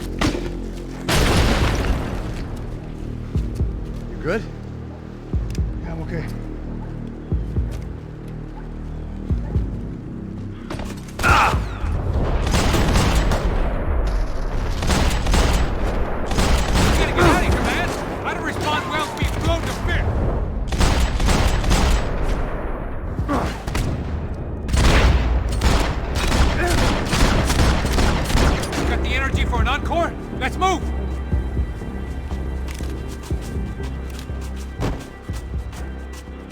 Speaker 5: You good? Yeah, I'm okay.
Speaker 1: Let's move!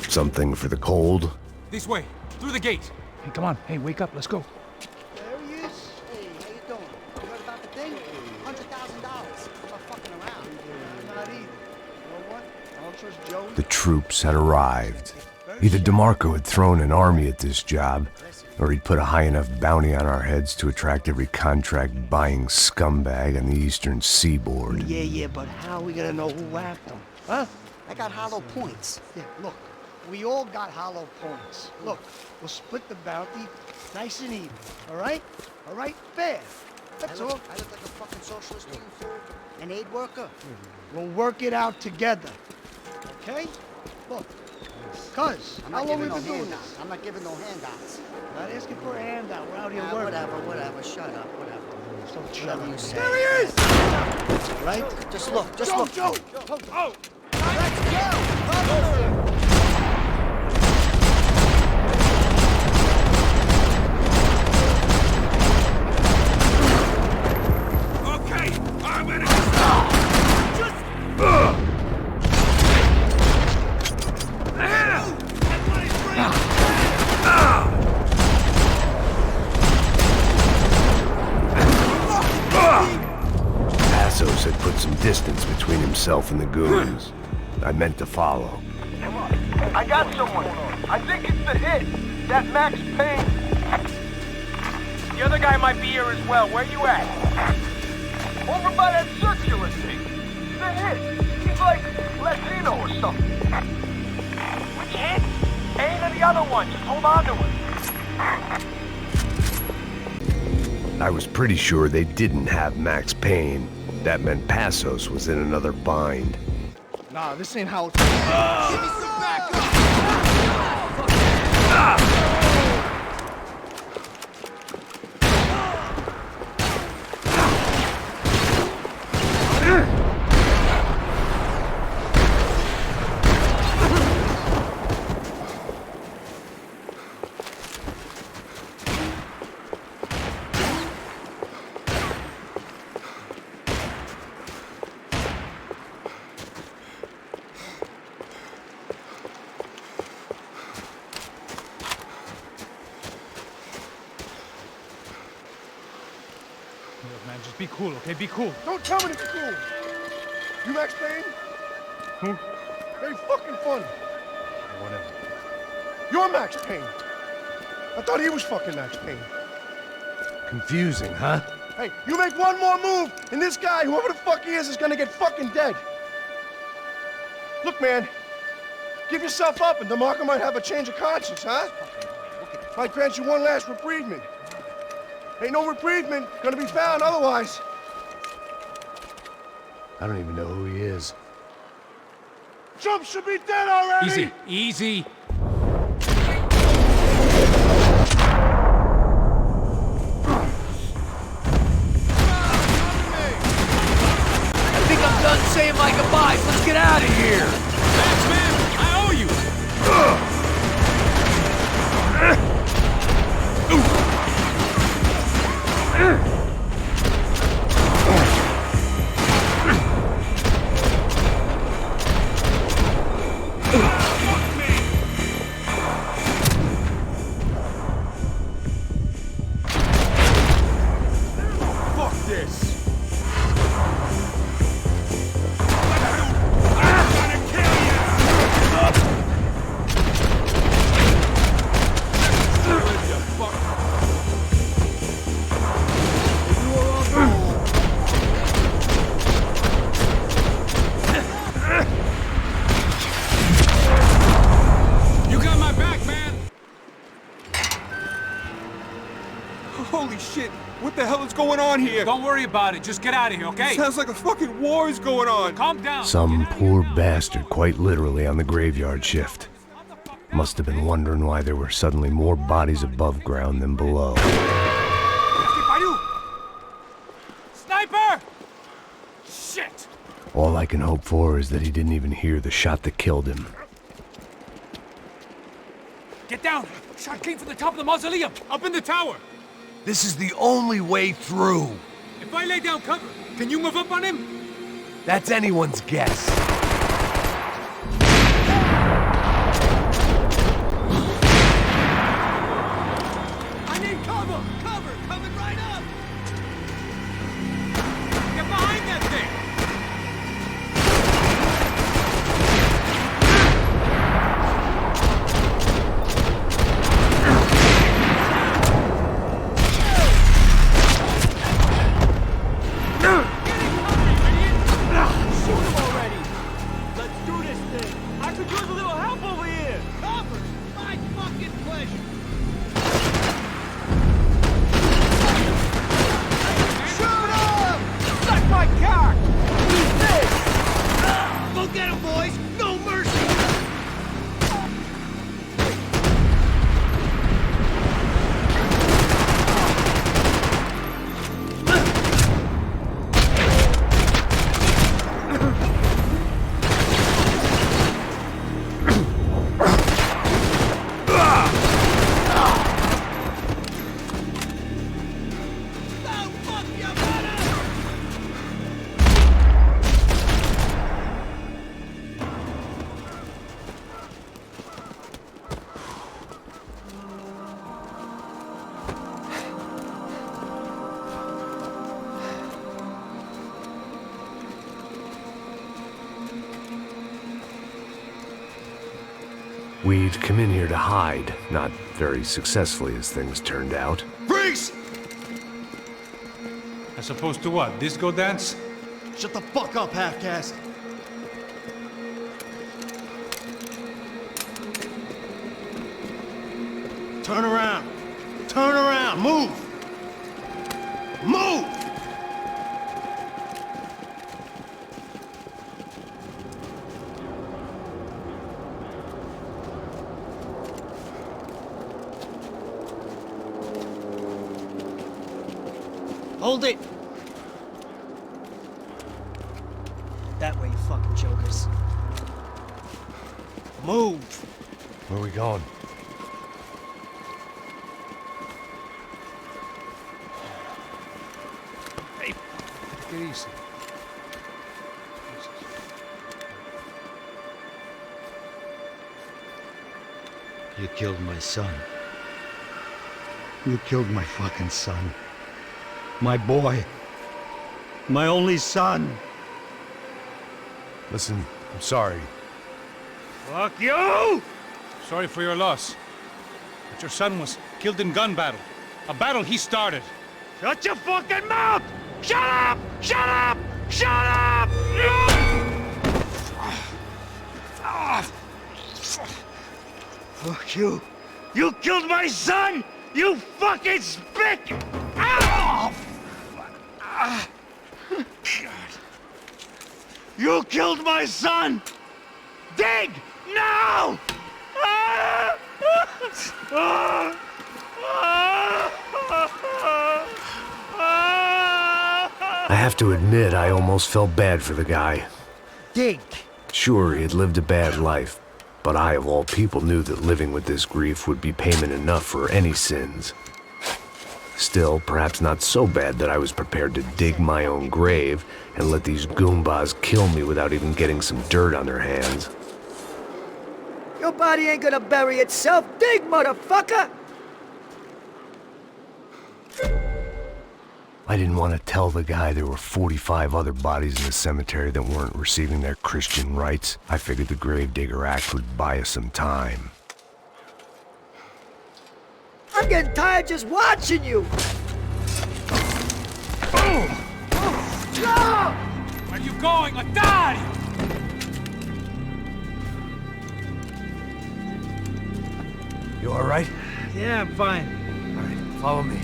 Speaker 2: Something for the cold?
Speaker 1: This way, through the gate.
Speaker 5: Hey, come on. Hey, wake up. Let's go.
Speaker 11: There he is. Hey, how you doing? You heard about the thing? $100,000. I'm not fucking around. I'm not either. You know what? I don't trust Joey.
Speaker 2: The troops had arrived. Either DeMarco had thrown an army at this job, or he'd put a high enough bounty on our heads to attract every contract-buying scumbag on the eastern seaboard.
Speaker 11: Yeah, but how are we gonna know who whacked them? Huh? I got hollow points. Yeah, look, we all got hollow points. Look, we'll split the bounty nice and even, all right? All right? Fair. That's all. I look like a fucking socialist to you, fool. An aid worker? We'll work it out together, okay? Look, cuz, how long we been doing this? I'm not giving no handouts. Not asking for a handout. We're out here working. Whatever. Shut up. Whatever. Whatever you say. There he is! Right? Just look. Joe! Oh! Let's go!
Speaker 13: Okay, I'm gonna just...
Speaker 2: Passos had put some distance between himself and the goons. I meant to follow.
Speaker 13: I got someone. I think it's the hit. That Max Payne. The other guy might be here as well. Where you at? Over by that circular thing. The hit. He's like Latino or something. Which hit? Payne or the other one? Just hold on to him.
Speaker 2: I was pretty sure they didn't have Max Payne. That meant Passos was in another bind.
Speaker 11: Nah, this ain't how it's... Give me some backup!
Speaker 1: cool, okay? Be cool.
Speaker 13: Don't tell me to be cool. You Max Payne?
Speaker 1: Who?
Speaker 13: Very fucking funny.
Speaker 1: Whatever.
Speaker 13: You're Max Payne. I thought he was fucking Max Payne.
Speaker 2: Confusing, huh?
Speaker 13: Hey, you make one more move, and this guy, whoever the fuck he is gonna get fucking dead. Look, man, give yourself up, and DeMarco might have a change of conscience, huh? Might grant you one last reprievement. Ain't no reprievement gonna be found otherwise.
Speaker 2: I don't even know who he is.
Speaker 13: Trump should be dead already!
Speaker 1: Easy, easy.
Speaker 15: I think I'm done saying my goodbyes. Let's get out of here.
Speaker 1: Max, man, I owe you.
Speaker 13: Fuck this!
Speaker 1: You got my back, man.
Speaker 12: Holy shit! What the hell is going on here?
Speaker 1: Don't worry about it. Just get out of here, okay?
Speaker 12: Sounds like a fucking war is going on.
Speaker 1: Calm down.
Speaker 2: Some poor bastard quite literally on the graveyard shift. Must have been wondering why there were suddenly more bodies above ground than below.
Speaker 1: Sniper! Shit!
Speaker 2: All I can hope for is that he didn't even hear the shot that killed him.
Speaker 1: Get down! Shot came from the top of the mausoleum, up in the tower.
Speaker 19: This is the only way through.
Speaker 1: If I lay down cover, can you move up on him?
Speaker 19: That's anyone's guess.
Speaker 15: I need cover! Cover! Coming right up!
Speaker 1: Get behind that thing!
Speaker 2: We'd come in here to hide, not very successfully as things turned out.
Speaker 13: Freeze!
Speaker 1: As opposed to what? Disco dance?
Speaker 11: Shut the fuck up, half-caste. Turn around. Turn around. Move. Move! Hold it! That way, you fucking jokers. Move!
Speaker 2: Where are we going?
Speaker 1: Hey, take it easy.
Speaker 21: You killed my son. You killed my fucking son. My boy.
Speaker 11: My only son.
Speaker 19: Listen, I'm sorry.
Speaker 11: Fuck you!
Speaker 1: Sorry for your loss. But your son was killed in gun battle. A battle he started.
Speaker 11: Shut your fucking mouth! Shut up! Shut up! Shut up! Fuck you! You killed my son! You fucking spick! Ow! God. You killed my son! Dig! Now!
Speaker 2: I have to admit, I almost felt bad for the guy.
Speaker 11: Dig!
Speaker 2: Sure, he had lived a bad life, but I, of all people, knew that living with this grief would be payment enough for any sins. Still, perhaps not so bad that I was prepared to dig my own grave and let these goombas kill me without even getting some dirt on their hands.
Speaker 8: Your body ain't gonna bury itself. Dig, motherfucker!
Speaker 2: I didn't want to tell the guy there were 45 other bodies in the cemetery that weren't receiving their Christian rites. I figured the Gravedigger Act would buy us some time.
Speaker 8: I'm getting tired just watching you!
Speaker 1: No! Are you going or die?
Speaker 2: You all right?
Speaker 4: Yeah, I'm fine.
Speaker 2: All right, follow me.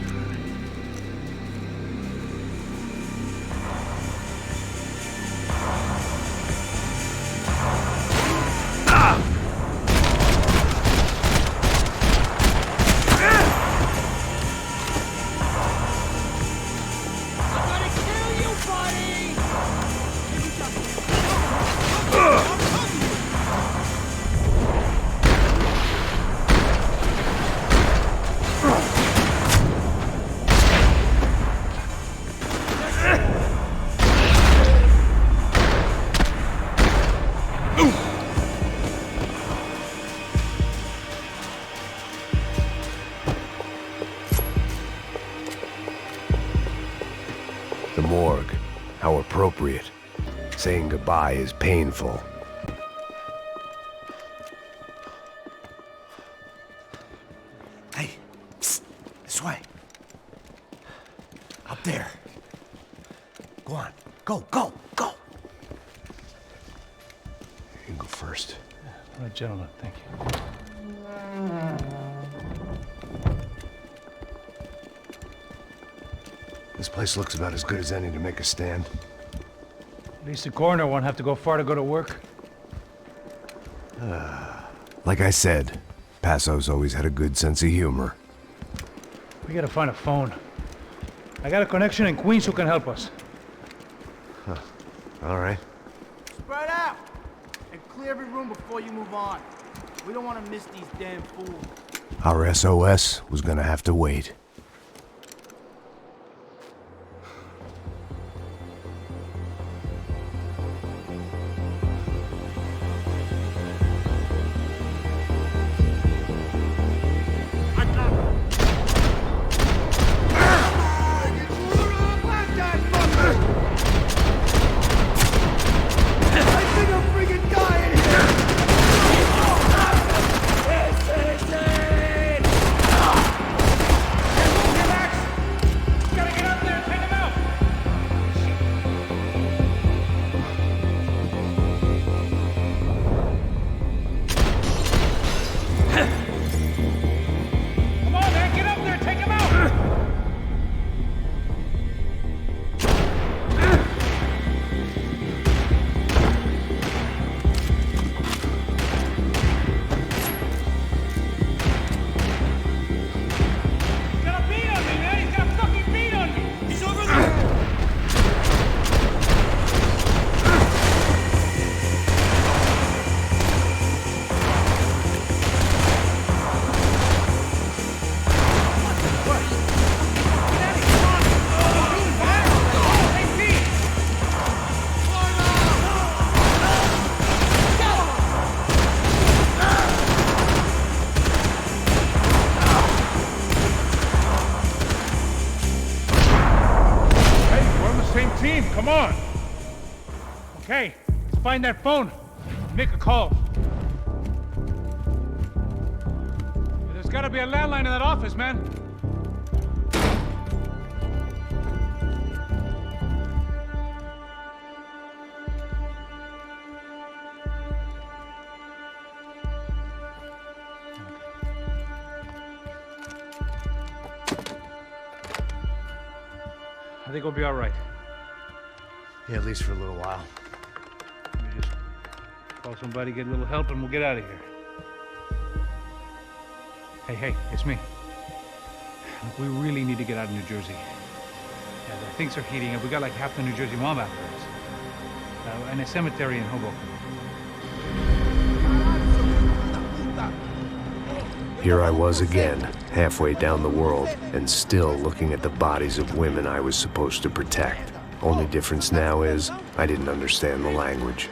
Speaker 2: The morgue. How appropriate. Saying goodbye is painful.
Speaker 19: Hey, psst, this way. Up there. Go on. Go, go, go.
Speaker 2: You can go first.
Speaker 1: All right, gentlemen, thank you.
Speaker 2: This place looks about as good as any to make a stand.
Speaker 1: At least the coroner won't have to go far to go to work.
Speaker 2: Like I said, Passo's always had a good sense of humor.
Speaker 1: We gotta find a phone. I got a connection in Queens who can help us.
Speaker 2: Huh. All right.
Speaker 11: Spread out! And clear every room before you move on. We don't want to miss these damn fools.
Speaker 2: Our SOS was gonna have to wait.
Speaker 1: Okay, let's find that phone. Make a call. There's gotta be a landline in that office, man. I think we'll be all right.
Speaker 2: Yeah, at least for a little while.
Speaker 1: Let me just call somebody, get a little help, and we'll get out of here. Hey, it's me. Look, we really need to get out of New Jersey. Yeah, things are heating up. We got like half the New Jersey mob after us. And a cemetery in Hoboken.
Speaker 2: Here I was again, halfway down the world, and still looking at the bodies of women I was supposed to protect. Only difference now is, I didn't understand the language.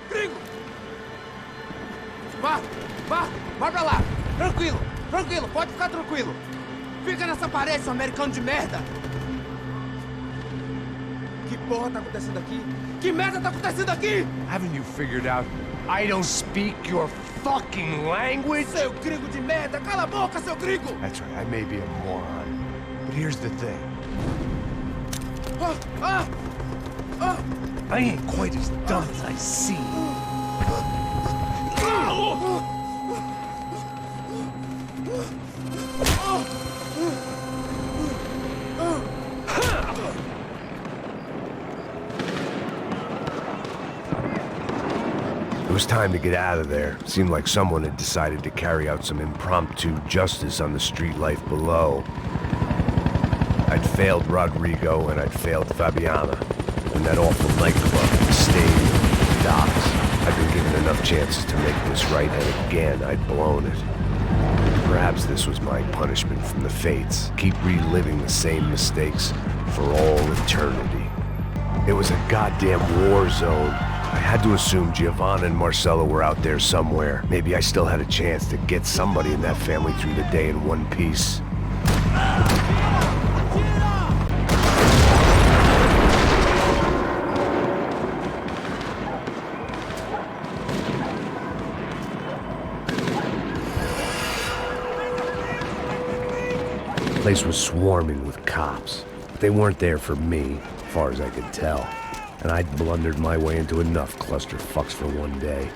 Speaker 20: Vai pra lá! Tranquilo, pode ficar tranquilo. Fica nessa parede, seu americano de merda! Que porra tá acontecendo aqui? Que merda tá acontecendo aqui?
Speaker 19: Haven't you figured out I don't speak your fucking language?
Speaker 20: Seu gringo de merda! Cala a boca, seu gringo!
Speaker 19: That's right, I may be a moron, but here's the thing. I ain't quite as dumb as I seem.
Speaker 2: It was time to get out of there. Seemed like someone had decided to carry out some impromptu justice on the street life below. I'd failed Rodrigo and I'd failed Fabiana. And that awful nightclub, the stadium, the docks. I'd been given enough chances to make this right, and again, I'd blown it. Perhaps this was my punishment from the fates. Keep reliving the same mistakes for all eternity. It was a goddamn war zone. I had to assume Giovanna and Marcelo were out there somewhere. Maybe I still had a chance to get somebody in that family through the day in one piece. The place was swarming with cops, but they weren't there for me, as far as I could tell. And I'd blundered my way into enough clusterfucks for one day.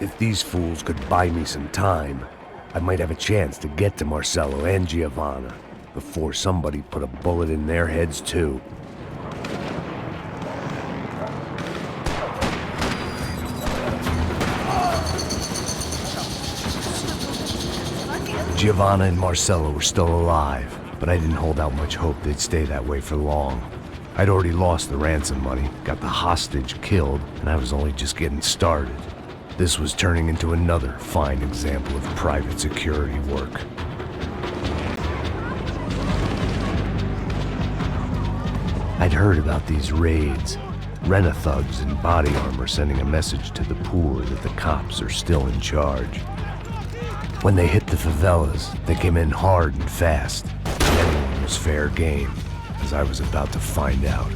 Speaker 2: If these fools could buy me some time, I might have a chance to get to Marcelo and Giovanna before somebody put a bullet in their heads too. Giovanna and Marcelo were still alive, but I didn't hold out much hope they'd stay that way for long. I'd already lost the ransom money, got the hostage killed, and I was only just getting started. This was turning into another fine example of private security work. I'd heard about these raids. Rent-a-thugs in body armor sending a message to the poor that the cops are still in charge. When they hit the favelas, they came in hard and fast. Anyone was fair game, as I was about to find out.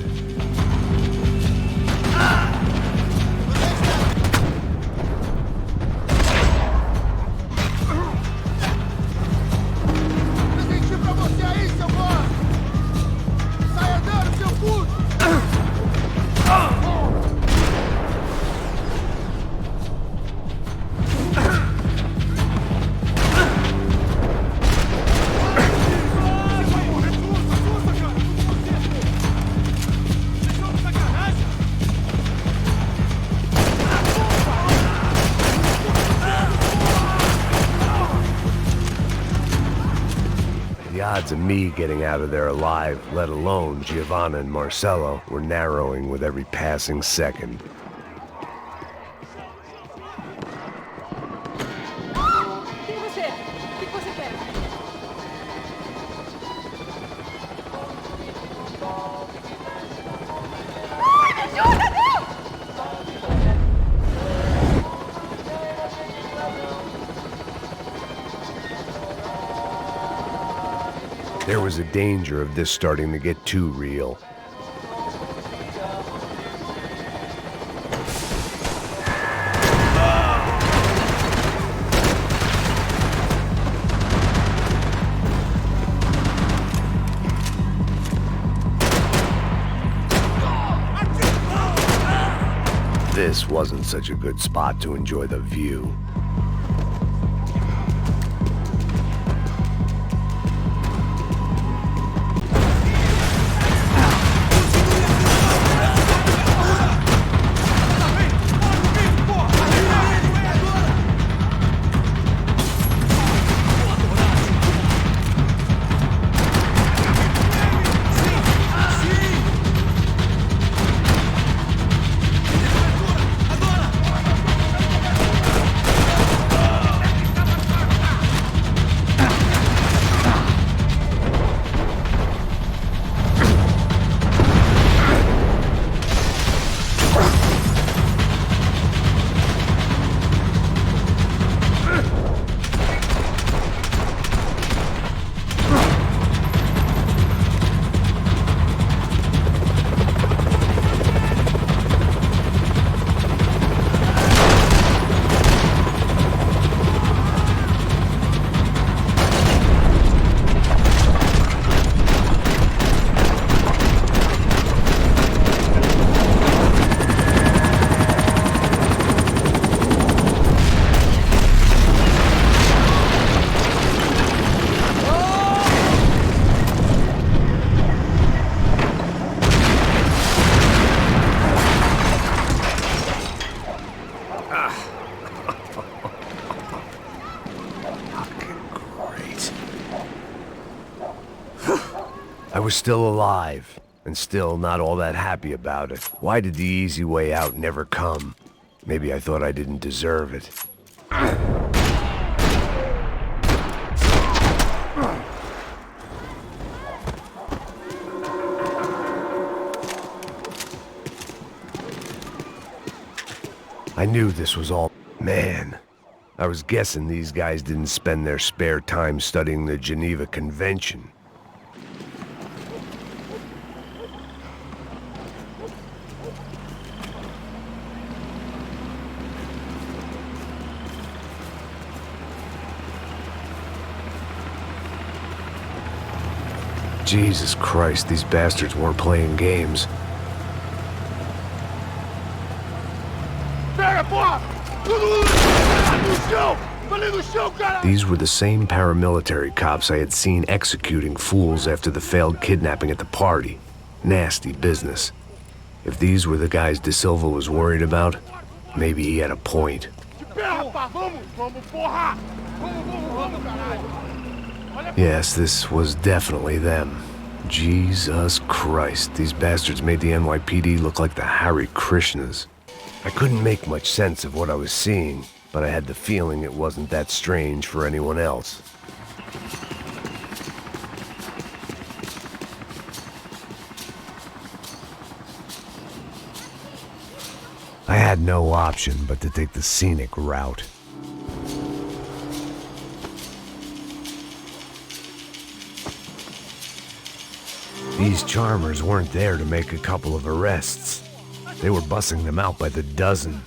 Speaker 2: The odds of me getting out of there alive, let alone Giovanna and Marcelo, were narrowing with every passing second. There was a danger of this starting to get too real. this wasn't such a good spot to enjoy the view. I was still alive, and still not all that happy about it. Why did the easy way out never come? Maybe I thought I didn't deserve it. I knew this was all... Man, I was guessing these guys didn't spend their spare time studying the Geneva Convention. Jesus Christ, these bastards weren't playing games. These were the same paramilitary cops I had seen executing fools after the failed kidnapping at the party. Nasty business. If these were the guys De Silva was worried about, maybe he had a point. Yes, this was definitely them. Jesus Christ, these bastards made the NYPD look like the Hare Krishnas. I couldn't make much sense of what I was seeing, but I had the feeling it wasn't that strange for anyone else. I had no option but to take the scenic route. These charmers weren't there to make a couple of arrests. They were bussing them out by the dozen.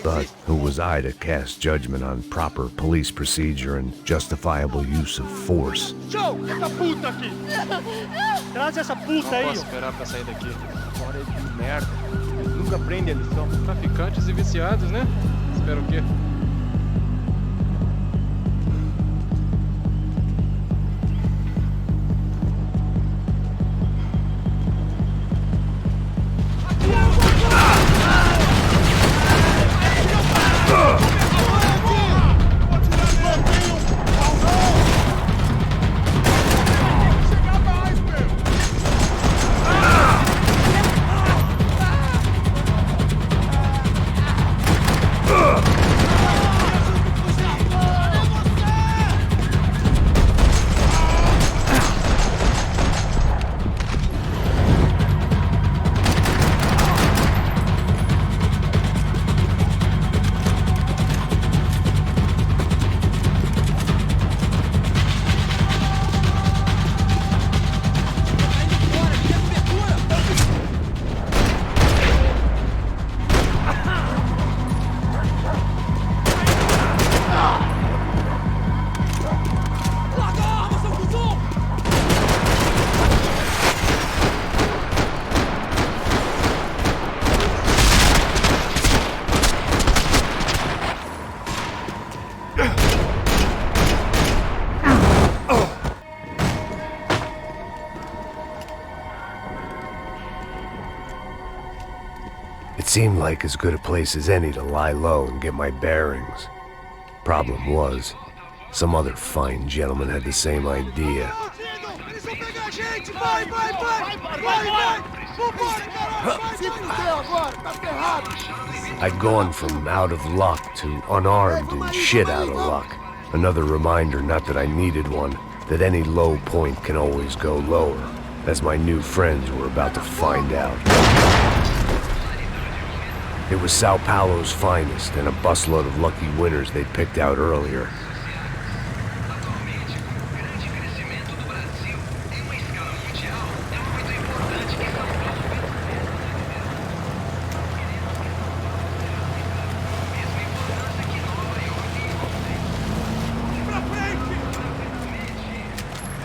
Speaker 2: But who was I to cast judgment on proper police procedure and justifiable use of force?
Speaker 11: Joe, essa puta aqui! Traz essa puta aí!
Speaker 9: Não posso esperar pra sair daqui.
Speaker 11: História de merda. Nunca aprende a lição.
Speaker 9: Traficantes e viciados, né? Espera o quê?
Speaker 2: It seemed like as good a place as any to lie low and get my bearings. Problem was, some other fine gentleman had the same idea. I'd gone from out of luck to unarmed and shit out of luck. Another reminder, not that I needed one, that any low point can always go lower, as my new friends were about to find out. It was Sao Paulo's finest, and a busload of lucky winners they'd picked out earlier.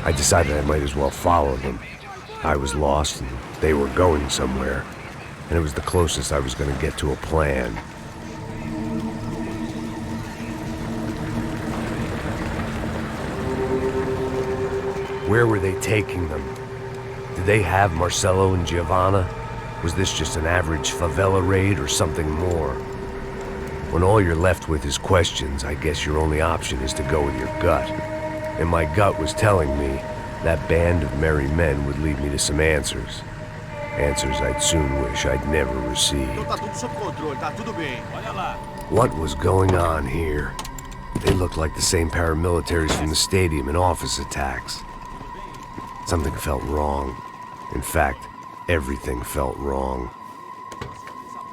Speaker 2: I decided I might as well follow them. I was lost, and they were going somewhere, and it was the closest I was going to get to a plan. Where were they taking them? Did they have Marcelo and Giovanna? Was this just an average favela raid or something more? When all you're left with is questions, I guess your only option is to go with your gut. And my gut was telling me that band of merry men would lead me to some answers. Answers I'd soon wish I'd never received. What was going on here? They looked like the same paramilitaries from the stadium in office attacks. Something felt wrong. In fact, everything felt wrong.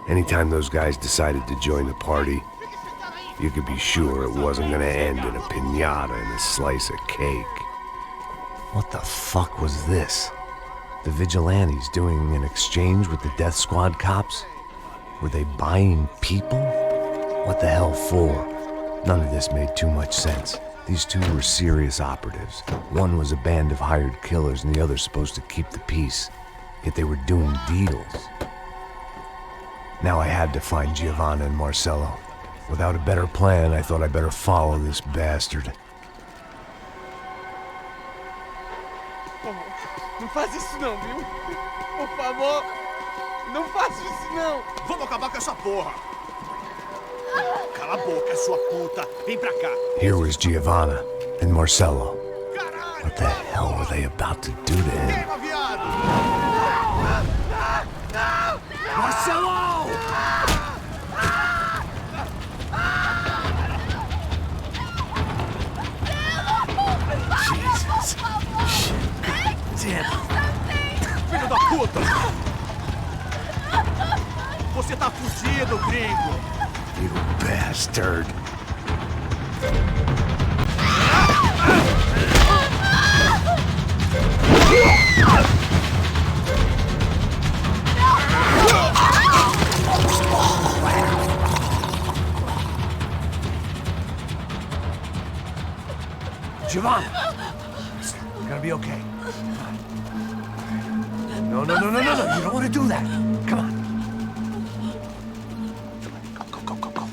Speaker 2: Anytime those guys decided to join the party, you could be sure it wasn't gonna end in a piñata and a slice of cake. What the fuck was this? The vigilantes doing an exchange with the death squad cops? Were they buying people? What the hell for? None of this made too much sense. These two were serious operatives. One was a band of hired killers and the other supposed to keep the peace. Yet they were doing deals. Now I had to find Giovanna and Marcelo. Without a better plan, I thought I'd better follow this bastard.
Speaker 11: Não faz isso não, viu? Por favor, não faça isso não.
Speaker 13: Vamos acabar com essa porra. Cala a boca, sua puta. Vem pra cá.
Speaker 2: Here was Giovanna and Marcelo. What the hell were they about to do to him?
Speaker 13: Marcelo!
Speaker 2: Jesus. Shit.
Speaker 13: Filho da puta! Você tá fudido, gringo!
Speaker 2: You bastard. Giovanna! You're gonna be okay. No. You don't want to do that. Come on. Go.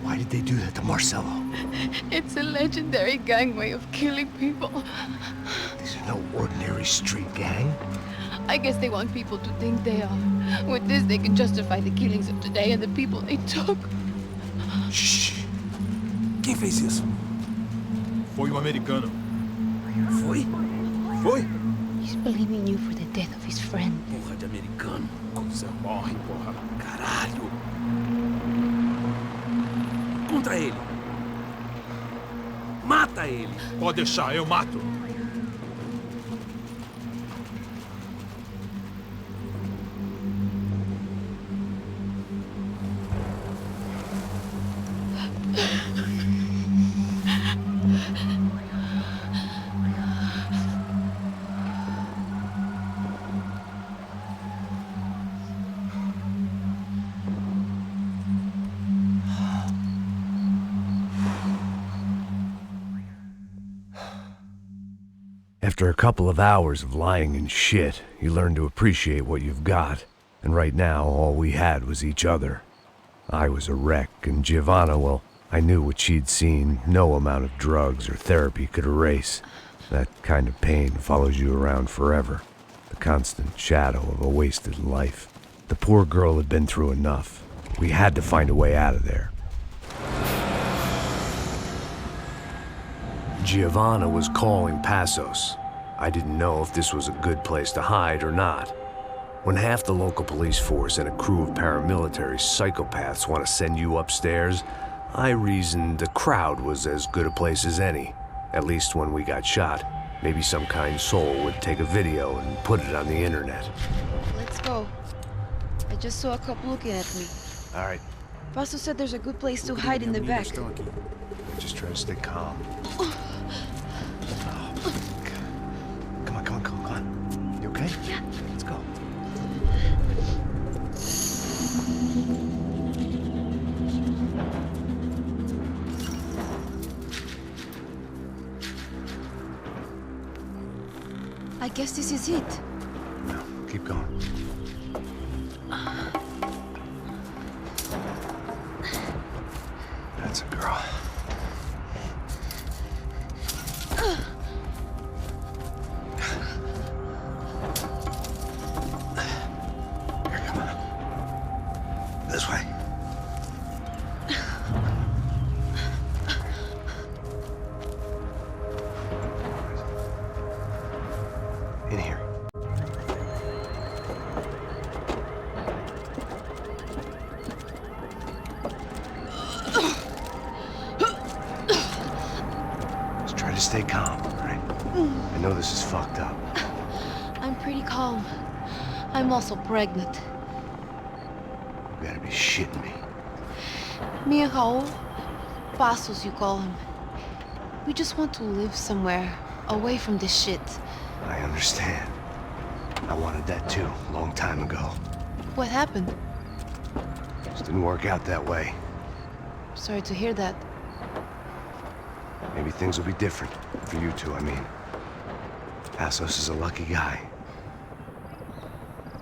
Speaker 2: Why did they do that to Marcelo?
Speaker 16: It's a legendary gang way of killing people.
Speaker 2: These are no ordinary street gang.
Speaker 16: I guess they want people to think they are. With this, they can justify the killings of today and the people they took.
Speaker 13: Shh. Quem fez isso? Foi um americano. Foi?
Speaker 16: He's blaming you for the death of his friend.
Speaker 13: Porra de americano. Você morre, porra. Caralho. Contra ele. Mata ele. Pode deixar, eu mato.
Speaker 2: After a couple of hours of lying in shit, you learn to appreciate what you've got. And right now, all we had was each other. I was a wreck, and Giovanna, well, I knew what she'd seen no amount of drugs or therapy could erase. That kind of pain follows you around forever. The constant shadow of a wasted life. The poor girl had been through enough. We had to find a way out of there. Giovanna was calling Passos. I didn't know if this was a good place to hide or not. When half the local police force and a crew of paramilitary psychopaths want to send you upstairs, I reasoned the crowd was as good a place as any. At least when we got shot, maybe some kind soul would take a video and put it on the internet.
Speaker 16: Let's go. I just saw a couple looking at me.
Speaker 2: All right.
Speaker 16: Passos said there's a good place to hide in the back.
Speaker 2: Just try to stay calm. Come on. You okay?
Speaker 16: Yeah.
Speaker 2: Let's go.
Speaker 16: I guess this is it.
Speaker 2: No, keep going. That's a girl. Here, come on. This way. In here. Just try to stay calm, all right? I know this is fucked up.
Speaker 16: I'm pretty calm. I'm also pregnant.
Speaker 2: You gotta be shitting me.
Speaker 16: Me and Raul, Passos you call him. We just want to live somewhere, away from this shit.
Speaker 2: I understand. I wanted that too, a long time ago.
Speaker 16: What happened?
Speaker 2: Just didn't work out that way.
Speaker 16: Sorry to hear that.
Speaker 2: Maybe things will be different. For you two, I mean. Passos is a lucky guy.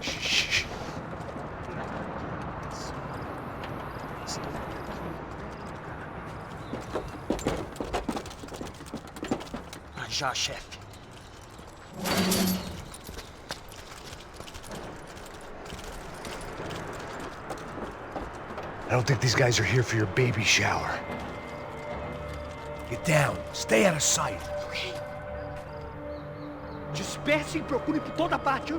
Speaker 2: Shh.
Speaker 11: Já, chefe.
Speaker 2: I don't think these guys are here for your baby shower. Get down. Stay out of sight.
Speaker 11: Ok. Disperse e procure por toda parte.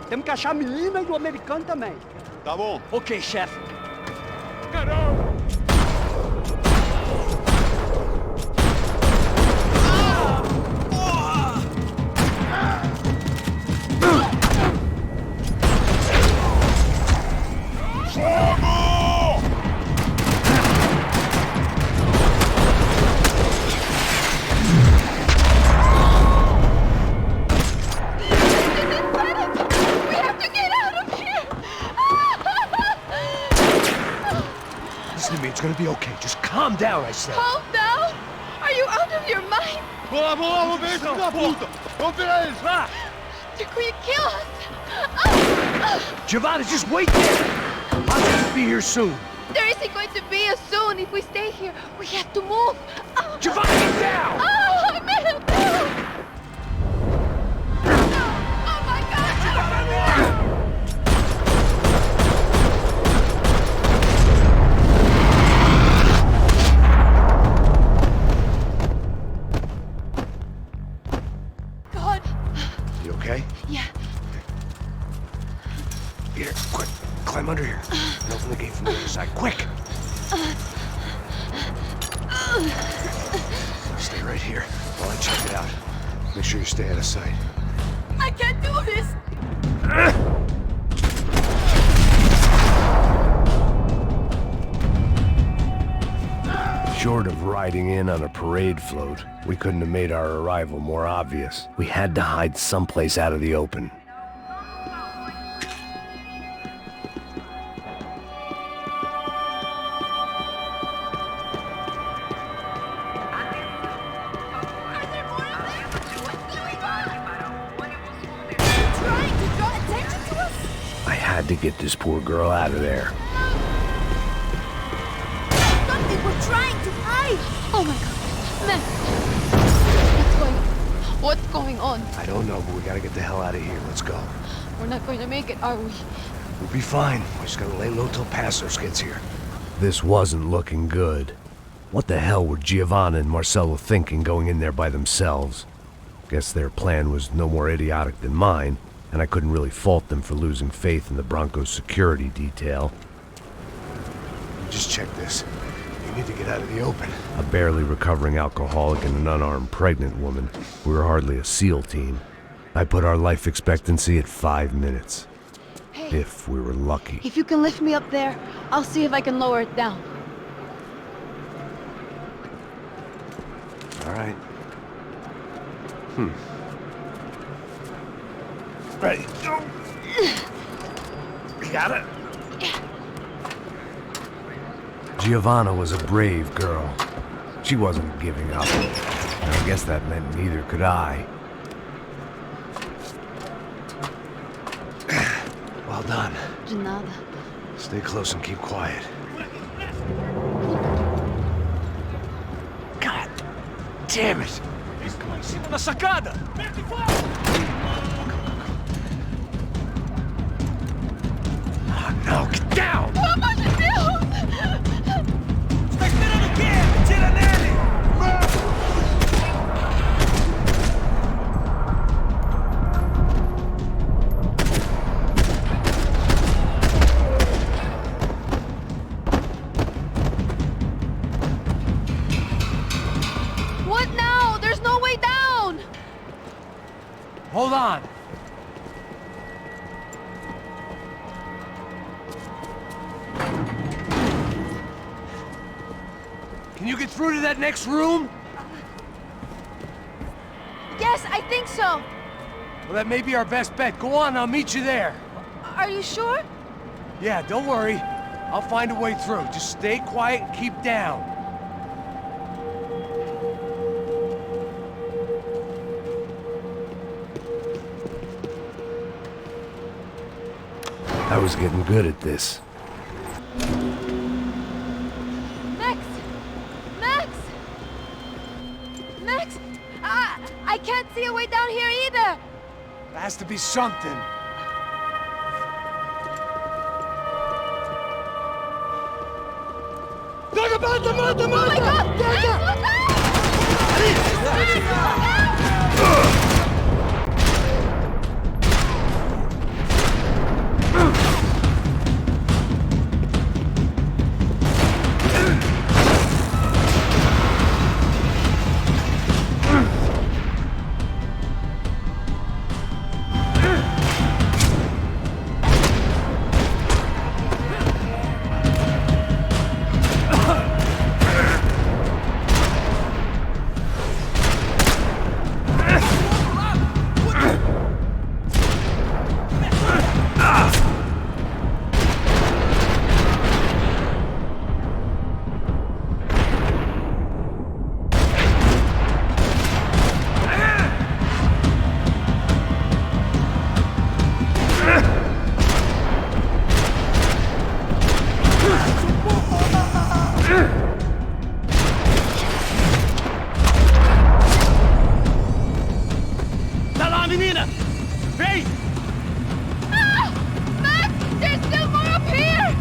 Speaker 11: Temos que achar a menina e o americano também.
Speaker 17: Tá bom.
Speaker 11: Ok, chefe.
Speaker 13: Caramba!
Speaker 2: It's gonna be okay. Just calm down, I said.
Speaker 16: Calm down? Are you out of your mind?
Speaker 17: Vamos lá, vamos ver esse da puta! Vamos virar eles, vá!
Speaker 16: They're going to kill us!
Speaker 2: Giovanna, just wait there! I'll just be here soon.
Speaker 16: There isn't going to be a soon if we stay here. We have to move.
Speaker 2: Giovanna, get down!
Speaker 16: Oh, man! Oh my God! God!
Speaker 2: You okay?
Speaker 16: Yeah.
Speaker 2: Here, quick. Climb under here. And open the gate from the other side. Quick! Stay right here while I check it out. Make sure you stay out of sight.
Speaker 16: I can't do this!
Speaker 2: Short of riding in on a parade float, we couldn't have made our arrival more obvious. We had to hide someplace out of the open. had to get this poor girl out of there.
Speaker 7: Something we're trying to hide!
Speaker 16: Oh my god. Max! What's going on?
Speaker 2: I don't know, but we gotta get the hell out of here. Let's go.
Speaker 16: We're not going to make it, are we?
Speaker 2: We'll be fine. We just gotta lay low till Passos gets here. This wasn't looking good. What the hell were Giovanna and Marcello thinking going in there by themselves? Guess their plan was no more idiotic than mine, and I couldn't really fault them for losing faith in the Broncos security detail.
Speaker 19: Just check this. We need to get out of the open.
Speaker 2: A barely recovering alcoholic and an unarmed pregnant woman. We were hardly a SEAL team. I put our life expectancy at 5 minutes.
Speaker 16: Hey,
Speaker 2: if we were lucky.
Speaker 16: if you can lift me up there, I'll see if I can lower it down.
Speaker 2: All right.
Speaker 19: Ready. Go. You got it?
Speaker 2: Giovanna was a brave girl. She wasn't giving up. And I guess that meant neither could I.
Speaker 19: Well done.
Speaker 16: De nada.
Speaker 19: Stay close and keep quiet. God damn it!
Speaker 12: Na sacada!
Speaker 19: Oh no, get down!
Speaker 16: Pelo amor de Deus!
Speaker 12: Tá esperando o quê? Tira nele!
Speaker 16: What now? There's no way down!
Speaker 6: Hold on.
Speaker 19: Can you get through to that next room?
Speaker 16: Yes, I think so.
Speaker 6: Well, that may be our best bet. Go on, I'll meet you there.
Speaker 16: Are you sure?
Speaker 6: Yeah, don't worry. I'll find a way through. Just stay quiet and keep down.
Speaker 2: I was getting good at this.
Speaker 16: Max! Max! Max! I can't see a way down here either!
Speaker 6: There has to be something.
Speaker 16: Oh my god! Max, look out!
Speaker 12: Tá lá, menina! Vem!
Speaker 16: Ah! Max! There's still more up here!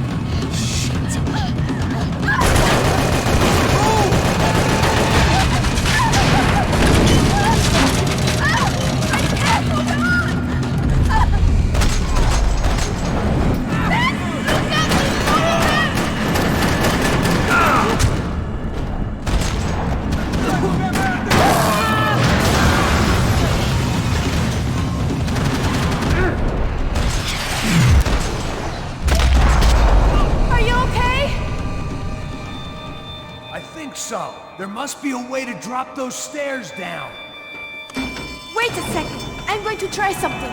Speaker 16: I can't move on! Max! Look out! Are you okay?
Speaker 6: I think so. There must be a way to drop those stairs down.
Speaker 7: Wait a second. I'm going to try something.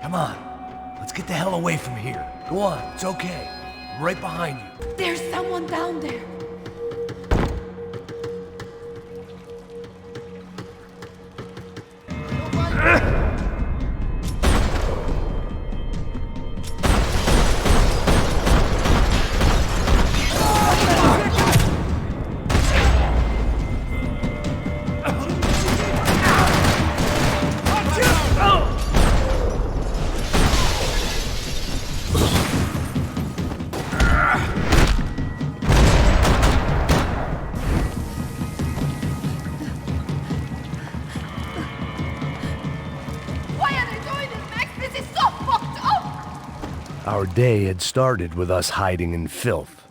Speaker 6: Come on. Let's get the hell away from here. Go on. It's okay. I'm right behind you.
Speaker 7: There's someone down there.
Speaker 2: Our day had started with us hiding in filth,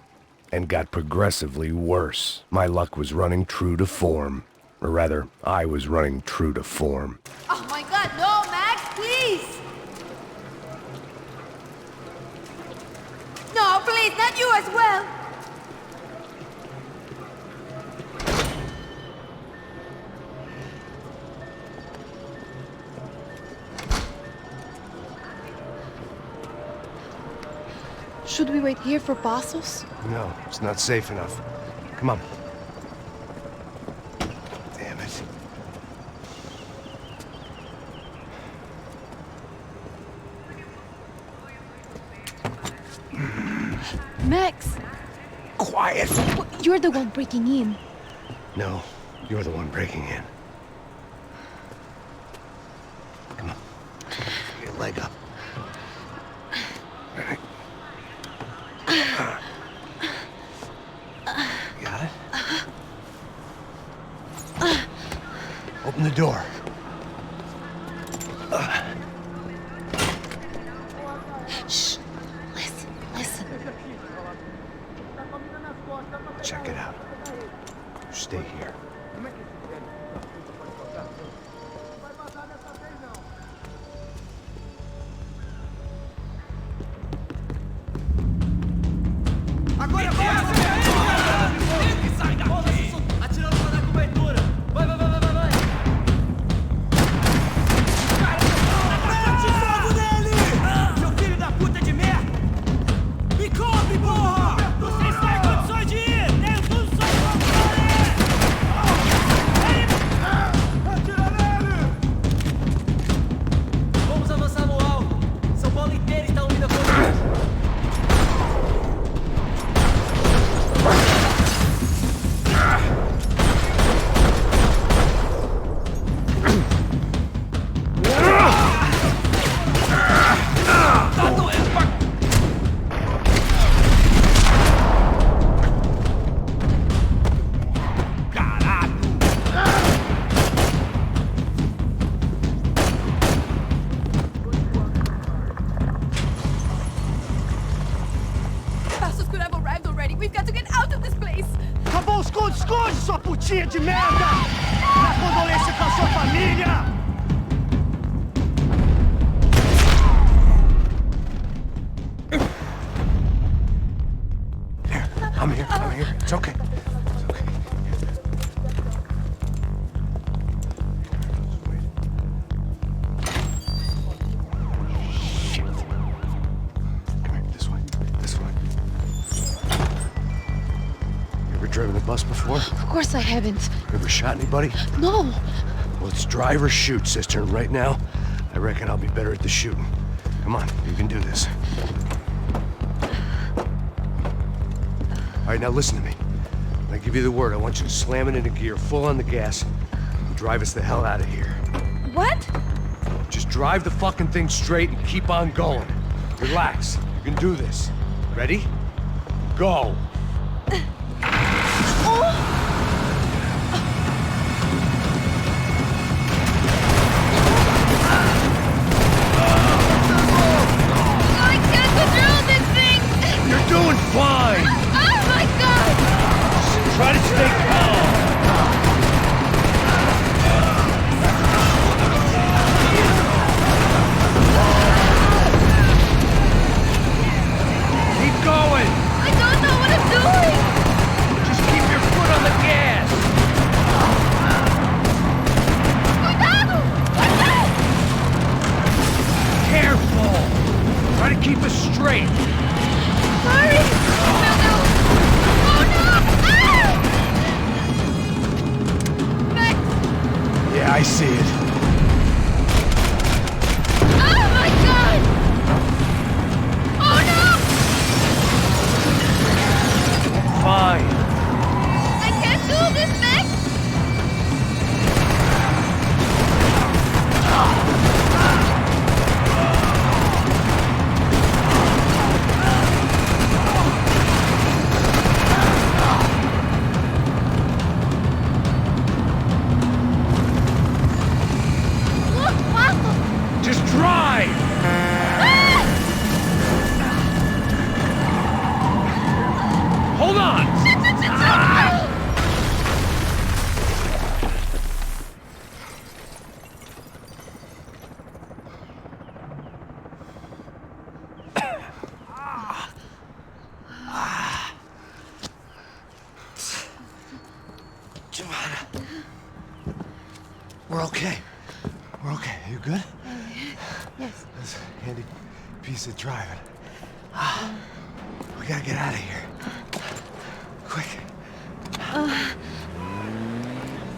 Speaker 2: and got progressively worse. My luck was running true to form. Or rather, I was running true to form.
Speaker 7: Oh my god, no, Max, please! No, please, not you as well!
Speaker 16: Should we wait here for Passos?
Speaker 2: No, it's not safe enough. Come on. Damn it.
Speaker 16: Max!
Speaker 2: Quiet!
Speaker 16: You're the one breaking in.
Speaker 2: No, you're the one breaking in. Come on. Get your leg up. Ready? Got it? Open the door.
Speaker 16: Shh. Listen, listen.
Speaker 2: Check it out. Stay here.
Speaker 11: Agora vai! Sai daqui! Atirando pra dar cobertura! Vai, vai, vai, vai, vai! Bate fogo nele! Seu filho da puta de merda! Me cobre, porra! Vocês estão em condições de ir! Tenho tudo sob controle! Atira nele! Vamos avançar no alvo! São Paulo inteiro está unida com nós!
Speaker 7: Passos could have arrived already. We've got to get out of this place.
Speaker 11: Acabou, esconde, esconde, sua putinha de merda! Minha condolência com a sua família!
Speaker 2: I'm here, I'm here. It's okay. It's okay. Shit. Come here, this way. This way. You ever driven a bus before?
Speaker 16: Of course I haven't.
Speaker 2: You ever shot anybody?
Speaker 16: No!
Speaker 2: Well, it's drive or shoot, sister. And right now, I reckon I'll be better at the shooting. Come on, you can do this. All right, now listen to me. When I give you the word, I want you to slam it into gear, full on the gas, and drive us the hell out of here.
Speaker 7: What?
Speaker 2: Just drive the fucking thing straight and keep on going. Relax. You can do this. Ready? Go.
Speaker 7: I can't control this thing!
Speaker 2: You're doing fine.
Speaker 7: Oh my god!
Speaker 2: Try to stay calm. Keep going.
Speaker 7: I don't know what I'm doing!
Speaker 2: Just keep your foot on the gas.
Speaker 7: Cuidado! Cuidado!
Speaker 2: Careful. Try to keep us straight.
Speaker 7: Sorry! No, no! Oh no! Ah! Max!
Speaker 2: Yeah, I see it.
Speaker 7: Oh my god! Oh no!
Speaker 2: Fine.
Speaker 7: I can't do this, Max!
Speaker 19: piece of driving. We gotta get out of here. Quick.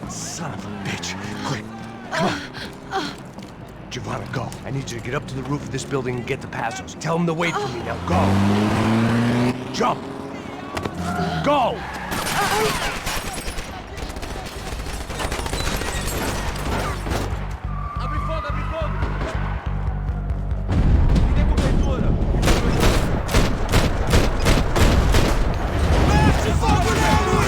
Speaker 19: Son of a bitch. Quick. Come on. Giovanna, go. I need you to get up to the roof of this building and get the Passos. Tell them to wait for me. Now go. Jump. Go!
Speaker 11: Abre fogo, abre fogo! Me dê cobertura! Mete fogo nele!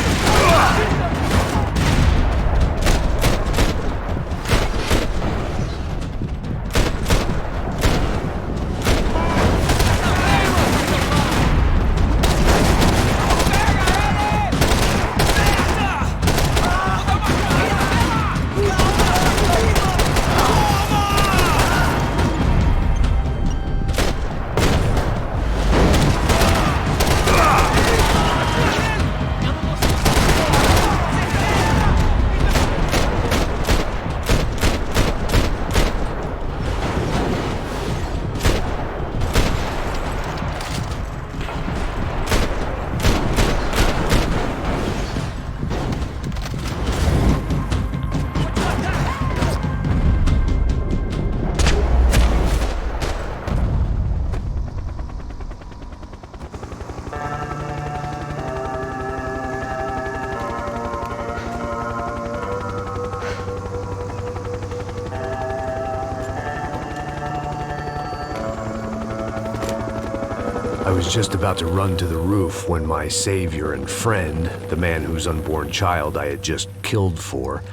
Speaker 2: I was just about to run to the roof when my savior and friend, the man whose unborn child I had just killed for,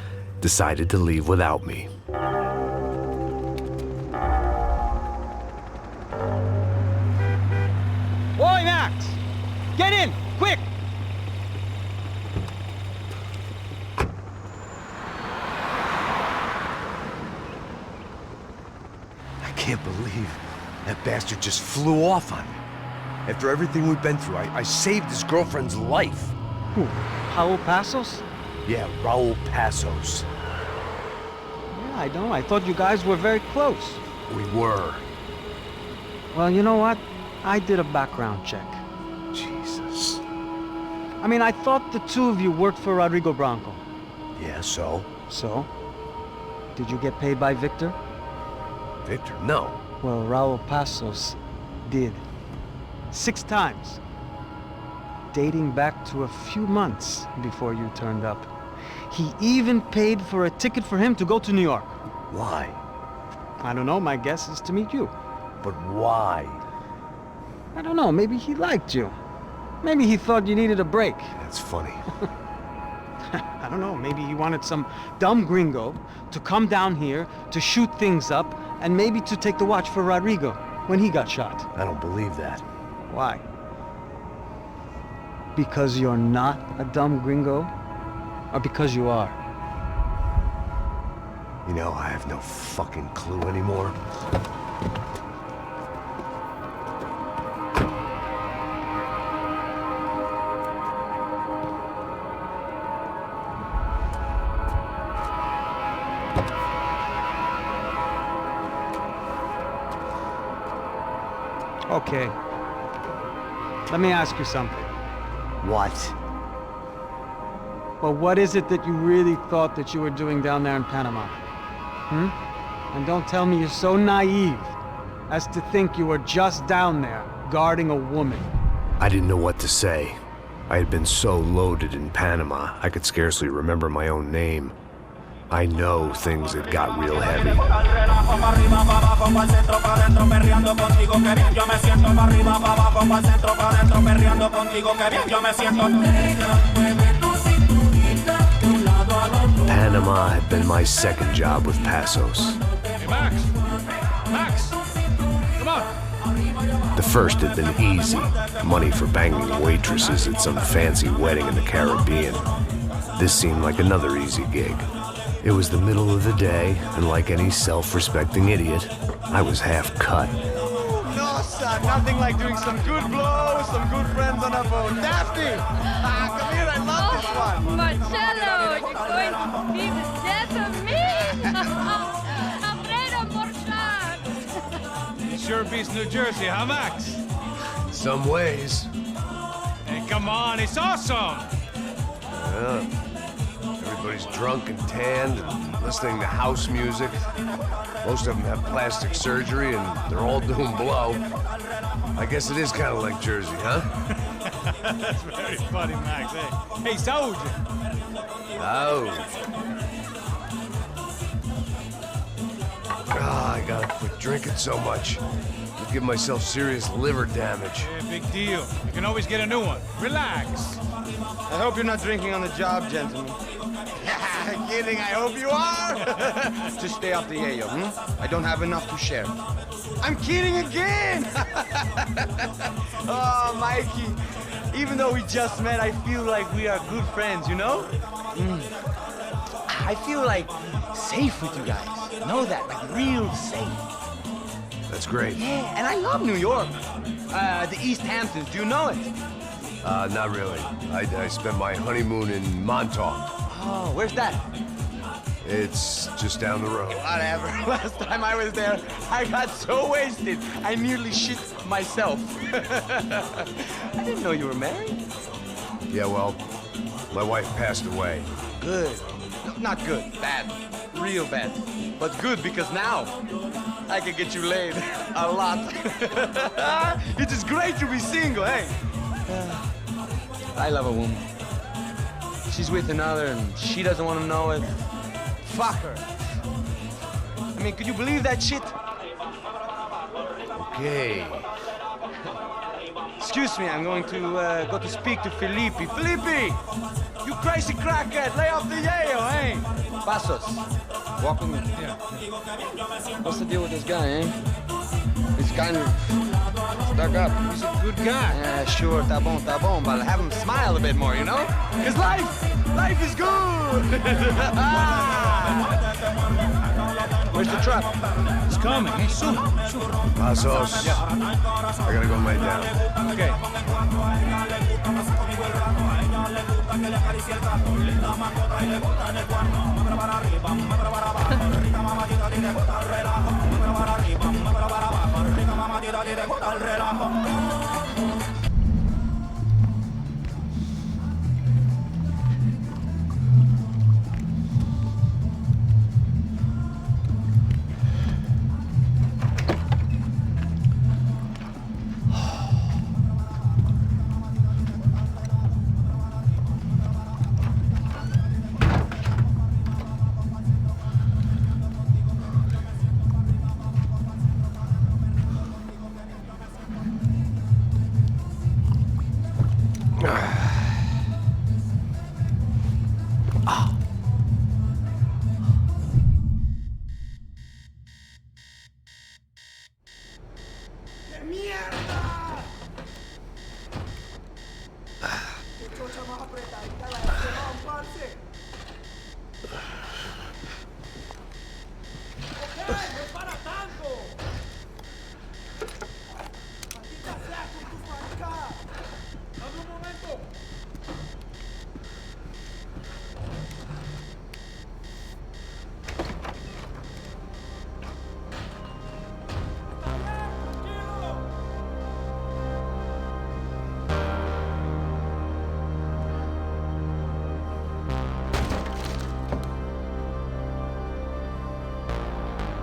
Speaker 2: decided to leave without me.
Speaker 6: Boy, Max! Get in! Quick!
Speaker 19: I can't believe that bastard just flew off on me. After everything we've been through, I saved his girlfriend's life.
Speaker 6: Who? Raul Passos?
Speaker 19: Yeah, Raul Passos.
Speaker 6: Yeah, I know. I thought you guys were very close.
Speaker 19: We were.
Speaker 6: Well, you know what? I did a background check.
Speaker 19: Jesus.
Speaker 6: I mean, I thought the two of you worked for Rodrigo Branco.
Speaker 19: Yeah, so?
Speaker 6: So? Did you get paid by Victor?
Speaker 19: Victor? No.
Speaker 6: Well, Raul Passos did. 6 times. Dating back to a few months before you turned up. He even paid for a ticket for him to go to New York.
Speaker 19: Why?
Speaker 6: I don't know, my guess is to meet you.
Speaker 19: But why?
Speaker 6: I don't know, maybe he liked you. Maybe he thought you needed a break.
Speaker 19: That's funny.
Speaker 6: I don't know, maybe he wanted some dumb gringo to come down here to shoot things up and maybe to take the watch for Rodrigo when he got shot.
Speaker 19: I don't believe that.
Speaker 6: Why? Because you're not a dumb gringo? Or because you are?
Speaker 19: You know, I have no fucking clue anymore.
Speaker 6: Okay. Let me ask you something.
Speaker 19: What?
Speaker 6: Well, what is it that you really thought that you were doing down there in Panama? And don't tell me you're so naive as to think you were just down there guarding a woman.
Speaker 2: I didn't know what to say. I had been so loaded in Panama, I could scarcely remember my own name. I know things had got real heavy. Panama had been my second job with Passos.
Speaker 1: Hey, Max! Max! Come on!
Speaker 2: The first had been easy. Money for banging waitresses at some fancy wedding in the Caribbean. This seemed like another easy gig. It was the middle of the day, and like any self-respecting idiot, I was half cut.
Speaker 11: No, son, nothing like doing some good blows, some good friends on a boat. Daphne! Come here, I love this one.
Speaker 18: Marcello, you're going to be the death of me? Alfredo Borchardt.
Speaker 1: sure beats New Jersey, huh, Max?
Speaker 2: Some ways.
Speaker 1: Hey, come on, it's awesome!
Speaker 2: Yeah. Everybody's drunk and tanned and listening to house music. Most of them have plastic surgery and they're all doing blow. I guess it is kind of like Jersey, huh?
Speaker 1: That's very funny, Max. Hey, soldier.
Speaker 2: Oh. I gotta quit drinking so much. I'll give myself serious liver damage.
Speaker 1: Yeah, big deal. You can always get a new one. Relax.
Speaker 6: I hope you're not drinking on the job, gentlemen. Kidding, I hope you are. Just stay off the yayo, I don't have enough to share. I'm kidding again! Oh, Mikey, even though we just met, I feel like we are good friends, you know? I feel like safe with you guys. Know that, like real safe.
Speaker 2: That's great.
Speaker 6: Yeah, and I love New York. The East Hamptons, do you know it?
Speaker 2: Not really. I spent my honeymoon in Montauk.
Speaker 6: Oh, where's that?
Speaker 2: It's just down the road.
Speaker 6: Whatever. Last time I was there, I got so wasted, I nearly shit myself. I didn't know you were married.
Speaker 2: Yeah, well, my wife passed away.
Speaker 6: Good. No, not good. Bad. Real bad. But good because now I can get you laid a lot. It is great to be single, hey? I love a woman. She's with another and she doesn't want to know it. Fuck her. I mean, could you believe that shit?
Speaker 2: Okay.
Speaker 6: Excuse me, I'm going to go to speak to Felipe. Felipe! You crazy crackhead, lay off the yayo, eh? Passos, walk with me.
Speaker 9: Yeah.
Speaker 6: What's the deal with this guy, eh? He's kind of stuck up.
Speaker 1: He's a good guy.
Speaker 6: Yeah, sure, tá bom, but have him smile a bit more, you know? Because life is good! Where's the truck?
Speaker 1: It's coming, hey, soon.
Speaker 2: Passos.
Speaker 1: Yeah.
Speaker 2: I gotta go lay down.
Speaker 1: Okay.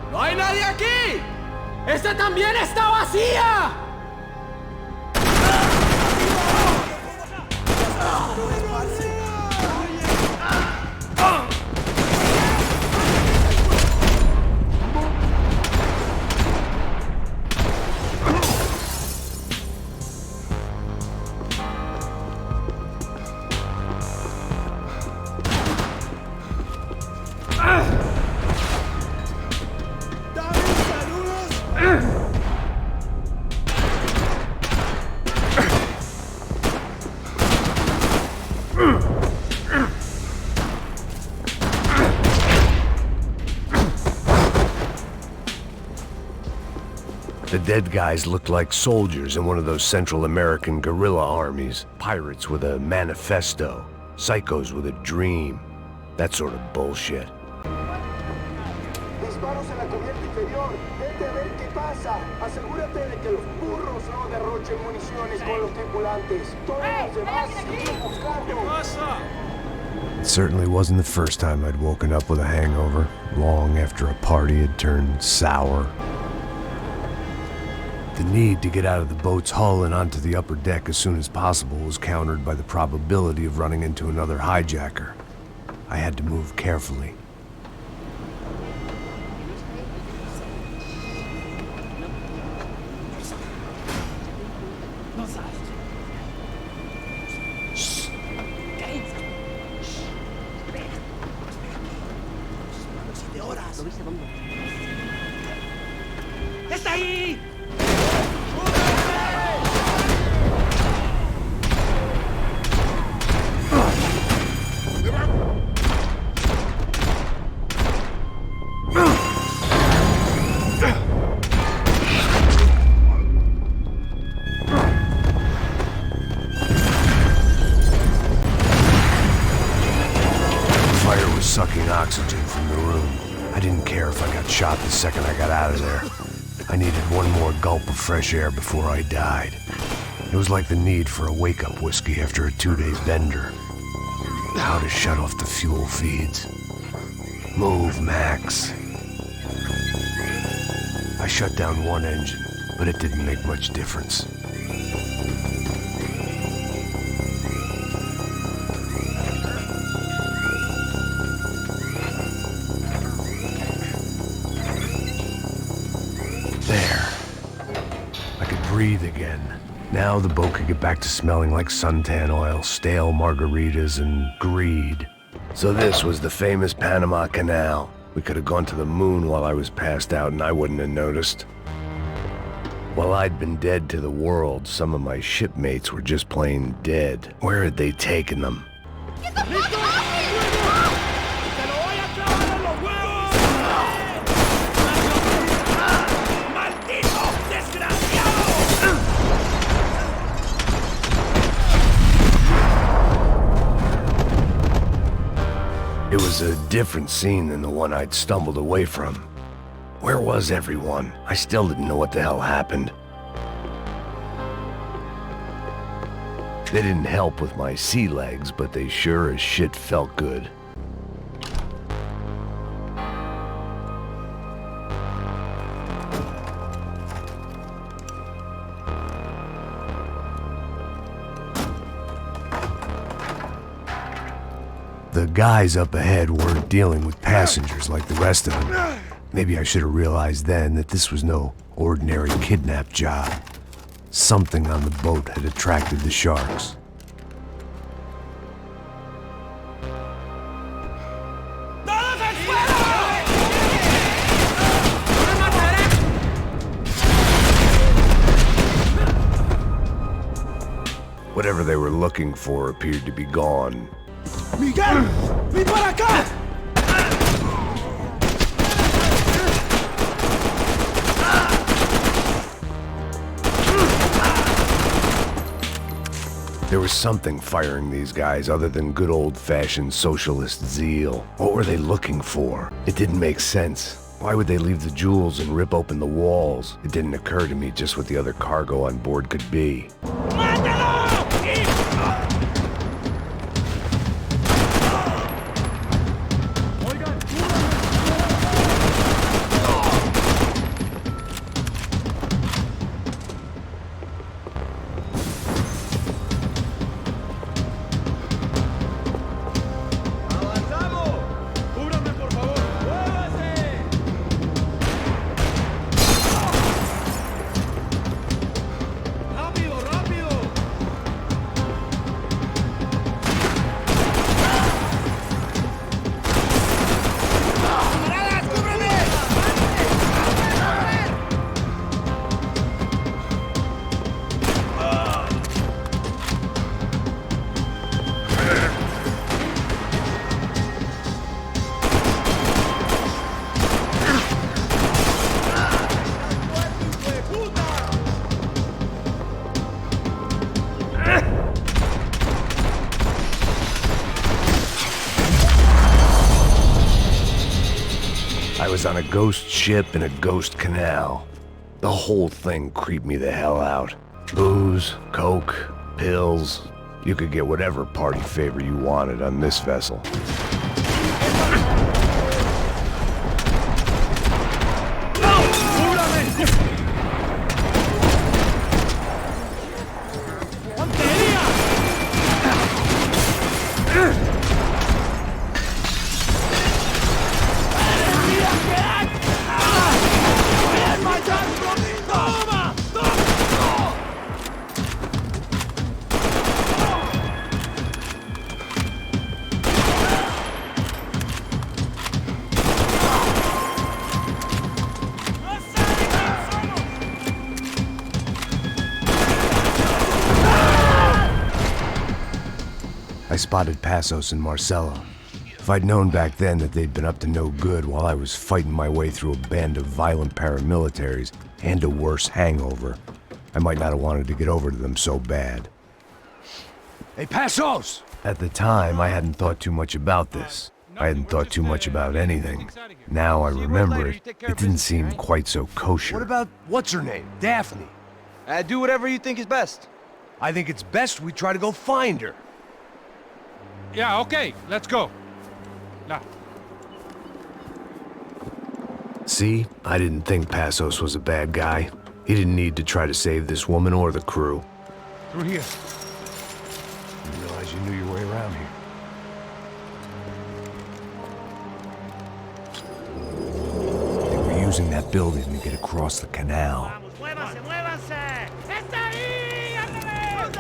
Speaker 11: ¡No hay nadie aquí! ¡Esta también está vacía!
Speaker 2: The dead guys looked like soldiers in one of those Central American guerrilla armies. Pirates with a manifesto. Psychos with a dream. That sort of bullshit.
Speaker 13: Disparos en la cubierta inferior. Vete a ver qué pasa. Asegura
Speaker 2: It certainly wasn't the first time I'd woken up with a hangover, long after a party had turned sour. The need to get out of the boat's hull and onto the upper deck as soon as possible was countered by the probability of running into another hijacker. I had to move carefully.
Speaker 13: ¡Está ahí!
Speaker 2: Fire was sucking oxygen from the room. I didn't care if I got shot the second I got out of there. I needed one more gulp of fresh air before I died. It was like the need for a wake-up whiskey after a 2-day bender. How to shut off the fuel feeds. Move, Max. I shut down one engine, but it didn't make much difference. Breathe again. Now the boat could get back to smelling like suntan oil, stale margaritas, and greed. So this was the famous Panama Canal. We could have gone to the moon while I was passed out and I wouldn't have noticed. While I'd been dead to the world, some of my shipmates were just plain dead. Where had they taken them? It was a different scene than the one I'd stumbled away from. Where was everyone? I still didn't know what the hell happened. They didn't help with my sea legs, but they sure as shit felt good. The guys up ahead weren't dealing with passengers like the rest of them. Maybe I should have realized then that this was no ordinary kidnap job. Something on the boat had attracted the sharks. Whatever they were looking for appeared to be gone.
Speaker 13: Miguel, ven para acá!
Speaker 2: There was something firing these guys other than good old-fashioned socialist zeal. What were they looking for? It didn't make sense. Why would they leave the jewels and rip open the walls? It didn't occur to me just what the other cargo on board could be. I was on a ghost ship in a ghost canal. The whole thing creeped me the hell out. Booze, coke, pills. You could get whatever party favor you wanted on this vessel. I spotted Passos and Marcelo. If I'd known back then that they'd been up to no good while I was fighting my way through a band of violent paramilitaries and a worse hangover, I might not have wanted to get over to them so bad.
Speaker 19: Hey, Passos!
Speaker 2: At the time, I hadn't thought too much about this. I hadn't thought too much about anything. Now I remember it, it didn't seem quite so kosher.
Speaker 19: What about, what's her name? Daphne?
Speaker 6: Do whatever you think is best.
Speaker 19: I think it's best we try to go find her.
Speaker 1: Yeah, okay, let's go. Now.
Speaker 2: See, I didn't think Passos was a bad guy. He didn't need to try to save this woman or the crew.
Speaker 1: Through here.
Speaker 19: Didn't realize you knew your way around here.
Speaker 2: They were using that building to get across the canal.
Speaker 13: ¡Muévanse, muévanse! ¡Está ahí! ¡Ándale!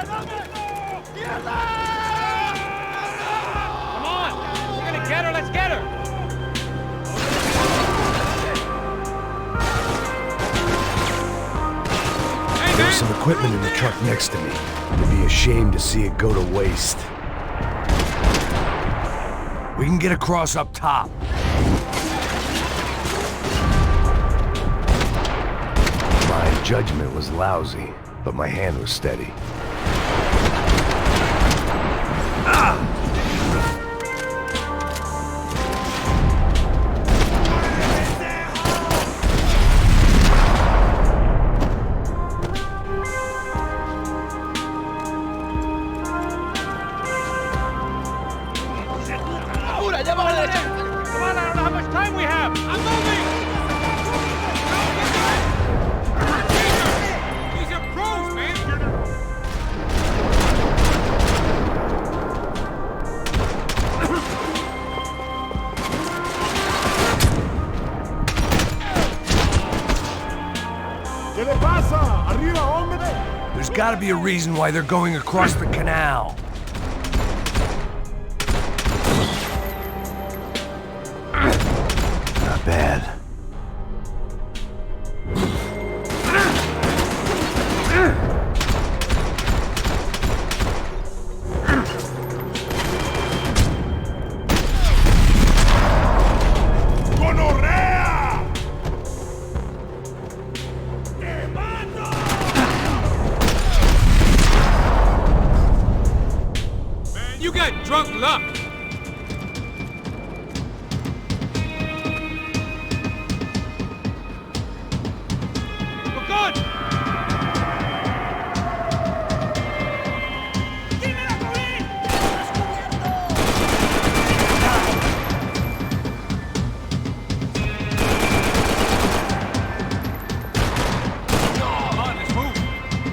Speaker 1: Come on! We're gonna get her, let's get her!
Speaker 2: There's some equipment in the truck next to me. It'd be a shame to see it go to waste.
Speaker 19: We can get across up top.
Speaker 2: My judgment was lousy, but my hand was steady.
Speaker 1: Come on, I don't know how much time we have! I'm moving! These are pros, man!
Speaker 13: ¿Qué le pasa? ¡Arriba, hombre!
Speaker 19: There's gotta be a reason why they're going across the canal.
Speaker 2: Not bad.
Speaker 1: You got drunk luck! We're good!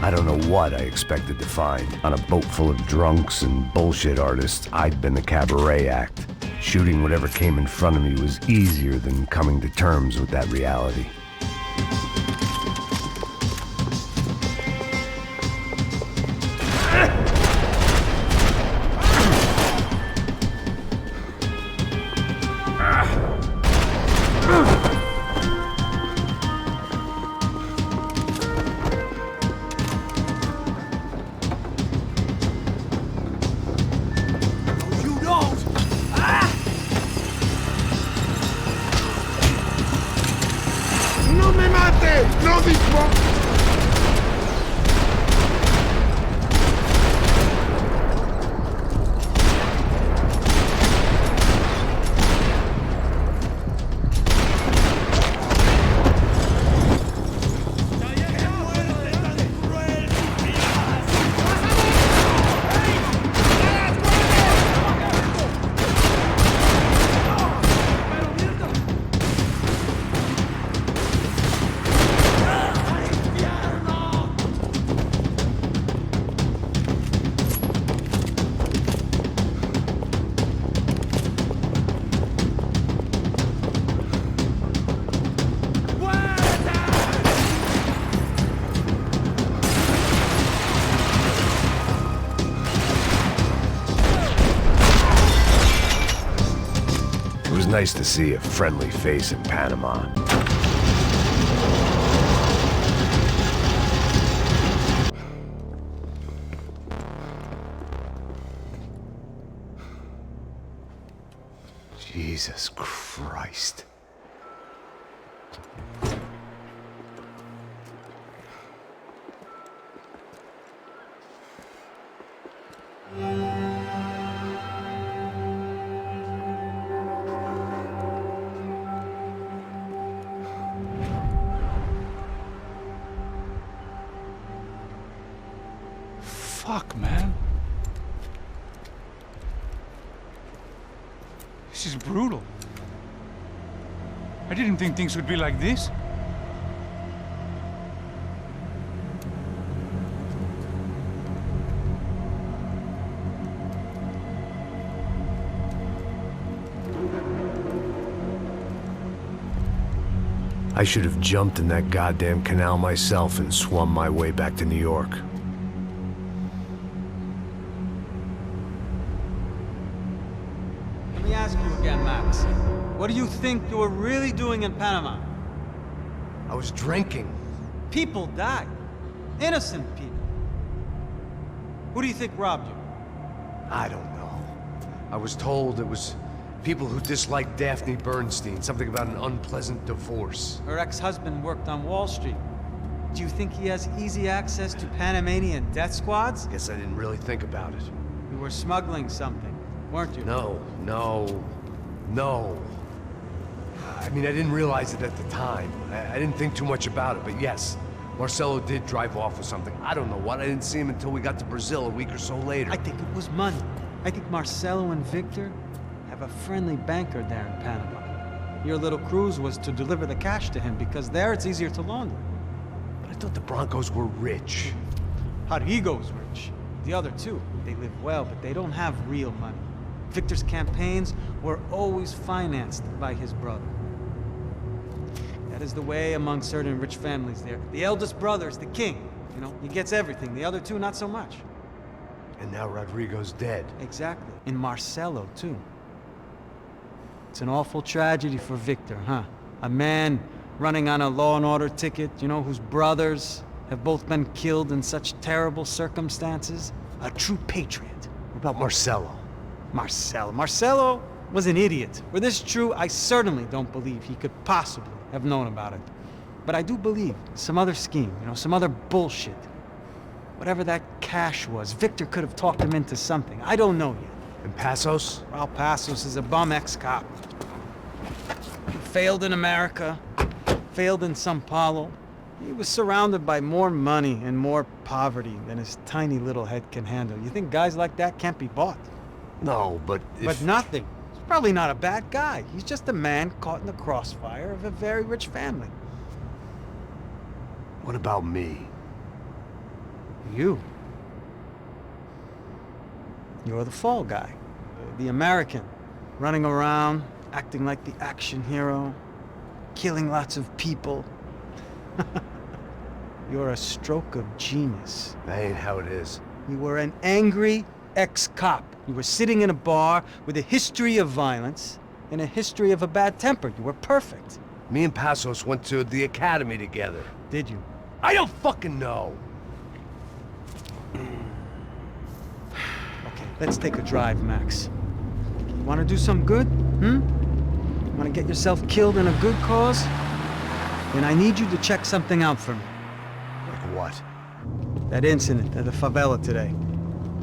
Speaker 2: I don't know what I expected to find. On a boat full of drunks and bullshit artists, I'd been the cabaret act. Shooting whatever came in front of me was easier than coming to terms with that reality. nice to see a friendly face in Panama. Jesus Christ.
Speaker 1: Fuck, man. This is brutal. I didn't think things would be like this.
Speaker 2: I should have jumped in that goddamn canal myself and swum my way back to New York.
Speaker 10: Let me ask you again, Max. What do you think you were really doing in Panama?
Speaker 19: I was drinking.
Speaker 10: People died. Innocent people. Who do you think robbed you?
Speaker 19: I don't know. I was told it was people who disliked Daphne Bernstein, something about an unpleasant divorce.
Speaker 10: Her ex-husband worked on Wall Street. Do you think he has easy access to Panamanian death squads?
Speaker 19: Guess I didn't really think about it.
Speaker 10: You were smuggling something, weren't you?
Speaker 19: No. I mean, I didn't realize it at the time. I didn't think too much about it, but yes, Marcelo did drive off with something. I don't know what. I didn't see him until we got to Brazil a week or so later.
Speaker 10: I think it was money. I think Marcelo and Victor have a friendly banker there in Panama. Your little cruise was to deliver the cash to him because there it's easier to launder.
Speaker 19: But I thought the Broncos were rich.
Speaker 10: Rodrigo's rich. The other two, they live well, but they don't have real money. Victor's campaigns were always financed by his brother. That is the way among certain rich families there. The eldest brother is the king. You know, he gets everything. The other two, not so much.
Speaker 19: And now Rodrigo's dead.
Speaker 10: Exactly. And Marcelo, too. It's an awful tragedy for Victor, huh? A man running on a law and order ticket, you know, whose brothers have both been killed in such terrible circumstances. A true patriot.
Speaker 19: What about Marcelo?
Speaker 10: Marcelo was an idiot. Were this true, I certainly don't believe he could possibly have known about it. But I do believe some other scheme, you know, some other bullshit. Whatever that cash was, Victor could have talked him into something. I don't know yet.
Speaker 19: And Passos?
Speaker 10: Well, Passos is a bum ex-cop. He failed in America, failed in Sao Paulo. He was surrounded by more money and more poverty than his tiny little head can handle. You think guys like that can't be bought?
Speaker 19: No, but if...
Speaker 10: But nothing. He's probably not a bad guy. He's just a man caught in the crossfire of a very rich family.
Speaker 19: What about me?
Speaker 10: You. You're the fall guy. The American. Running around, acting like the action hero. Killing lots of people. You're a stroke of genius.
Speaker 19: That ain't how it is.
Speaker 10: You were an angry ex-cop. You were sitting in a bar with a history of violence and a history of a bad temper. You were perfect.
Speaker 19: Me and Passos went to the academy together.
Speaker 10: Did you?
Speaker 19: I don't fucking know.
Speaker 10: Okay, let's take a drive, Max. You want to do some good? Want to get yourself killed in a good cause? Then I need you to check something out for me.
Speaker 19: Like what?
Speaker 10: That incident at the favela today.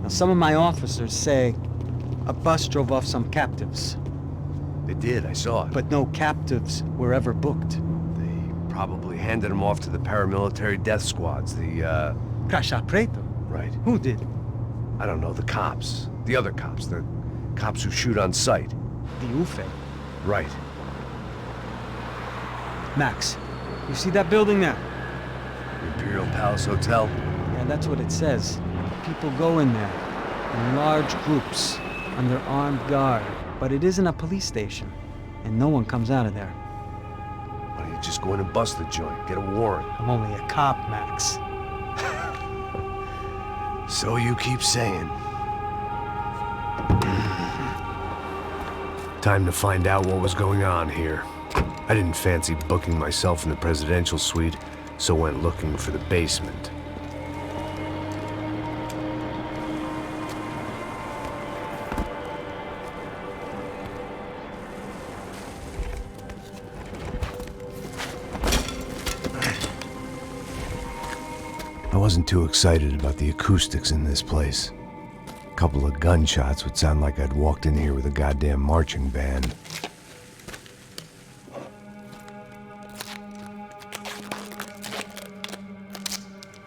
Speaker 10: Now, some of my officers say a bus drove off some captives.
Speaker 19: They did, I saw it.
Speaker 10: But no captives were ever booked.
Speaker 19: They probably handed them off to the paramilitary death squads, the,
Speaker 10: Caixa Preto?
Speaker 19: Right.
Speaker 10: Who did?
Speaker 19: I don't know, the cops. The other cops, the cops who shoot on sight.
Speaker 10: The UFE.
Speaker 19: Right.
Speaker 10: Max, you see that building there?
Speaker 19: Imperial Palace Hotel?
Speaker 10: Yeah, that's what it says. People go in there in large groups under armed guard, but it isn't a police station, and no one comes out of there.
Speaker 19: Why don't you just go in and bust the joint, get a warrant?
Speaker 10: I'm only a cop, Max.
Speaker 19: So you keep saying.
Speaker 2: Time to find out what was going on here. I didn't fancy booking myself in the presidential suite, so went looking for the basement. I wasn't too excited about the acoustics in this place. A couple of gunshots would sound like I'd walked in here with a goddamn marching band.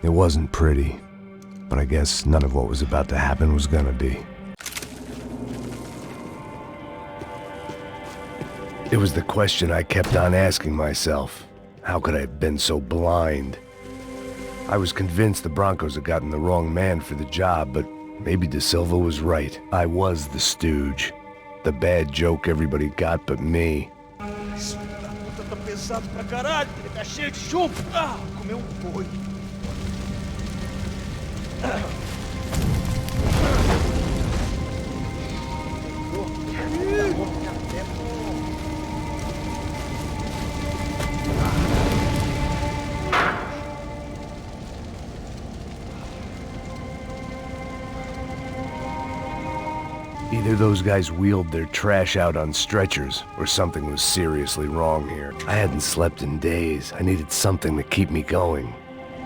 Speaker 2: It wasn't pretty, but I guess none of what was about to happen was gonna be. It was the question I kept on asking myself. How could I have been so blind? I was convinced the Broncos had gotten the wrong man for the job, but maybe De Silva was right. I was the stooge. The bad joke everybody got but me.
Speaker 11: Esse filho da puta tá pesado pra caralho. Ele tá cheio de chumbo. Ah, comeu boi.
Speaker 2: Either those guys wheeled their trash out on stretchers, or something was seriously wrong here. I hadn't slept in days. I needed something to keep me going.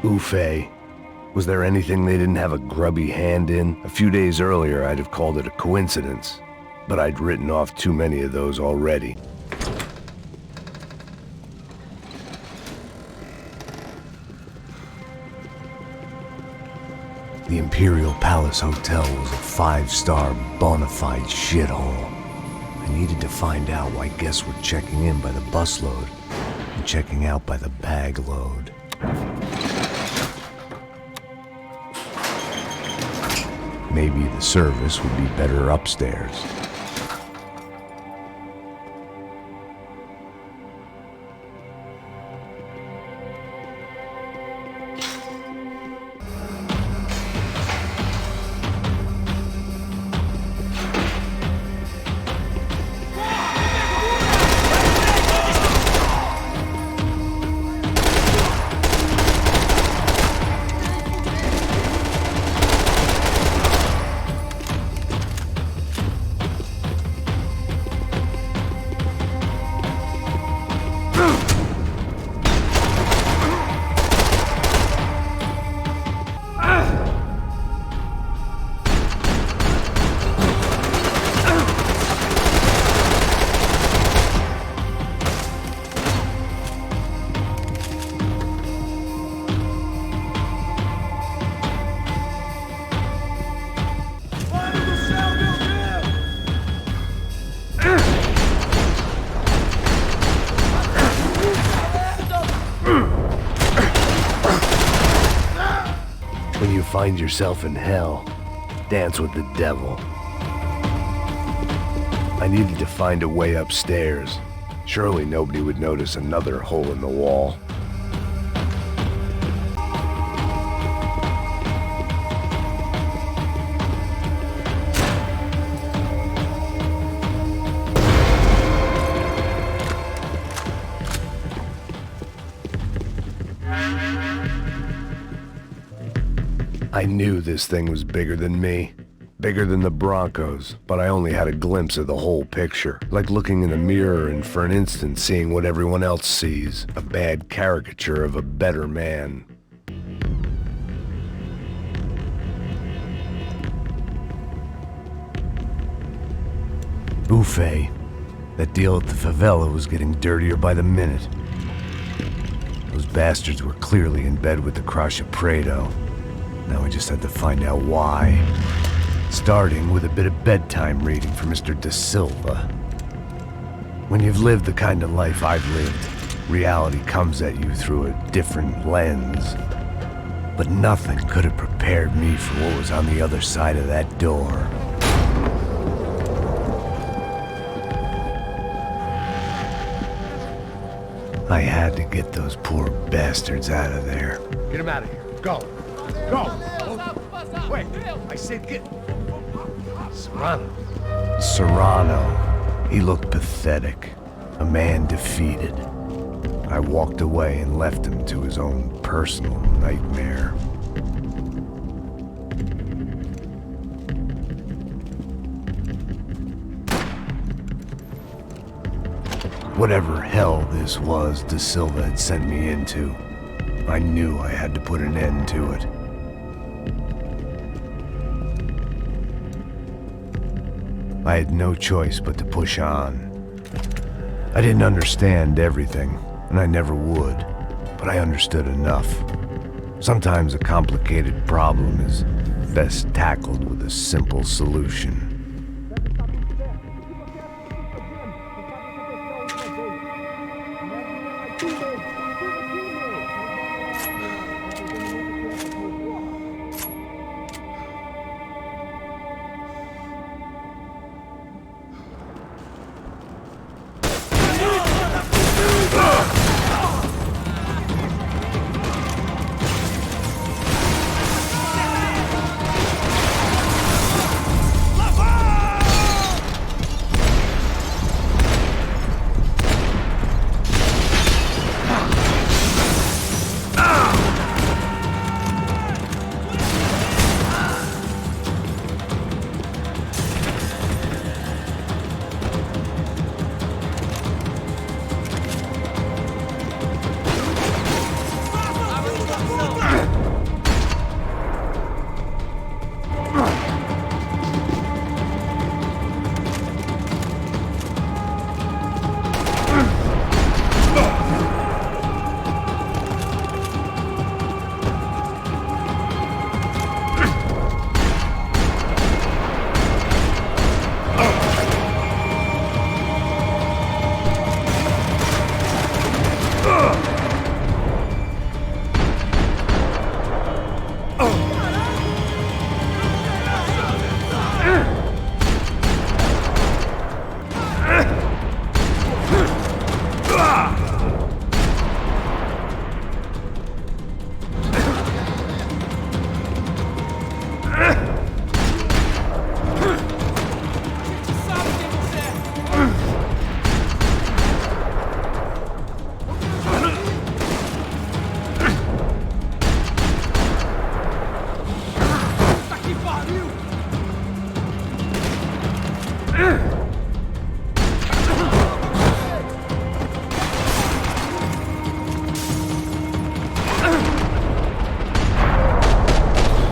Speaker 2: Ufe. Was there anything they didn't have a grubby hand in? A few days earlier, I'd have called it a coincidence, but I'd written off too many of those already. The Imperial Palace Hotel was a 5-star bona fide shithole. I needed to find out why guests were checking in by the busload and checking out by the bag load. Maybe the service would be better upstairs. When you find yourself in hell, dance with the devil. I needed to find a way upstairs. Surely nobody would notice another hole in the wall. I knew this thing was bigger than me, bigger than the Broncos, but I only had a glimpse of the whole picture, like looking in a mirror and for an instant seeing what everyone else sees, a bad caricature of a better man. Ufe, that deal at the favela was getting dirtier by the minute. Those bastards were clearly in bed with the Crusher Prado. Now I just had to find out why. Starting with a bit of bedtime reading for Mr. De Silva. When you've lived the kind of life I've lived, reality comes at you through a different lens. But nothing could have prepared me for what was on the other side of that door. I had to get those poor bastards out of there.
Speaker 19: Get him out of here. Go. Go! Wait, I said get... Serrano.
Speaker 2: Serrano. He looked pathetic, a man defeated. I walked away and left him to his own personal nightmare. Whatever hell this was De Silva had sent me into, I knew I had to put an end to it. I had no choice but to push on. I didn't understand everything, and I never would, but I understood enough. Sometimes a complicated problem is best tackled with a simple solution.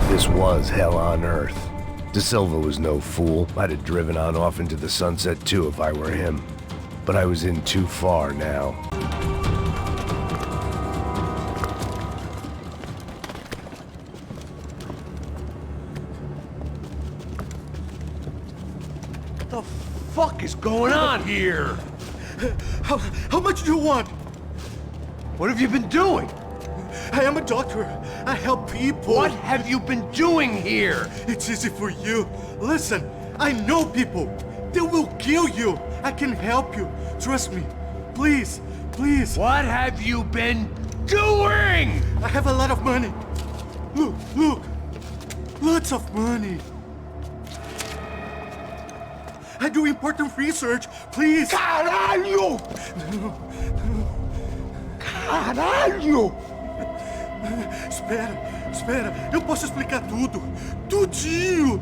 Speaker 2: This was hell on earth. De Silva was no fool. I'd have driven on off into the sunset too if I were him. But I was in too far now.
Speaker 13: What the fuck is going on here? How much do you want?
Speaker 19: What have you been doing?
Speaker 13: I am a doctor. I help people.
Speaker 19: What have you been doing here?
Speaker 13: It's easy for you. Listen, I know people. They will kill you. I can help you. Trust me. Please, please.
Speaker 19: What have you been doing?
Speaker 13: I have a lot of money. Look, look. Lots of money. I do important research. Please.
Speaker 19: Caralho! Caralho!
Speaker 13: Espera, espera. Eu posso explicar tudo. Tudinho.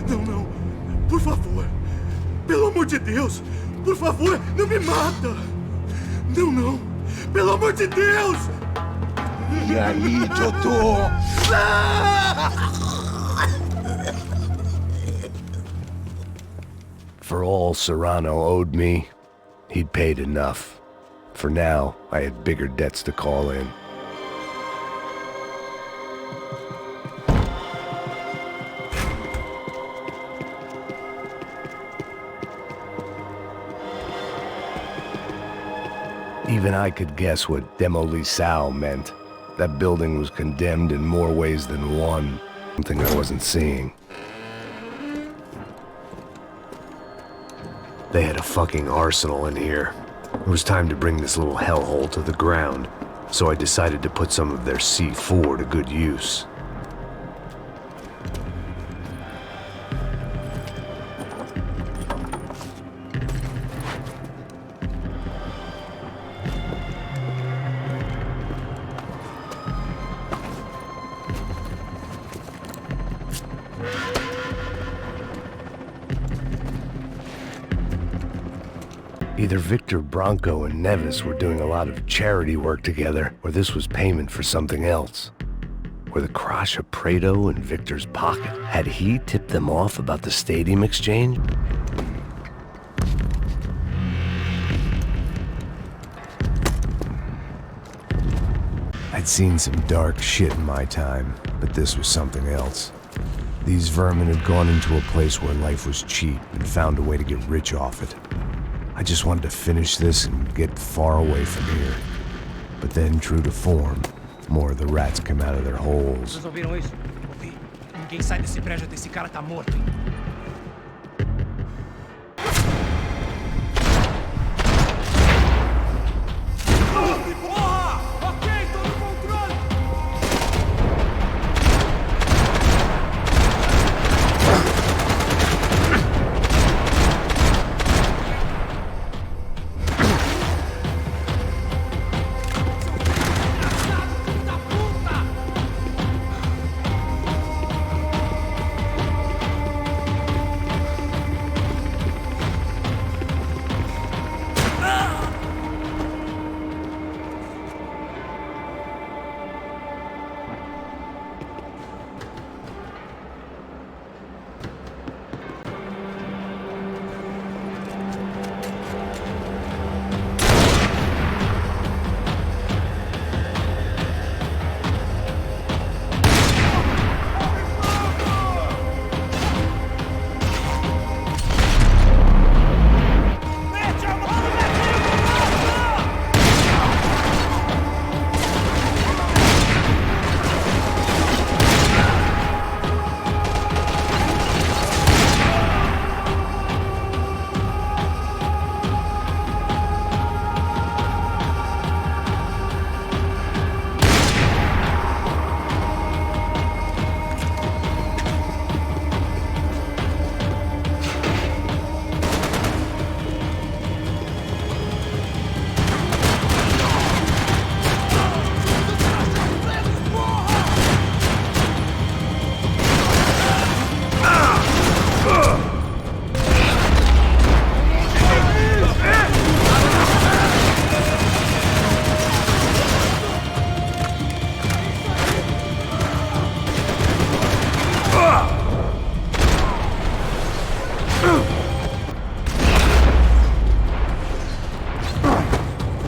Speaker 13: Não, não. Por favor. Pelo amor de Deus. Por favor, não me mata. Não, não. Pelo amor de Deus.
Speaker 19: E aí, doutor?
Speaker 2: For all Serrano owed me, he'd paid enough. For now, I had bigger debts to call in. Even I could guess what Demolisão meant. That building was condemned in more ways than one. Something I wasn't seeing. They had a fucking arsenal in here. It was time to bring this little hellhole to the ground. so I decided to put some of their C4 to good use. Either Victor, Bronco, and Nevis were doing a lot of charity work together, or this was payment for something else. Were the Crash of Prado in Victor's pocket? Had he tipped them off about the stadium exchange? I'd seen some dark shit in my time, but this was something else. These vermin had gone into a place where life was cheap and found a way to get rich off it. I just wanted to finish this and get far away from here. But then, true to form, more of the rats come out of their holes.
Speaker 11: Vocês ouviram isso? Ouvi. Ninguém sai desse prédio desse cara tá morto, hein?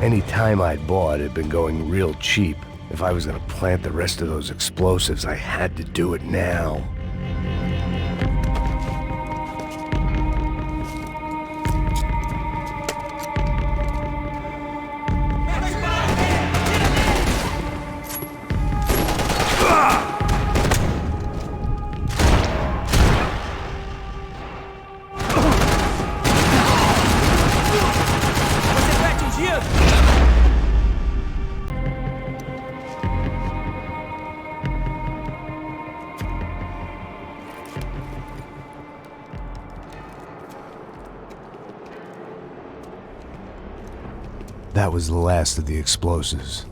Speaker 2: Any time I'd bought had been going real cheap. If I was gonna plant the rest of those explosives, I had to do it now. That was the last of the explosives.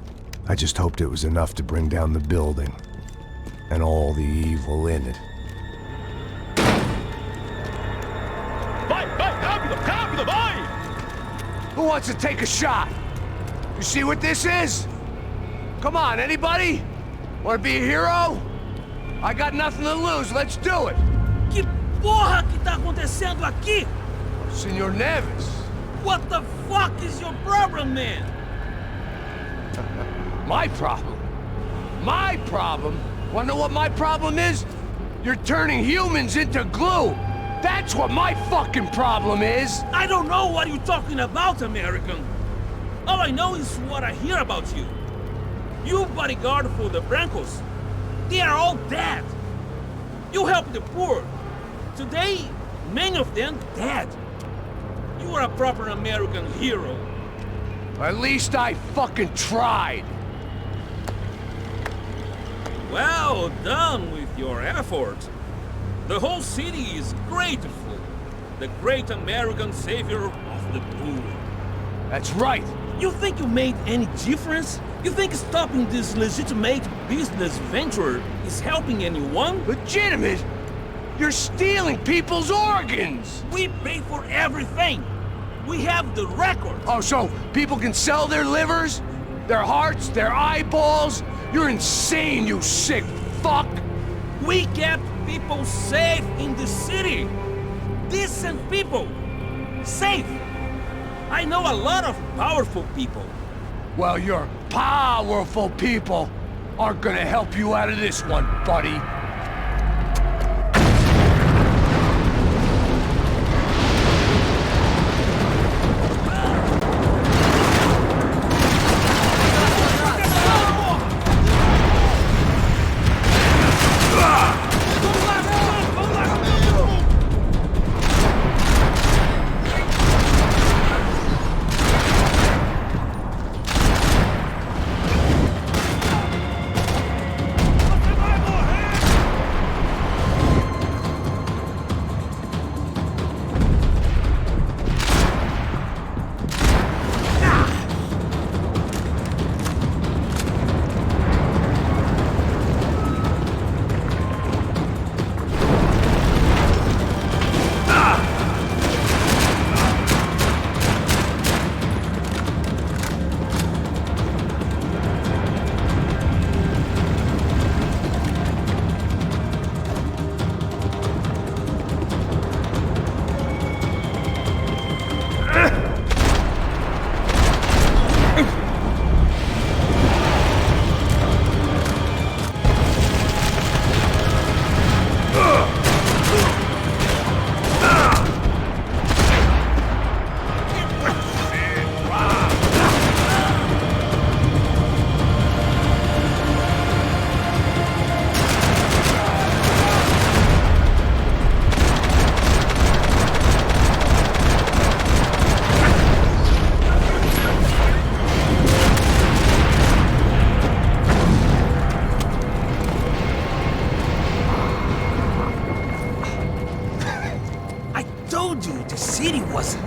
Speaker 2: I just hoped it was enough to bring down the building and all the evil in it.
Speaker 13: Vai, rápido, rápido, vai!
Speaker 19: Who wants to take a shot? You see what this is? Come on, anybody? Want to be a hero? I got nothing to lose, let's do it!
Speaker 11: Que porra que tá acontecendo aqui?
Speaker 19: Senor Nevis.
Speaker 11: What the fuck is your problem, man?
Speaker 19: My problem? My problem? Wanna know what my problem is? You're turning humans into glue! That's what my fucking problem is!
Speaker 11: I don't know what you're talking about, American. All I know is what I hear about you. You bodyguard for the Brancos. They are all dead. You help the poor. Today, many of them dead. You are a proper American hero.
Speaker 19: At least I fucking tried.
Speaker 14: Well done with your effort. The whole city is grateful. The great American savior of the poor.
Speaker 19: That's right.
Speaker 14: You think you made any difference? You think stopping this legitimate business venture is helping anyone?
Speaker 19: Legitimate? You're stealing people's organs!
Speaker 14: We pay for everything! We have the record!
Speaker 19: Oh, so people can sell their livers? Their hearts? Their eyeballs? You're insane, you sick fuck!
Speaker 14: We kept people safe in the city! Decent people! Safe! I know a lot of powerful people.
Speaker 19: Well, your powerful people aren't gonna help you out of this one, buddy.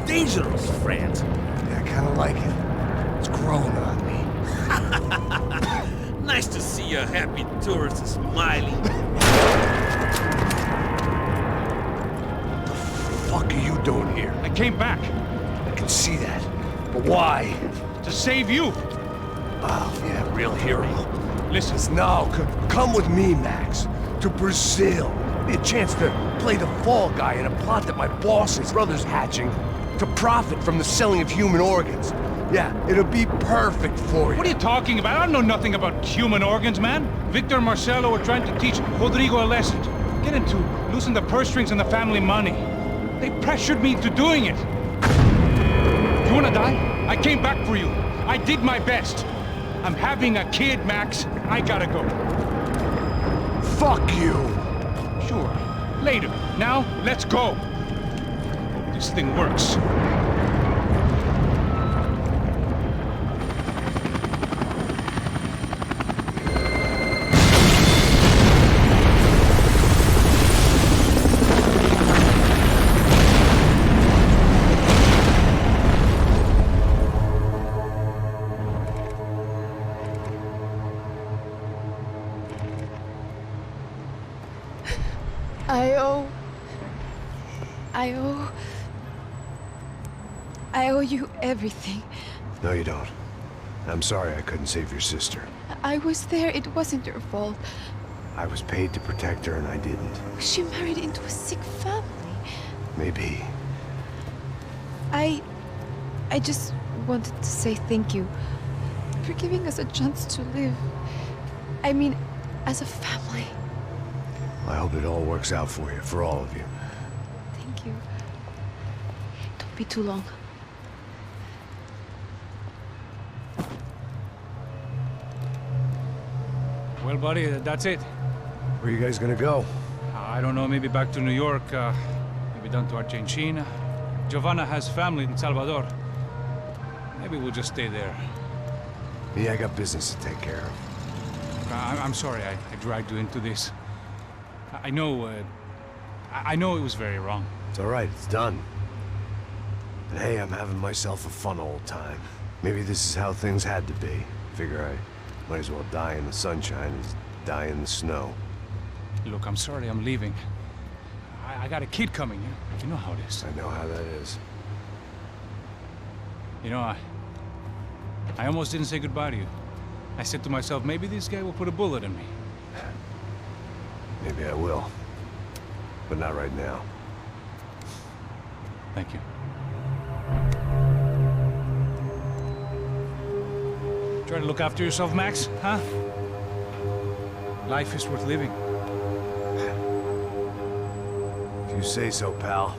Speaker 14: Dangerous, friend.
Speaker 19: Yeah, I kinda like it. It's growing on me.
Speaker 14: Nice to see a happy tourist smiling.
Speaker 19: What the fuck are you doing here?
Speaker 1: I came back.
Speaker 19: I can see that. But why?
Speaker 1: To save you.
Speaker 19: Oh, yeah, real hero.
Speaker 1: Listen.
Speaker 19: No, come with me, Max. To Brazil. Be a chance to play the fall guy in a plot that my boss's brother's hatching to profit from the selling of human organs. Yeah, it'll be perfect for you.
Speaker 1: What are you talking about? I know nothing about human organs, man. Victor and Marcelo were trying to teach Rodrigo a lesson. Get into losing the purse strings and the family money. They pressured me into doing it. You wanna die? I came back for you. I did my best. I'm having a kid, Max. I gotta go.
Speaker 19: Fuck you.
Speaker 1: Sure. Later. Now, let's go. Hope this thing works.
Speaker 16: I owe you everything.
Speaker 2: No, you don't. I'm sorry I couldn't save your sister.
Speaker 16: I was there. It wasn't your fault.
Speaker 2: I was paid to protect her and I didn't.
Speaker 16: She married into a sick family.
Speaker 2: Maybe.
Speaker 16: I just wanted to say thank you for giving us a chance to live. I mean, as a family.
Speaker 2: I hope it all works out for you, for all of you.
Speaker 16: Thank you. Don't be too long.
Speaker 1: Well, buddy, that's it.
Speaker 2: Where are you guys gonna go?
Speaker 1: I don't know, maybe back to New York, maybe down to Argentina. Giovanna has family in Salvador. Maybe we'll just stay there.
Speaker 2: Me, I got business to take care of.
Speaker 1: I'm sorry I dragged you into this. I know it was very wrong.
Speaker 2: It's all right, it's done. And hey, I'm having myself a fun old time. Maybe this is how things had to be. Figure I might as well die in the sunshine as die in the snow.
Speaker 1: Look, I'm sorry I'm leaving. I got a kid coming. You know how it is.
Speaker 2: I know how that is.
Speaker 1: You know, I almost didn't say goodbye to you. I said to myself, maybe this guy will put a bullet in me.
Speaker 2: Maybe I will. But not right now.
Speaker 1: Thank you. Try to look after yourself, Max, huh? Life is worth living.
Speaker 2: If you say so, pal.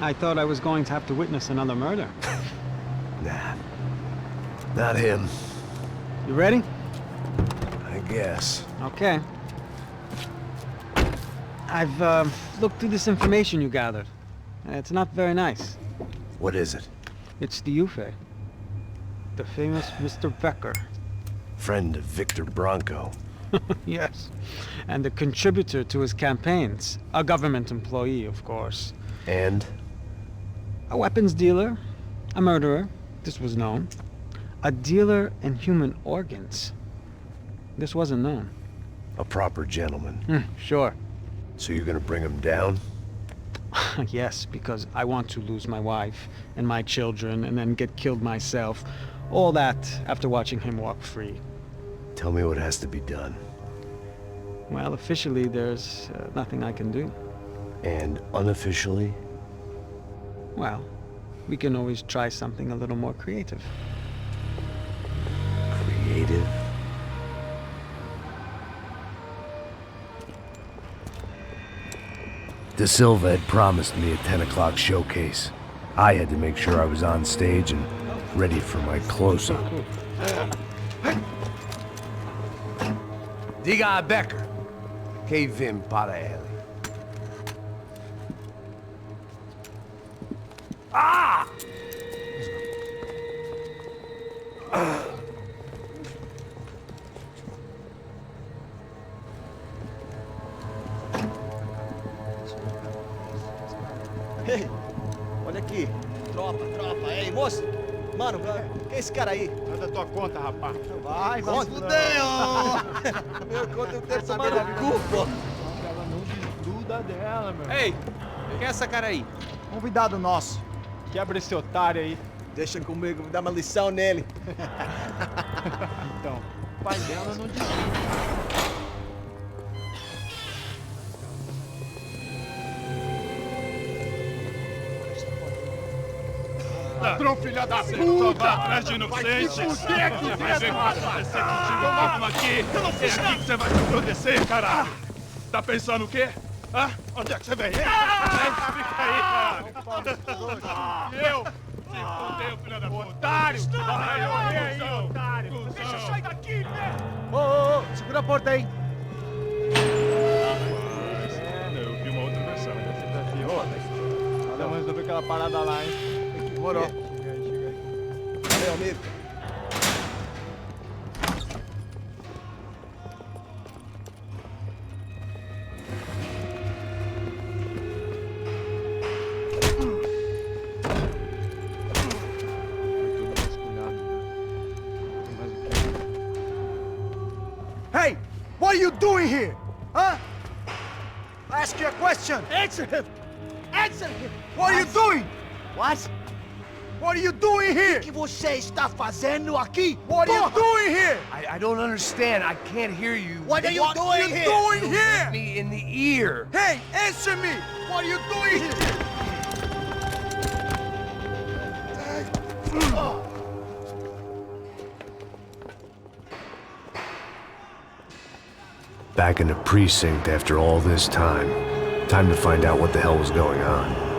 Speaker 10: I thought I was going to have to witness another murder.
Speaker 2: Nah. Not him.
Speaker 10: You ready?
Speaker 2: I guess.
Speaker 10: Okay. I've looked through this information you gathered. It's not very nice.
Speaker 2: What is it?
Speaker 10: It's the Ufe. The famous Mr. Becker.
Speaker 2: Friend of Victor Bronco.
Speaker 10: Yes. And a contributor to his campaigns. A government employee, of course.
Speaker 2: And?
Speaker 10: A weapons dealer. A murderer. This was known. A dealer in human organs. This wasn't known.
Speaker 2: A proper gentleman.
Speaker 10: Sure.
Speaker 2: So you're gonna bring him down?
Speaker 10: Yes, because I want to lose my wife and my children and then get killed myself. All that after watching him walk free.
Speaker 2: Tell me what has to be done.
Speaker 10: Well, officially there's nothing I can do.
Speaker 2: And unofficially?
Speaker 10: Well, we can always try something a little more creative.
Speaker 2: Creative? De Silva had promised me a 10 o'clock showcase. I had to make sure I was on stage and ready for my close-up. Diga a Becker. Que vim para ele. Ah!
Speaker 11: Ei, olha aqui. Tropa. Ei, moço. Mano, quem é esse cara aí?
Speaker 17: Manda tua conta, rapaz.
Speaker 11: Vai se fuder, ó. Meu conta eu tenho tomado cu, pô.
Speaker 17: Ela não desgruda dela, meu.
Speaker 20: Ei, quem é essa cara aí?
Speaker 11: Convidado nosso.
Speaker 17: Quebra esse otário aí.
Speaker 11: Deixa comigo, vou dar uma lição nele.
Speaker 17: Então, o pai dela não desgruda.
Speaker 12: Ladrão, filha da puta! Só vai atrás de inocente! Vai ver o que vai acontecer contigo! Vamos aqui! Eu não fiz nada! É aqui que você vai se proteger, caralho! Tá pensando o quê? Hã? Onde é que você vem? Fica aí, caralho! E eu? Se fodeu, filha da puta! Otário! Vai, aí, otário! Deixa eu sair daqui, né?
Speaker 11: Ô, segura a porta aí!
Speaker 12: Eu vi uma outra versão.
Speaker 17: Vamos resolver aquela parada lá, hein?
Speaker 11: Demorou.
Speaker 17: Chega aí.
Speaker 11: Valeu, amigo.
Speaker 8: Hey, what are you doing here? Huh? I ask you a question.
Speaker 11: Answer him! Answer him!
Speaker 8: What are you doing?
Speaker 11: What?
Speaker 8: What are you doing here?
Speaker 11: O que você está fazendo aqui?
Speaker 8: What are you doing here?
Speaker 2: I don't understand. I can't hear you.
Speaker 11: What are you doing here?
Speaker 8: Doing
Speaker 2: You
Speaker 8: here?
Speaker 2: hit me in the ear.
Speaker 8: Hey, answer me. What are you doing here?
Speaker 2: Back in the precinct after all this time. Time to find out what the hell was going on.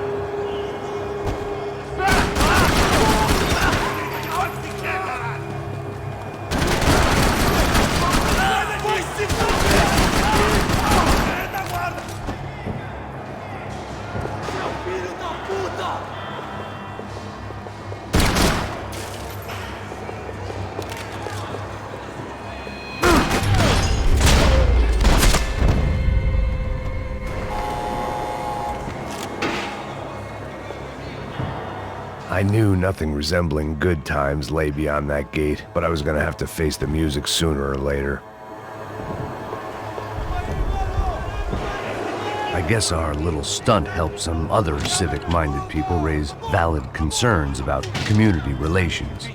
Speaker 2: I knew nothing resembling good times lay beyond that gate, but I was gonna have to face the music sooner or later. I guess our little stunt helped some other civic-minded people raise valid concerns about community relations.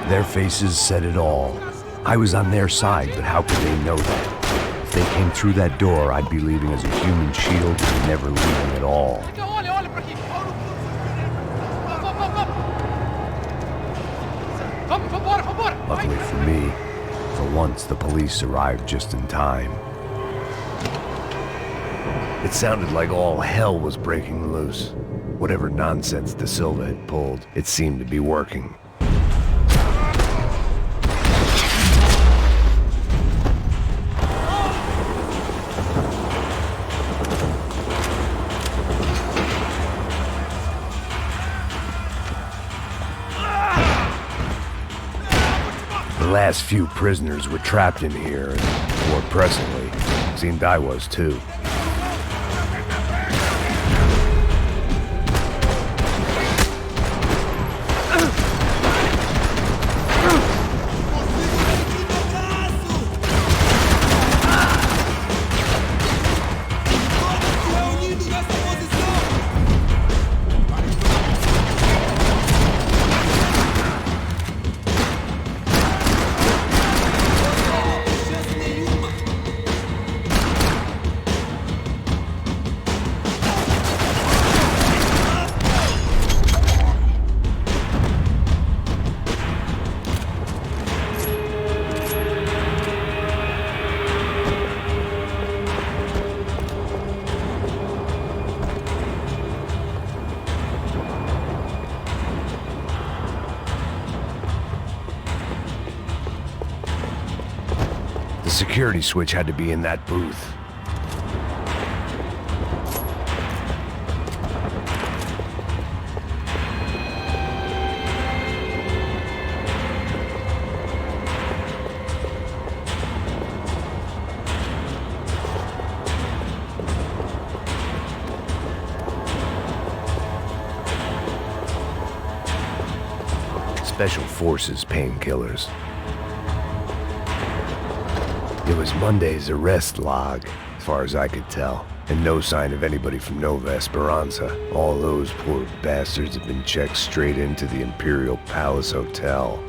Speaker 2: Their faces said it all. I was on their side, but how could they know that? If they came through that door, I'd be leaving as a human shield and never leaving at all. Luckily for me, for once the police arrived just in time. It sounded like all hell was breaking loose. Whatever nonsense De Silva had pulled, it seemed to be working. The last few prisoners were trapped in here, and more pressingly, it seemed I was too. The security switch had to be in that booth. Special Forces painkillers. It was Monday's arrest log, as far as I could tell, and no sign of anybody from Nova Esperanza. All those poor bastards had been checked straight into the Imperial Palace Hotel.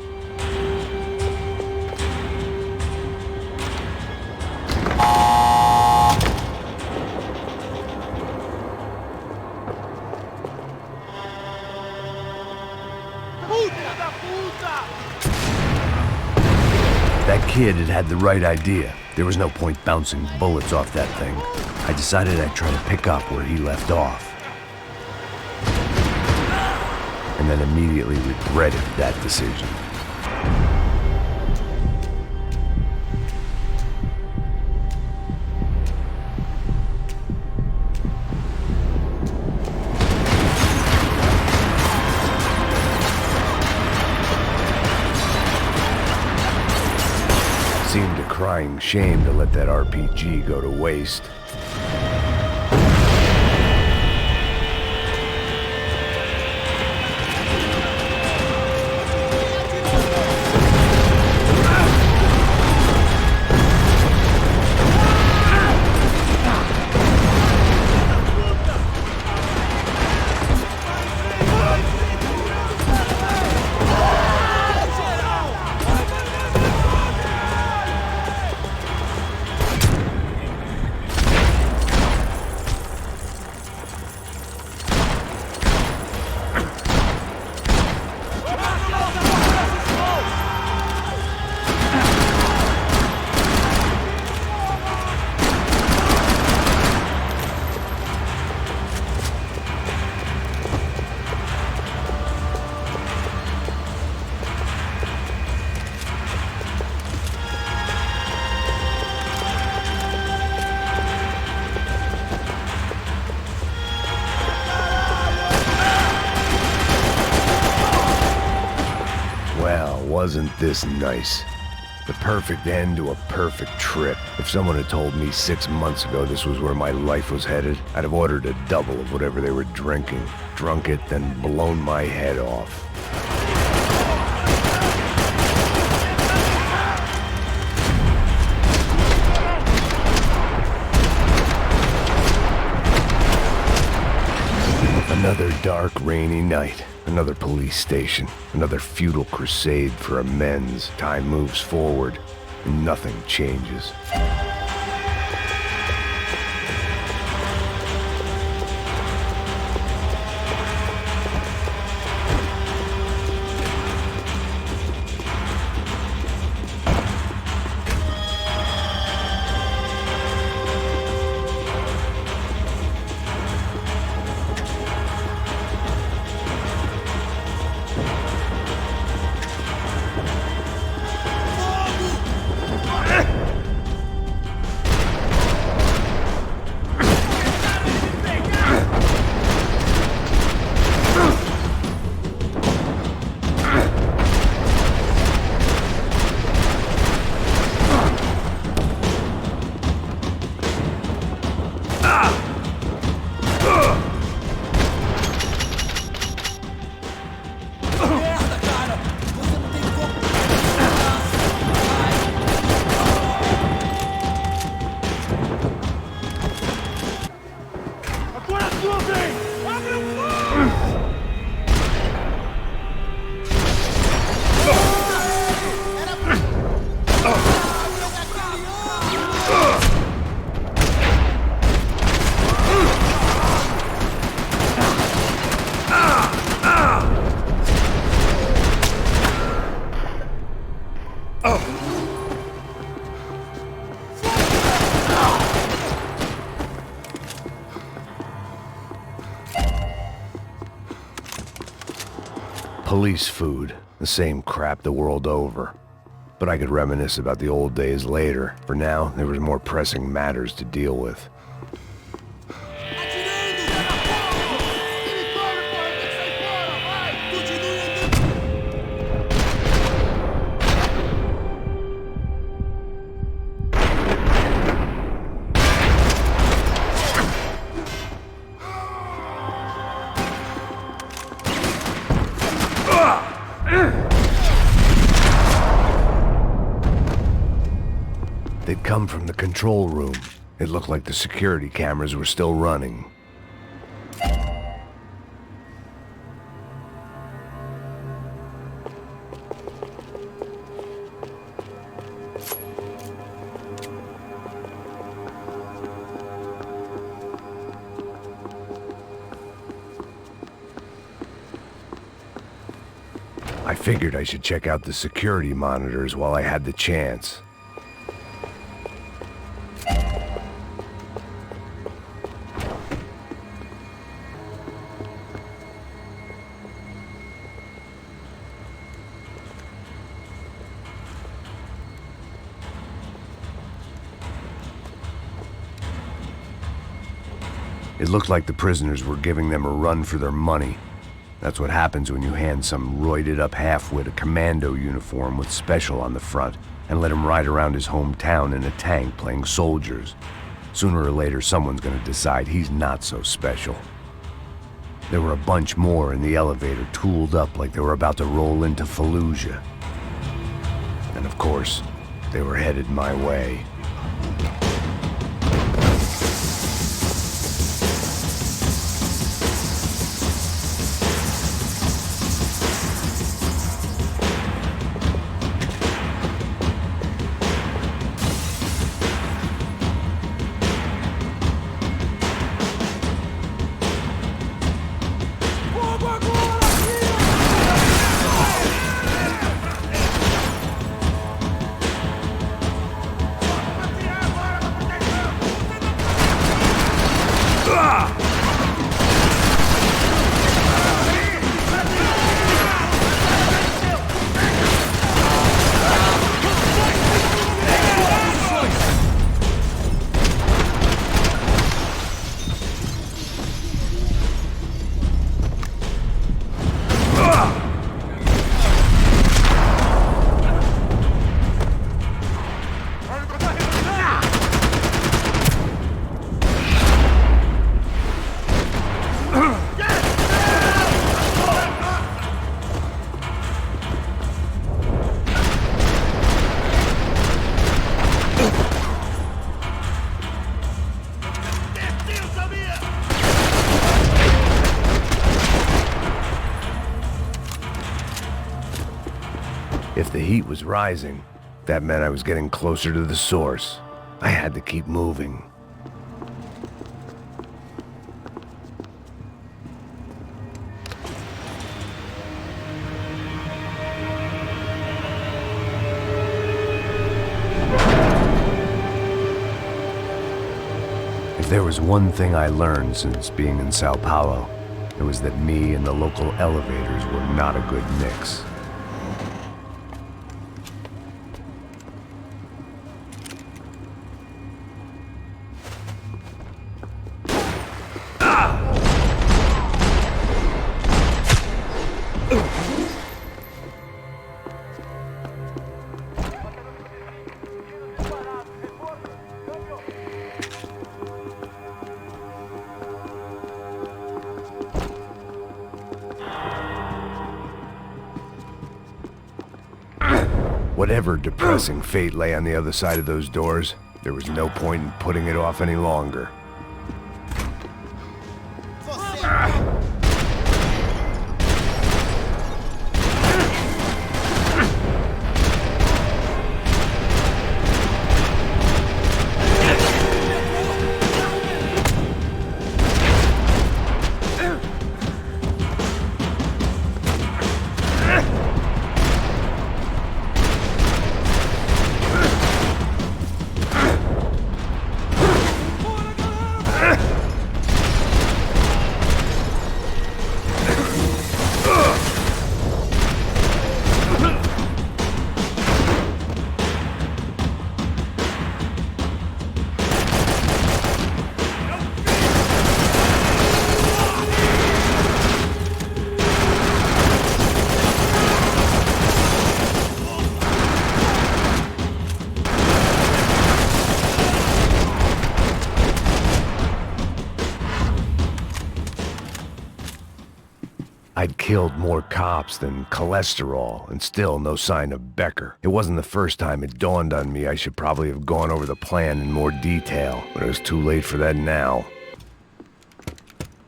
Speaker 2: That kid had the right idea. There was no point bouncing bullets off that thing. I decided I'd try to pick up where he left off. And then immediately regretted that decision. Seemed a crying shame to let that RPG go to waste. Wasn't this nice? The perfect end to a perfect trip. If someone had told me 6 months ago this was where my life was headed, I'd have ordered a double of whatever they were drinking, drunk it, then blown my head off. Another dark, rainy night. Another police station. Another futile crusade for amends. Time moves forward, and nothing changes. Police food, the same crap the world over. But I could reminisce about the old days later. For now, there was more pressing matters to deal with. They'd come from the control room. It looked like the security cameras were still running. I figured I should check out the security monitors while I had the chance. It looked like the prisoners were giving them a run for their money. That's what happens when you hand some roided-up halfwit a commando uniform with special on the front and let him ride around his hometown in a tank playing soldiers. Sooner or later, someone's gonna decide he's not so special. There were a bunch more in the elevator, tooled up like they were about to roll into Fallujah. And of course, they were headed my way. If the heat was rising, that meant I was getting closer to the source. I had to keep moving. If there was one thing I learned since being in Sao Paulo, it was that me and the local elevators were not a good mix. Whatever depressing fate lay on the other side of those doors, there was no point in putting it off any longer. I'd killed more cops than cholesterol, and still no sign of Becker. It wasn't the first time it dawned on me I should probably have gone over the plan in more detail, but it was too late for that now.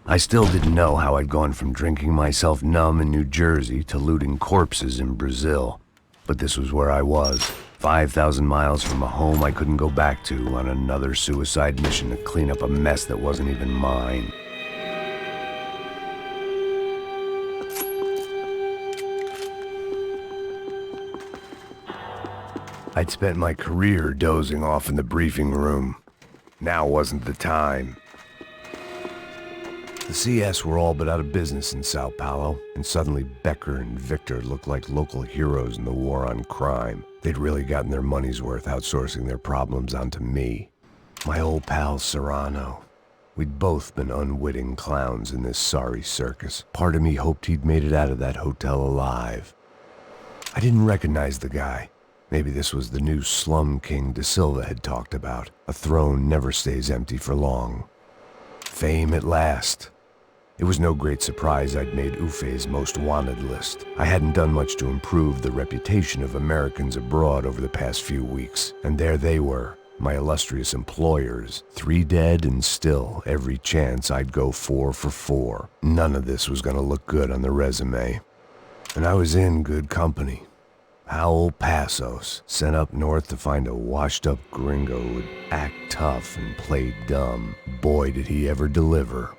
Speaker 2: I still didn't know how I'd gone from drinking myself numb in New Jersey to looting corpses in Brazil. But this was where I was, 5,000 miles from a home I couldn't go back to, on another suicide mission to clean up a mess that wasn't even mine. I'd spent my career dozing off in the briefing room. Now wasn't the time. The CS were all but out of business in Sao Paulo, and suddenly Becker and Victor looked like local heroes in the war on crime. They'd really gotten their money's worth outsourcing their problems onto me. My old pal Serrano. We'd both been unwitting clowns in this sorry circus. Part of me hoped he'd made it out of that hotel alive. I didn't recognize the guy. Maybe this was the new slum king De Silva had talked about. A throne never stays empty for long. Fame at last. It was no great surprise I'd made Ufe's most wanted list. I hadn't done much to improve the reputation of Americans abroad over the past few weeks, and there they were, my illustrious employers, 3 dead and still every chance I'd go 4 for 4. None of this was gonna look good on the resume. And I was in good company. Howell Passos, sent up north to find a washed-up gringo who'd act tough and play dumb. Boy, did he ever deliver.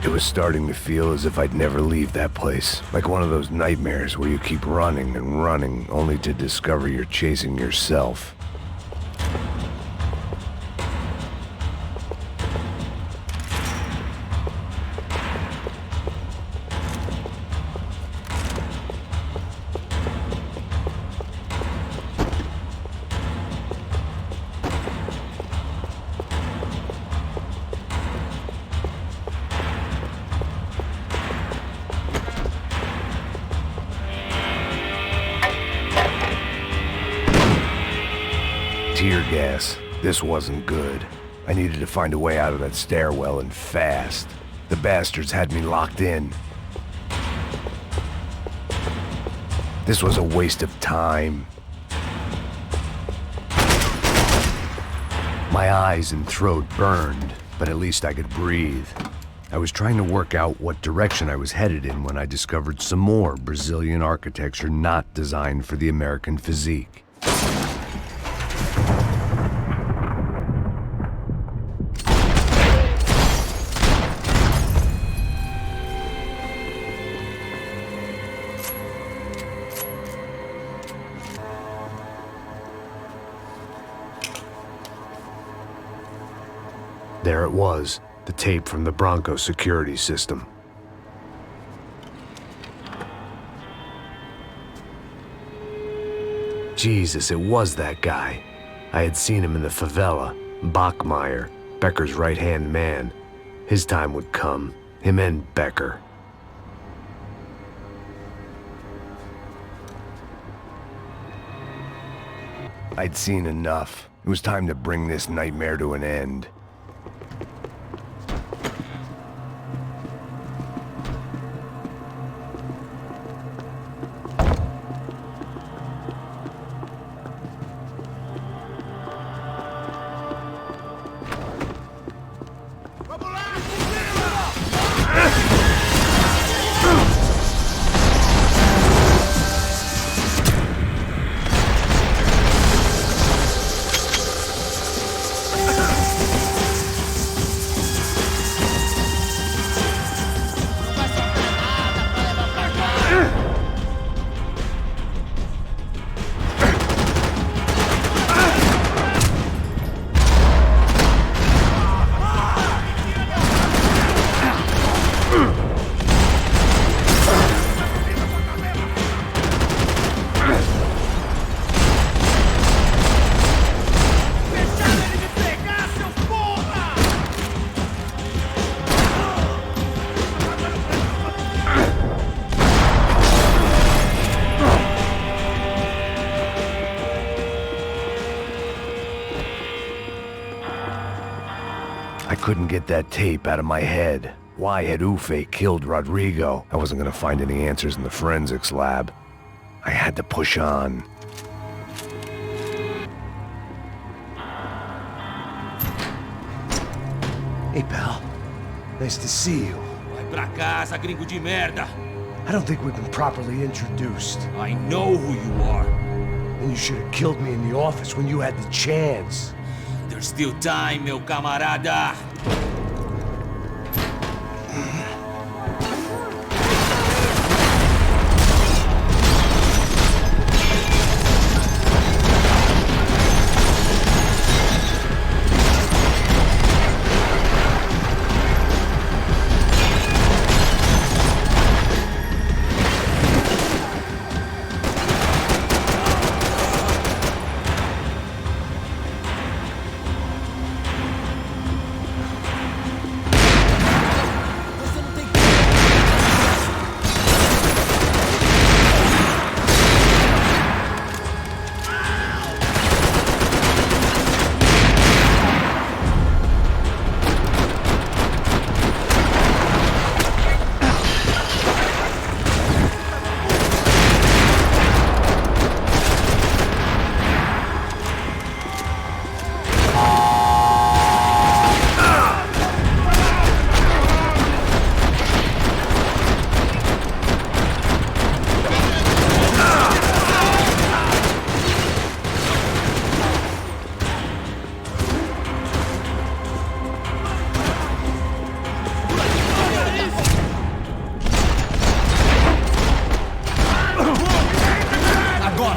Speaker 2: It was starting to feel as if I'd never leave that place. Like one of those nightmares where you keep running and running, only to discover you're chasing yourself. tear gas. This wasn't good. I needed to find a way out of that stairwell and fast. The bastards had me locked in. This was a waste of time. My eyes and throat burned, but at least I could breathe. I was trying to work out what direction I was headed in when I discovered some more Brazilian architecture not designed for the American physique. There it was, the tape from the Bronco security system. Jesus, it was that guy. I had seen him in the favela, Bachmeyer, Becker's right-hand man. His time would come, him and Becker. I'd seen enough. It was time to bring this nightmare to an end. I couldn't get that tape out of my head. Why had Ufe killed Rodrigo? I wasn't gonna find any answers in the forensics lab. I had to push on.
Speaker 19: Hey, pal. Nice to see you.
Speaker 14: Vai pra casa, gringo de merda.
Speaker 19: I don't think we've been properly introduced.
Speaker 14: I know who you are.
Speaker 19: And you should have killed me in the office when you had the chance.
Speaker 14: There's still time, meu camarada.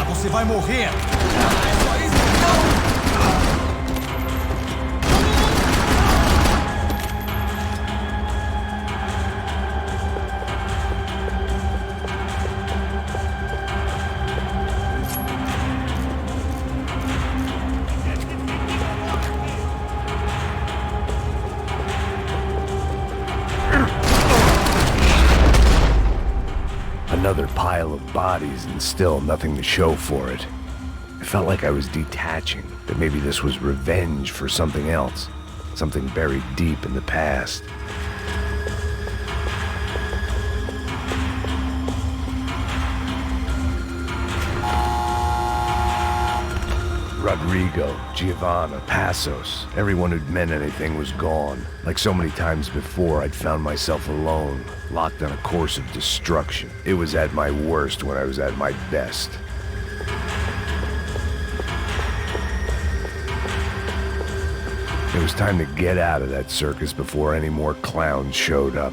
Speaker 3: Você vai morrer!
Speaker 2: Another pile of bodies and still nothing to show for it. If felt like I was detaching, that maybe this was revenge for something else, something buried deep in the past. Rodrigo, Giovanna, Passos, everyone who'd meant anything was gone. Like so many times before, I'd found myself alone, locked on a course of destruction. It was at my worst when I was at my best. It was time to get out of that circus before any more clowns showed up.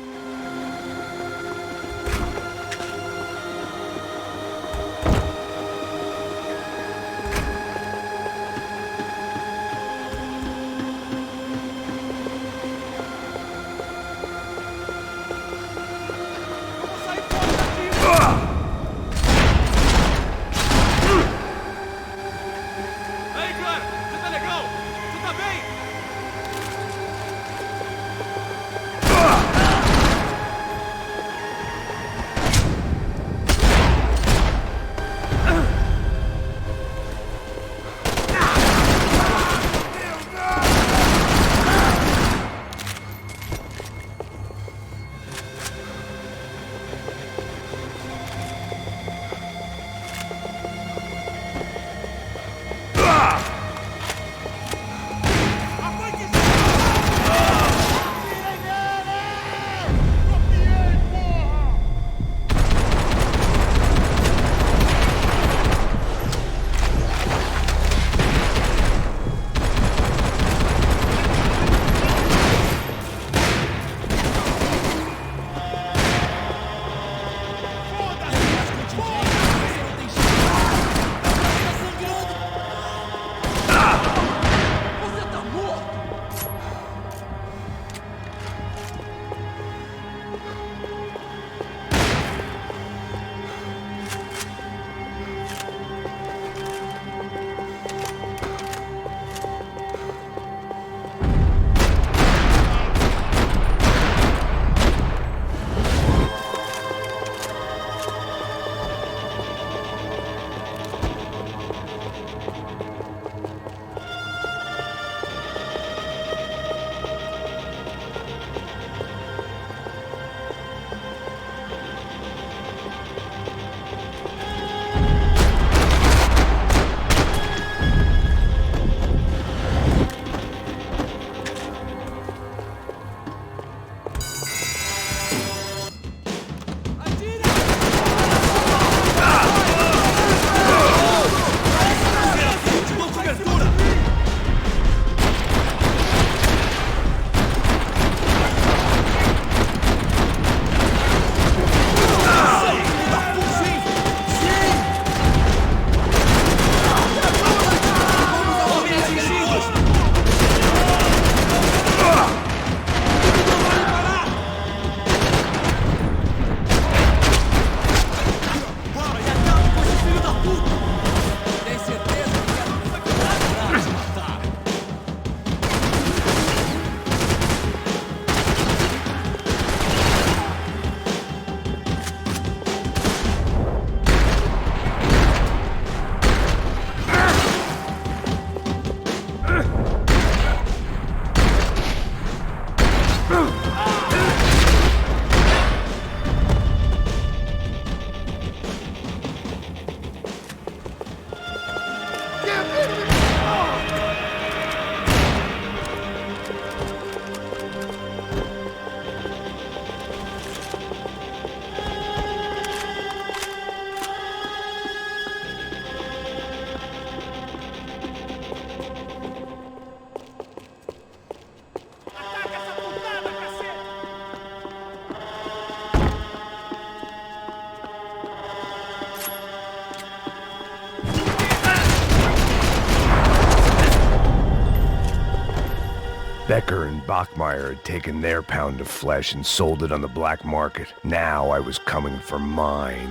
Speaker 2: Becker and Bachmeyer had taken their pound of flesh and sold it on the black market. Now I was coming for mine.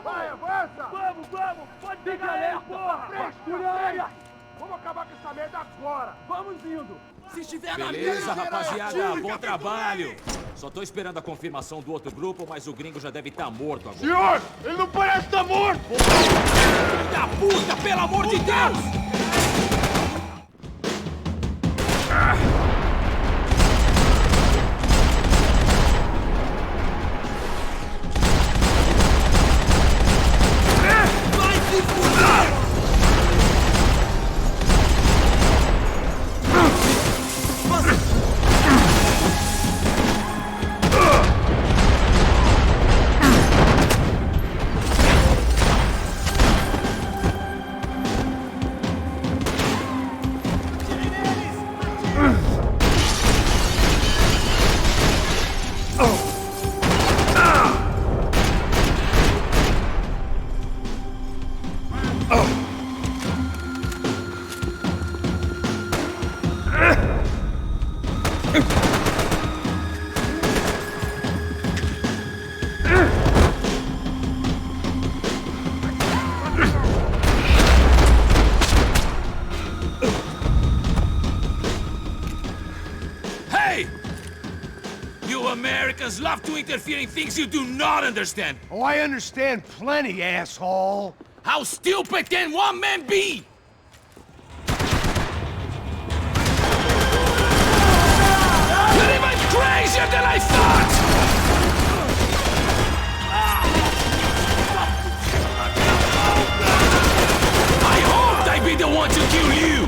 Speaker 13: Vai, avança! Vamos! Pode pegar ele, porra! Vamos acabar com essa equipamento agora! Vamos indo!
Speaker 20: Se estiver
Speaker 5: Beleza, rapaziada, bom trabalho! Só tô esperando a confirmação do outro grupo, mas o gringo já deve estar morto agora.
Speaker 13: Senhor, ele não parece estar morto!
Speaker 5: Filho da puta, pelo amor de Deus!
Speaker 20: Vai se fuder!
Speaker 5: Americans love to interfere in things you do not understand.
Speaker 2: Oh, I understand plenty, asshole.
Speaker 5: How stupid can one man be? You're even crazier than I thought! I hoped I'd be the one to kill you!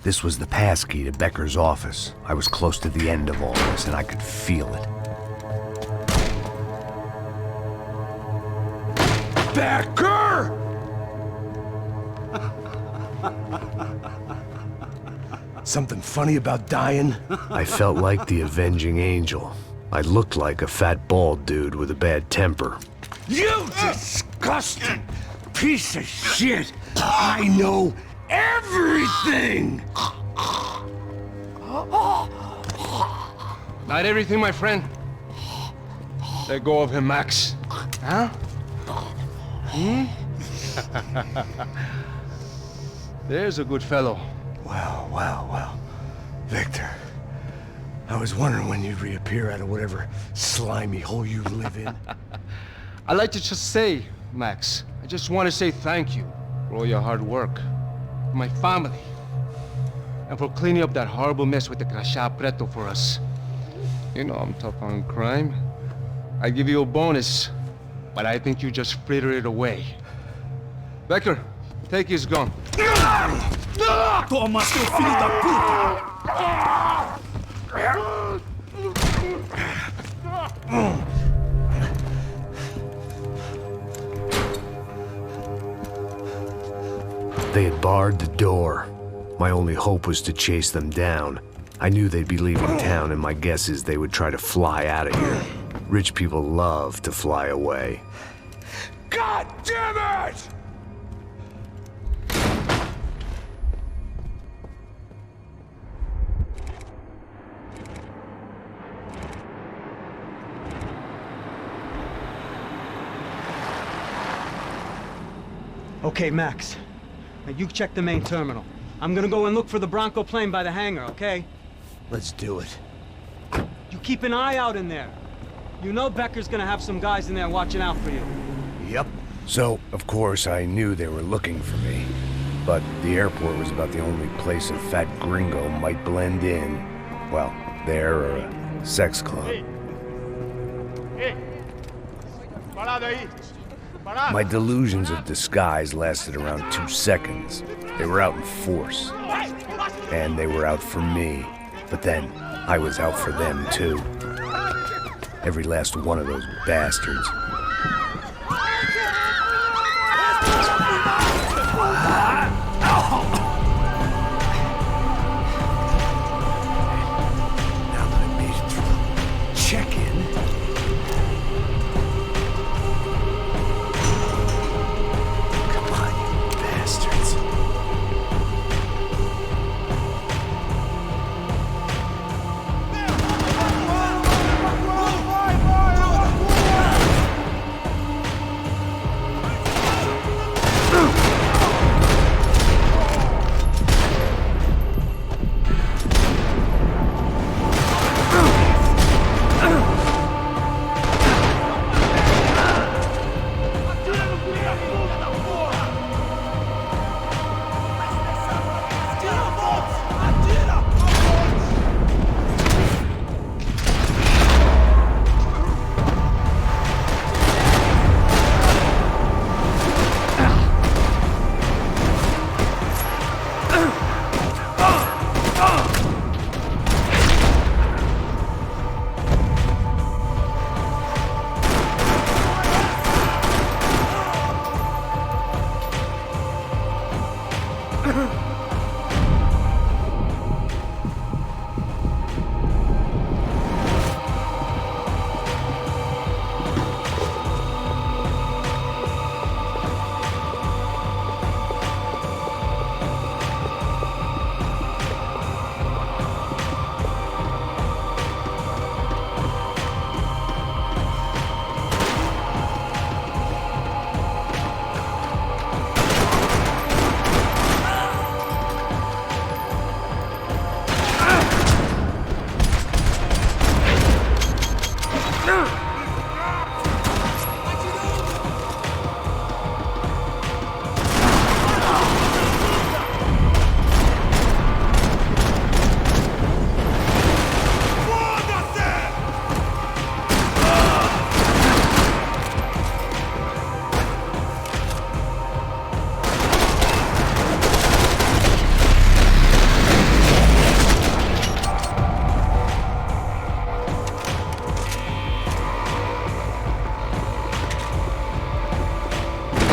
Speaker 2: This was the passkey to Becker's office. I was close to the end of all this, and I could feel it.
Speaker 13: Becker!
Speaker 2: Something funny about dying? I felt like the avenging angel. I looked like a fat bald dude with a bad temper.
Speaker 13: You disgusting piece of shit! I know everything!
Speaker 17: Not everything, my friend. Let go of him, Max. Huh? Hmm? There's a good fellow.
Speaker 2: Well. Victor, I was wondering when you'd reappear out of whatever slimy hole you live in.
Speaker 17: I'd like to just say, Max, I just want to say thank you for all your hard work, for my family, and for cleaning up that horrible mess with the crachá preto for us. You know I'm tough on crime. I give you a bonus, but I think you just fritter it away. Becker, take his gun.
Speaker 13: Toma, seu filho da puta!
Speaker 2: They had barred the door. My only hope was to chase them down. I knew they'd be leaving town, and my guess is they would try to fly out of here. Rich people love to fly away.
Speaker 13: God damn it!
Speaker 10: Okay, Max. Now you check the main terminal. I'm gonna go and look for the Bronco plane by the hangar, okay?
Speaker 2: Let's do it.
Speaker 10: You keep an eye out in there. You know Becker's gonna have some guys in there watching out for you.
Speaker 2: Yep. So, of course, I knew they were looking for me. But the airport was about the only place a fat gringo might blend in. Well, there or a sex club. My delusions of disguise lasted around 2 seconds. They were out in force. And they were out for me. But then, I was out for them too. Every last one of those bastards. Now that I made it through the check-in, come on, you bastards.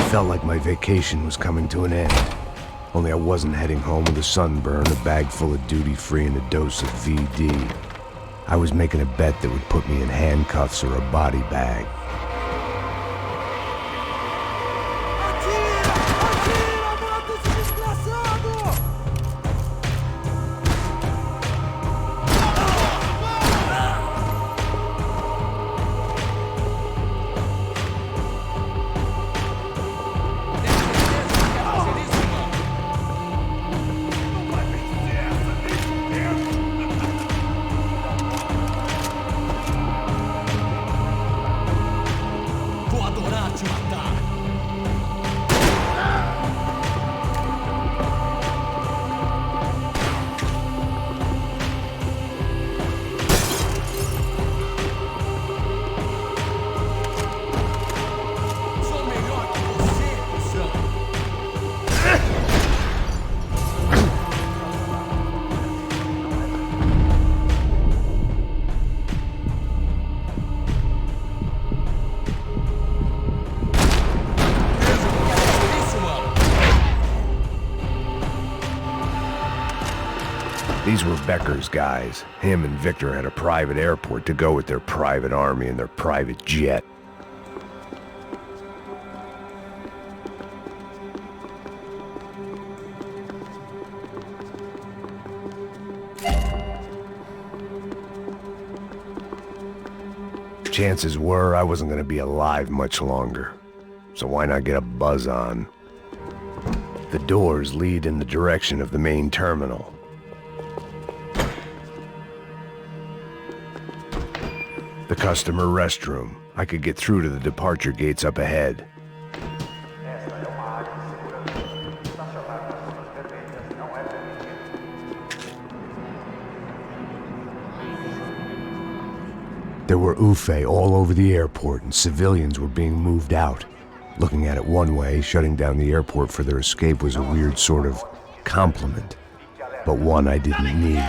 Speaker 2: Felt like my vacation was coming to an end. Only I wasn't heading home with a sunburn, a bag full of duty-free, and a dose of VD. I was making a bet that would put me in handcuffs or a body bag. These were Becker's guys. Him and Victor had a private airport to go with their private army and their private jet. Chances were I wasn't going to be alive much longer, so why not get a buzz on? The doors lead in the direction of the main terminal. The customer restroom. I could get through to the departure gates up ahead. There were UFE all over the airport, and civilians were being moved out. Looking at it one way, shutting down the airport for their escape was a weird sort of compliment, but one I didn't need.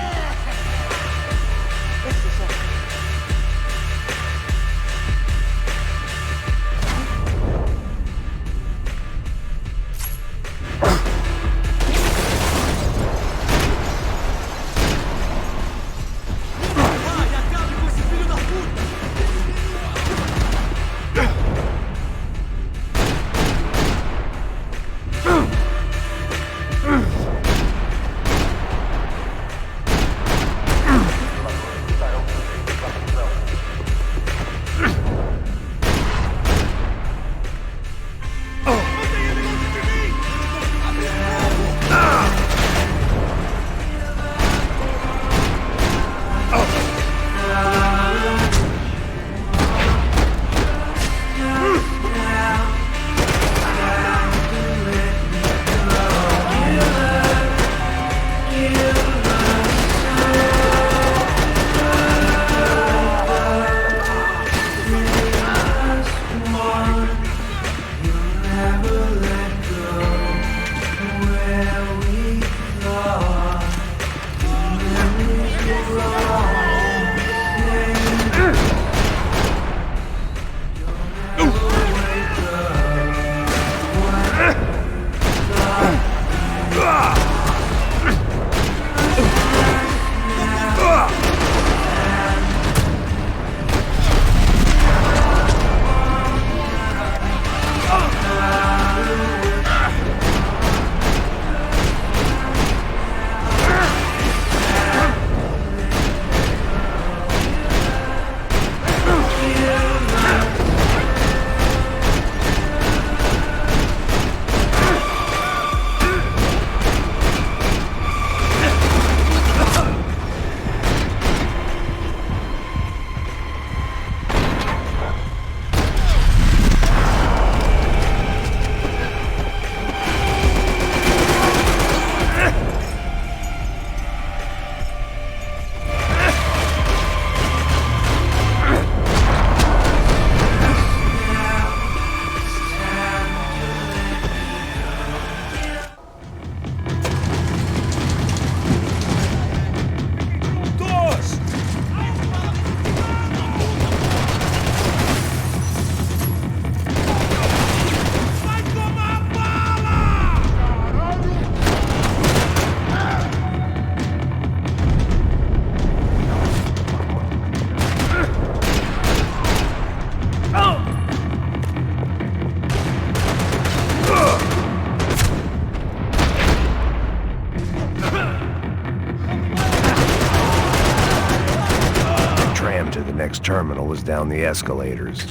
Speaker 2: Next terminal was down the escalators.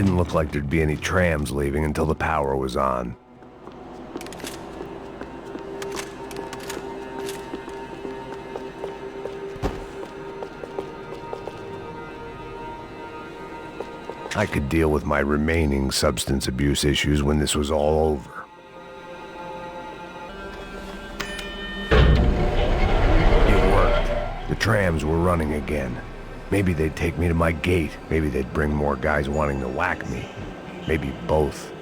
Speaker 2: didn't look like there'd be any trams leaving until the power was on. I could deal with my remaining substance abuse issues when this was all over. The trams were running again. Maybe they'd take me to my gate. Maybe they'd bring more guys wanting to whack me. Maybe both.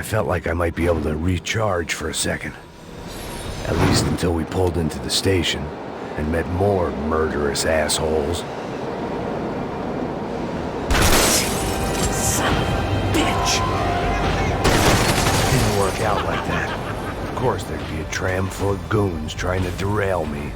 Speaker 2: Felt like I might be able to recharge for a second. At least until we pulled into the station and met more murderous assholes. Son of a bitch! Didn't work out like that. Of course there'd be a tram full of goons trying to derail me.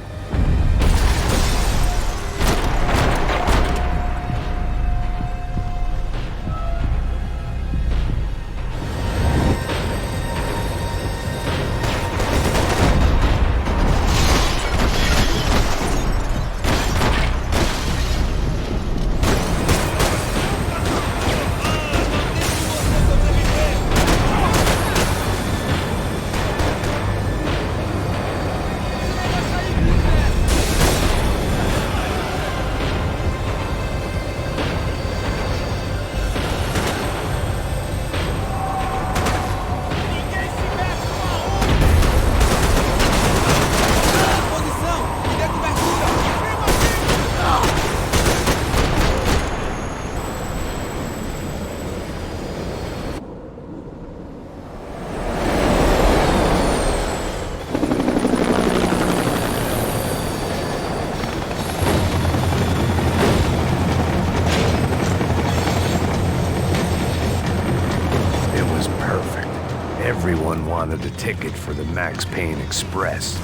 Speaker 2: Everyone wanted a ticket for the Max Payne Express.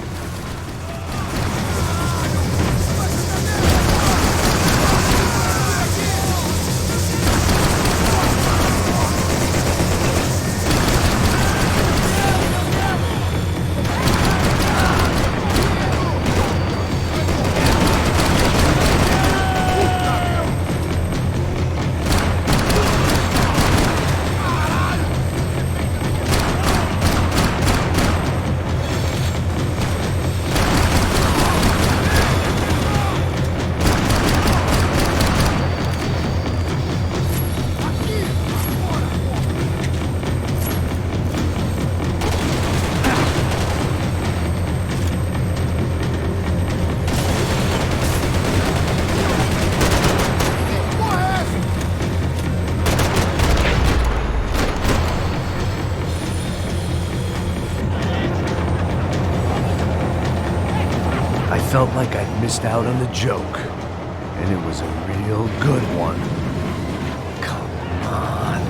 Speaker 2: I felt like I'd missed out on the joke, and it was a real real good one. Come on.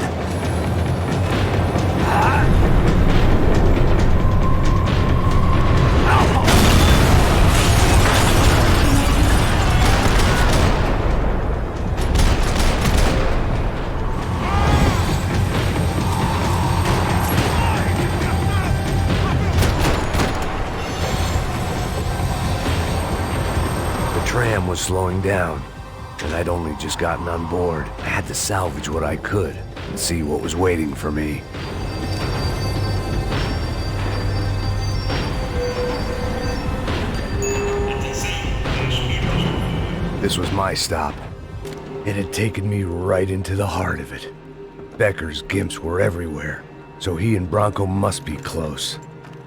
Speaker 2: The tram was slowing down, and I'd only just gotten on board. I had to salvage what I could and see what was waiting for me. This was my stop. It had taken me right into the heart of it. Becker's gimps were everywhere, so he and Bronco must be close.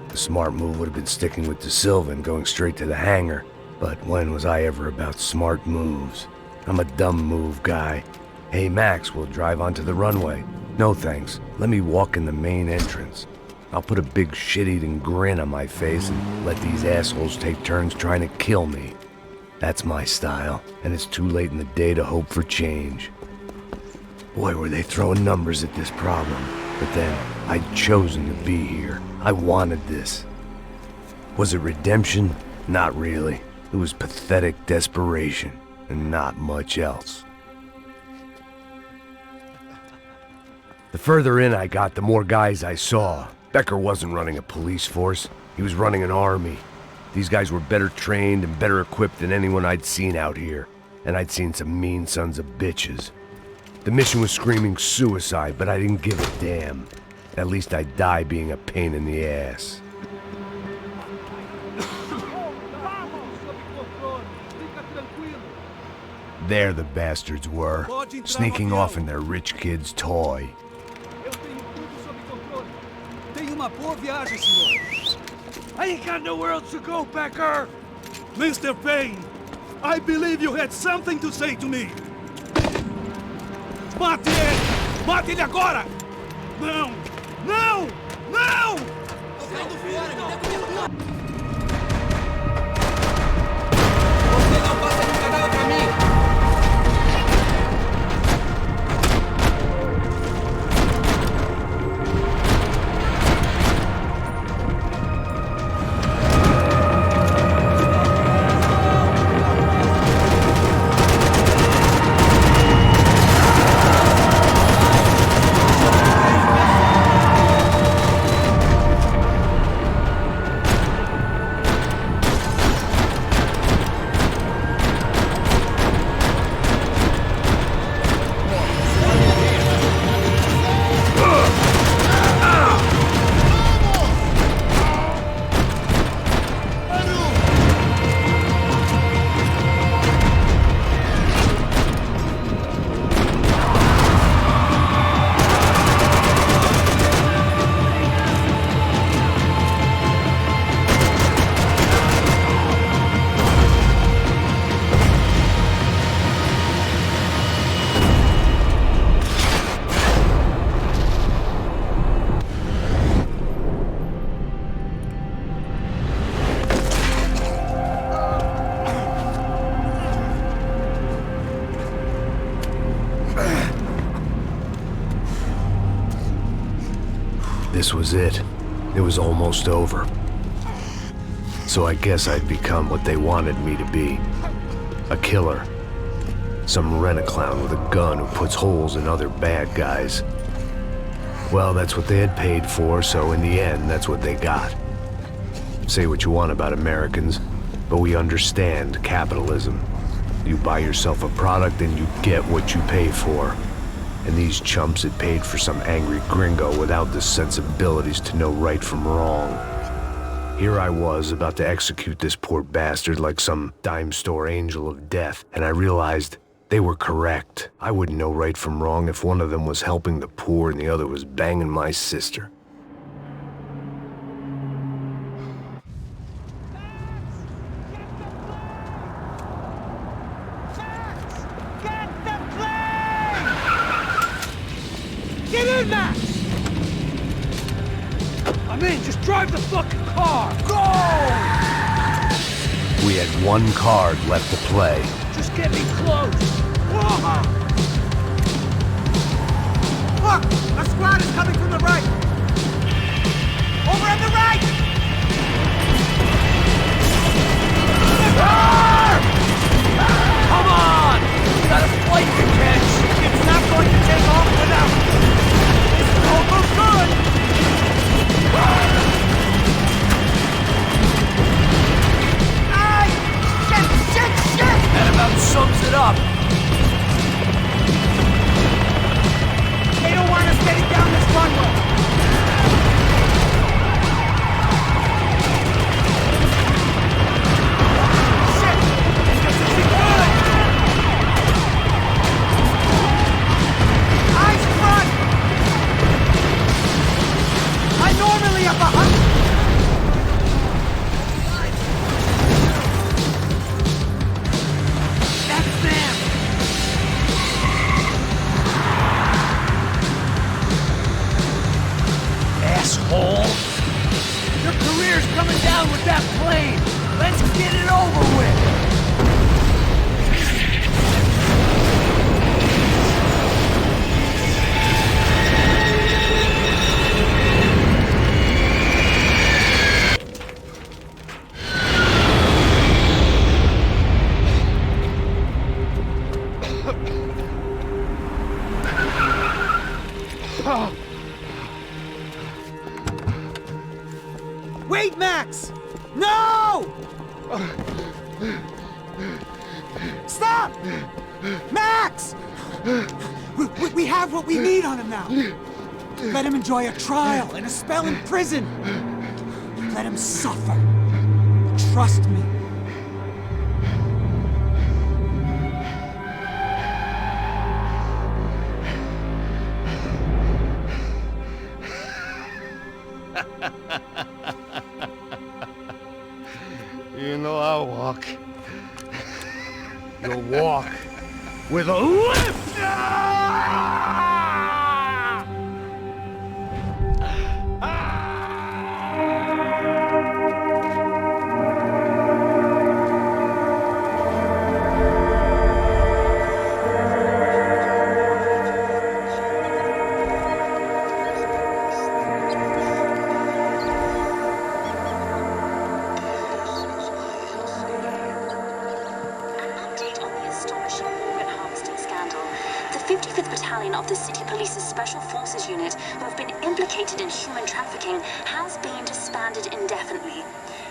Speaker 2: The smart move would have been sticking with De Silva and going straight to the hangar, but when was I ever about smart moves? I'm a dumb move guy. Hey Max, we'll drive onto the runway. No thanks, let me walk in the main entrance. I'll put a big shit-eating grin on my face and let these assholes take turns trying to kill me. That's my style, and it's too late in the day to hope for change. Boy, were they throwing numbers at this problem. But then, I'd chosen to be here. I wanted this. Was it redemption? Not really. It was pathetic desperation, and not much else. The further in I got, the more guys I saw. Becker wasn't running a police force. He was running an army. These guys were better trained and better equipped than anyone I'd seen out here. And I'd seen some mean sons of bitches. The mission was screaming suicide, but I didn't give a damn. At least I'd die being a pain in the ass. There the bastards were, sneaking off in their rich kid's toy.
Speaker 13: I ain't got nowhere else to go, Becker! Mr. Payne, I believe you had something to say to me. Mate ele! Mate ele agora! Não! Não! Não! Você não passa nunca nada pra mim!
Speaker 2: This was it. It was almost over. So I guess I'd become what they wanted me to be. A killer. Some rent-a-clown with a gun who puts holes in other bad guys. Well, that's what they had paid for, so in the end, that's what they got. Say what you want about Americans, but we understand capitalism. You buy yourself a product and you get what you pay for. And these chumps had paid for some angry gringo without the sensibilities to know right from wrong. Here I was, about to execute this poor bastard like some dime store angel of death, and I realized they were correct. I wouldn't know right from wrong if one of them was helping the poor and the other was banging my sister.
Speaker 13: Get in, Max! I'm in, just drive the fucking car! Go!
Speaker 2: We had one card left to play.
Speaker 13: Just get me close!
Speaker 20: Look! A squad is coming from the right! Over on the right! Come on! We got a flight to catch! It's not going to take off without... It's almost good! Ay! Shit! That about sums it up. They don't want us getting down this runway. Shit! This is good! Eyes front! I normally have 100. That's them! Asshole! Your career's coming down with that plane! Let's get it over with! Wait, Max! No! Stop! Max! We have what we need on him now. Let him enjoy a trial and a spell in prison. Let him suffer. Trust me.
Speaker 2: You know I'll walk. You'll walk with a lift!
Speaker 15: Of the City Police's Special Forces Unit, who have been implicated in human trafficking, has been disbanded indefinitely.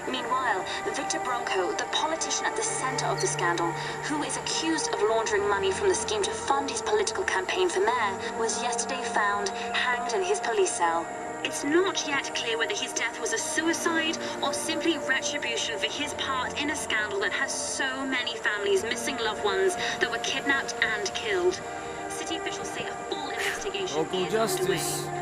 Speaker 15: Meanwhile, Victor Bronco, the politician at the center of the scandal, who is accused of laundering money from the scheme to fund his political campaign for mayor, was yesterday found hanged in his police cell. It's not yet clear whether his death was a suicide or simply retribution for his part in a scandal that has so many families missing loved ones that were kidnapped and killed. City officials say a full investigation
Speaker 20: Local
Speaker 15: is
Speaker 20: justice.
Speaker 15: underway.